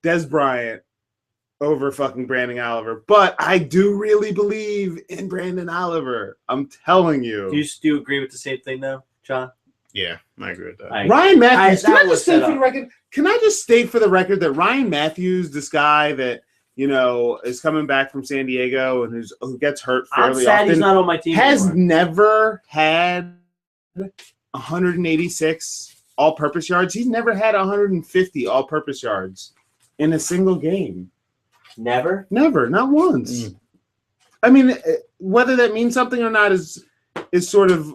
Dez Bryant over fucking Brandon Oliver. But I do really believe in Brandon Oliver. I'm telling you. Do you agree with the same thing though, John? Yeah, I agree with that. I- Ryan Matthews. that Can I was just state set for the up. record? Can I just state for the record that Ryan Matthews, this guy that is coming back from San Diego and who gets hurt I'm fairly sad often, he's not on my team has anymore. never had 186 all-purpose yards. He's never had 150 all-purpose yards in a single game. Never. Never, not once. Mm. I mean, whether that means something or not is sort of,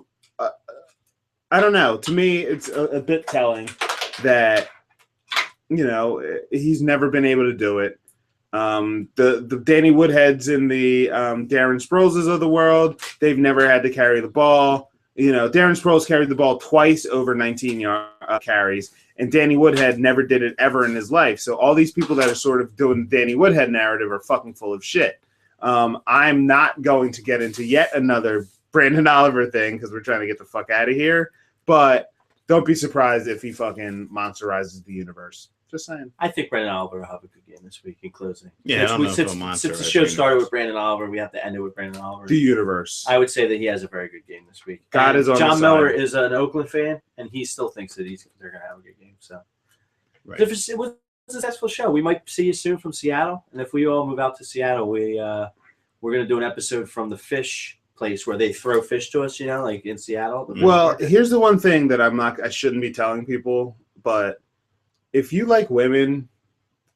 I don't know. To me, it's a bit telling that, he's never been able to do it. The Danny Woodheads and the Darren Sproleses of the world, they've never had to carry the ball. You know, Darren Sproles carried the ball twice over 19-yard carries, and Danny Woodhead never did it ever in his life. So all these people that are sort of doing the Danny Woodhead narrative are fucking full of shit. I'm not going to get into yet another Brandon Oliver thing because we're trying to get the fuck out of here. But don't be surprised if he fucking monsterizes the universe. Just saying. I think Brandon Oliver will have a good game this week in closing. Yeah, I don't know if he'll since the monsterize show the started universe. with Brandon Oliver, we have to end it with Brandon Oliver. The universe. I would say that he has a very good game this week. God is on John his Miller side. is an Oakland fan, and he still thinks that they're going to have a good game. So, Right. If it was a successful show, we might see you soon from Seattle. And if we all move out to Seattle, we're going to do an episode from the fish place where they throw fish to us. You know, like in Seattle. Well, here's the one thing that I shouldn't be telling people, but if you like women,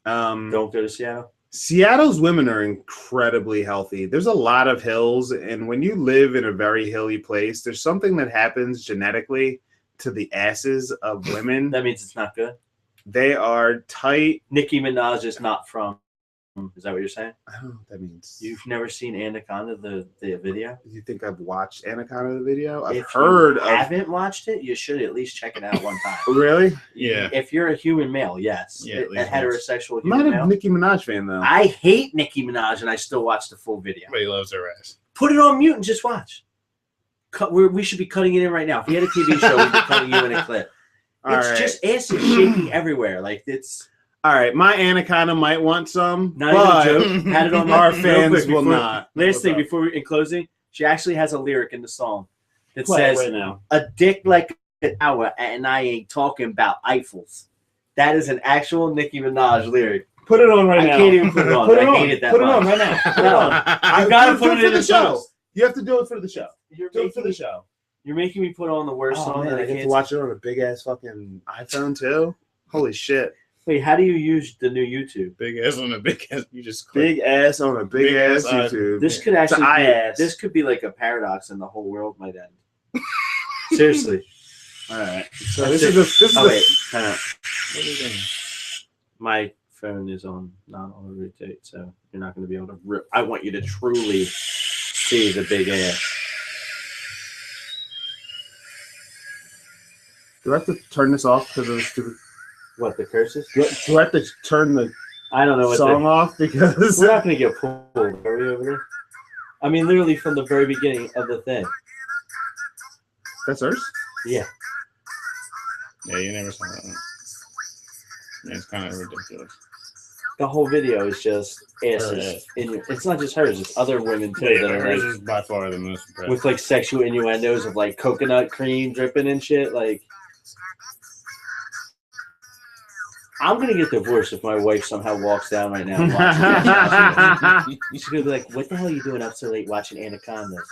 don't go to Seattle. Seattle's women are incredibly healthy. There's a lot of hills, and when you live in a very hilly place, there's something that happens genetically to the asses of women. That means it's not good. They are tight. Nicki Minaj is not from. Is that what you're saying? I don't know what that means. You've never seen Anaconda, the video? You think I've watched Anaconda the video? I've If heard you of. haven't watched it, you should at least check it out one time. Really? Yeah. If you're a human male, yes. Yeah, at A least heterosexual I'm not human a male. Nicki Minaj fan though. I hate Nicki Minaj, and I still watch the full video. Everybody loves their ass. Put it on mute and just watch. We should be cutting it in right now. If we had a TV show, we'd be cutting you in a clip. All It's right. just asses shaking everywhere. Like it's All right. My Anaconda might want some, not but even a joke. Had it on our real fans quick will before- not. Last thing before in closing, she actually has a lyric in the song that Play it says, right now. "A dick like an hour, and I ain't talking about Eiffels." That is an actual Nicki Minaj lyric. Put it on right I now. can't even put it on. Put it I on. hate it that Put it much. on right now. Put it No. on. You gotta put it in for the the show. post. You have to do it for the show. You're Do it making for the show. You're making me put on the worst Oh, song man, that I I get to can't. watch it on a big ass fucking iPhone too. Holy shit! Wait, how do you use the new YouTube? Big ass on a big ass. You just click. Big ass on a big ass ass YouTube. This could actually eye be, ass. this could be like a paradox, and the whole world might end. Seriously. All right. So That's this it. is Oh the wait, hang on. What are you doing? My phone is not on rotate, so you're not going to be able to. I want you to truly see the big ass. Do I have to turn this off because of the stupid? What, the curses? Do I have to turn the I don't know what song off because we're not going to get pulled. Are we over there? I mean, literally from the very beginning of the thing. that's hers? Yeah. Yeah, you never saw that one. Yeah, it's kind of ridiculous. The whole video is just asses. It's not just hers, it's other women too. Yeah, that but are hers like, is by far the most impressive. with like sexual innuendos of like coconut cream dripping and shit. Like, I'm gonna get divorced if my wife somehow walks down right now and watches Anaconda. She's gonna be like, "What the hell are you doing up so late watching Anacondas?"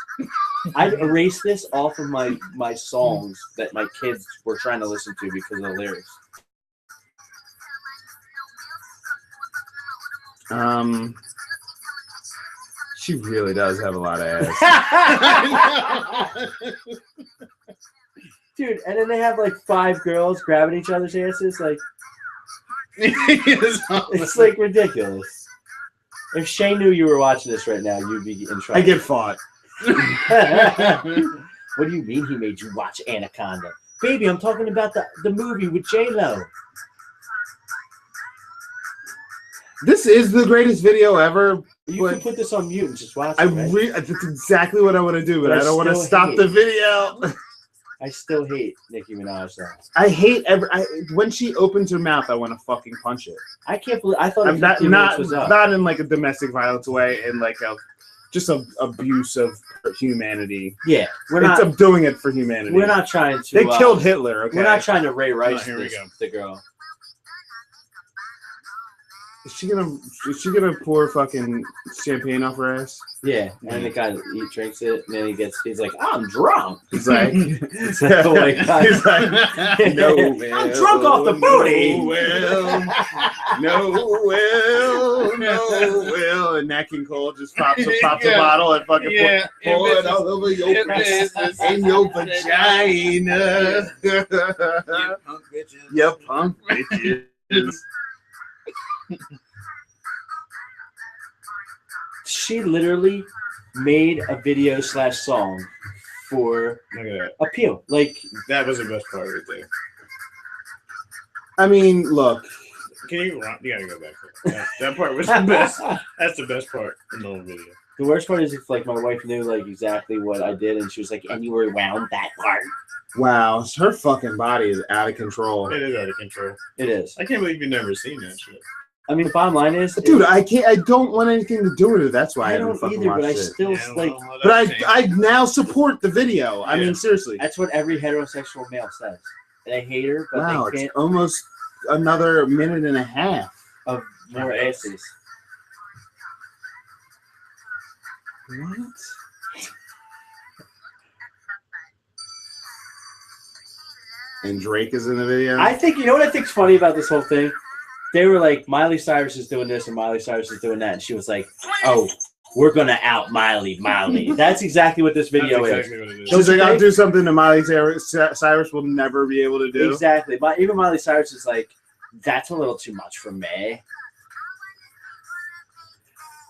I'd erase this off of my songs that my kids were trying to listen to because of the lyrics. She really does have a lot of ass. Dude, and then they have like 5 girls grabbing each other's asses. Like, it's like ridiculous. If Shane knew you were watching this right now, you'd be in trouble. I get fought. What do you mean he made you watch Anaconda? Baby, I'm talking about the movie with J-Lo. This is the greatest video ever. You can put this on mute and just watch it, right? That's exactly what I want to do, but But I I don't want to still stop hate the it. video. I still hate Nicki Minaj though. I hate when she opens her mouth. I want to fucking punch it. I can't believe I thought I'm not 15 minutes was up. not in like a domestic violence way, in like just a abuse of humanity. Yeah, I'm doing it for humanity. We're not trying to. They killed Hitler. Okay, We're not trying to Ray Rice here we go. the girl. Is she gonna pour fucking champagne off her ass? Yeah, and the guy he drinks it, and then he's like, I'm drunk. He's like, It's like, oh my God. he's like, no, well, I'm drunk off the booty. No, well, and Nat King Cole just pops a bottle and fucking pour it all over your face and your vagina. You punk bitches. She literally made a video / song for Look at that. appeal. Like That was the best part right there. I mean, look. Can you run? You gotta go back to that. That part was the best. That's the best part in the whole video. the worst part is if like my wife knew like exactly what I did, and she was like, "And you were around that part." Wow, her fucking body is out of control. It is out of control. It is. I can't believe you've never seen that shit. I mean, the bottom line is, Dude, I can't. I don't want anything to do with it. That's why I, I haven't don't fucking either, watched but I it. still Yeah, like. well, But that's I now support the video. I Yeah. mean, seriously. That's what every heterosexual male says. They hate her, but Wow, they it's can't almost another minute and a half. of more asses. What? And Drake is in the video. I think, you know what I think's funny about this whole thing? They were like, Miley Cyrus is doing this and Miley Cyrus is doing that. And she was like, oh, we're going to out Miley. That's exactly what this video That's is. exactly what it is. She's like, Don't you I'll do something that Miley Cyrus will never be able to do. Exactly. But even Miley Cyrus is like, that's a little too much for me.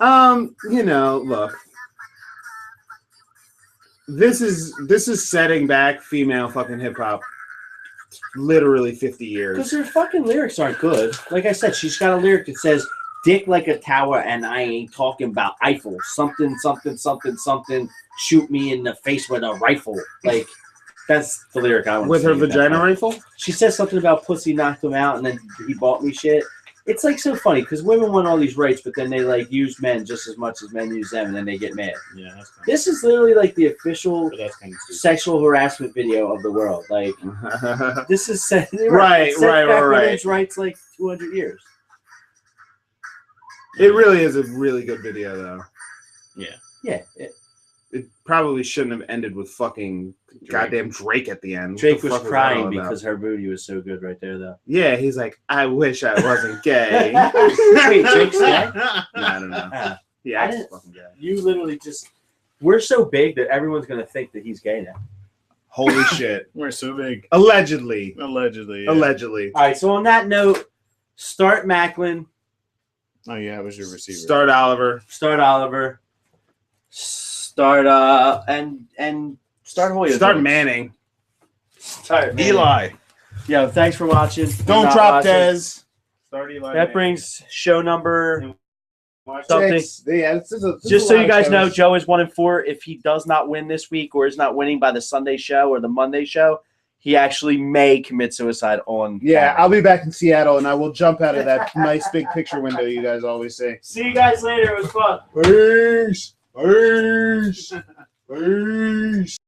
You know, look. This is setting back female fucking hip hop literally 50 Because years. her fucking lyrics aren't good. Like I said, she's got a lyric that says, dick like a tower, and I ain't talking about Eiffel. Something, something, something, something. Shoot me in the face with a rifle. Like, that's the lyric I want With to her sing at that vagina point. rifle? She says something about pussy knocked him out, and then he bought me shit. It's like so funny because women want all these rights, but then they like use men just as much as men use them, and then they get mad. Yeah, that's kind This is literally like the official but that's kind of stupid. sexual harassment video of the world. Like, this is set, Right, it set right, back right. women's rights like 200 years. It really is a really good video, though. Yeah, It probably shouldn't have ended with fucking goddamn Drake at the end. What Drake the was fuck that crying all about? because her booty was so good right there, though. Yeah, he's like, I wish I wasn't gay. Wait, Drake's gay? No, I don't know. Ah, Yeah, I I'm didn't- fucking gay. you literally just, we're so big that everyone's going to think that he's gay now. Holy shit. We're so big. Allegedly. Allegedly. Yeah. Allegedly. All right, so on that note, start Macklin, Oh yeah, it was your receiver. Start Oliver. start Oliver, start and start Hoyer. Start Manning. Start Manning. Eli. Yo, thanks for watching. Don't Not drop watching. Dez. Start Eli. That brings show number something. Yeah, Just so you guys know, Joe is 1-4. If he does not win this week or is not winning by the Sunday show or the Monday show, he actually may commit suicide on. Yeah, camera. I'll be back in Seattle and I will jump out of that nice big picture window you guys always say. See you guys later. It was fun. Peace. Peace. Peace.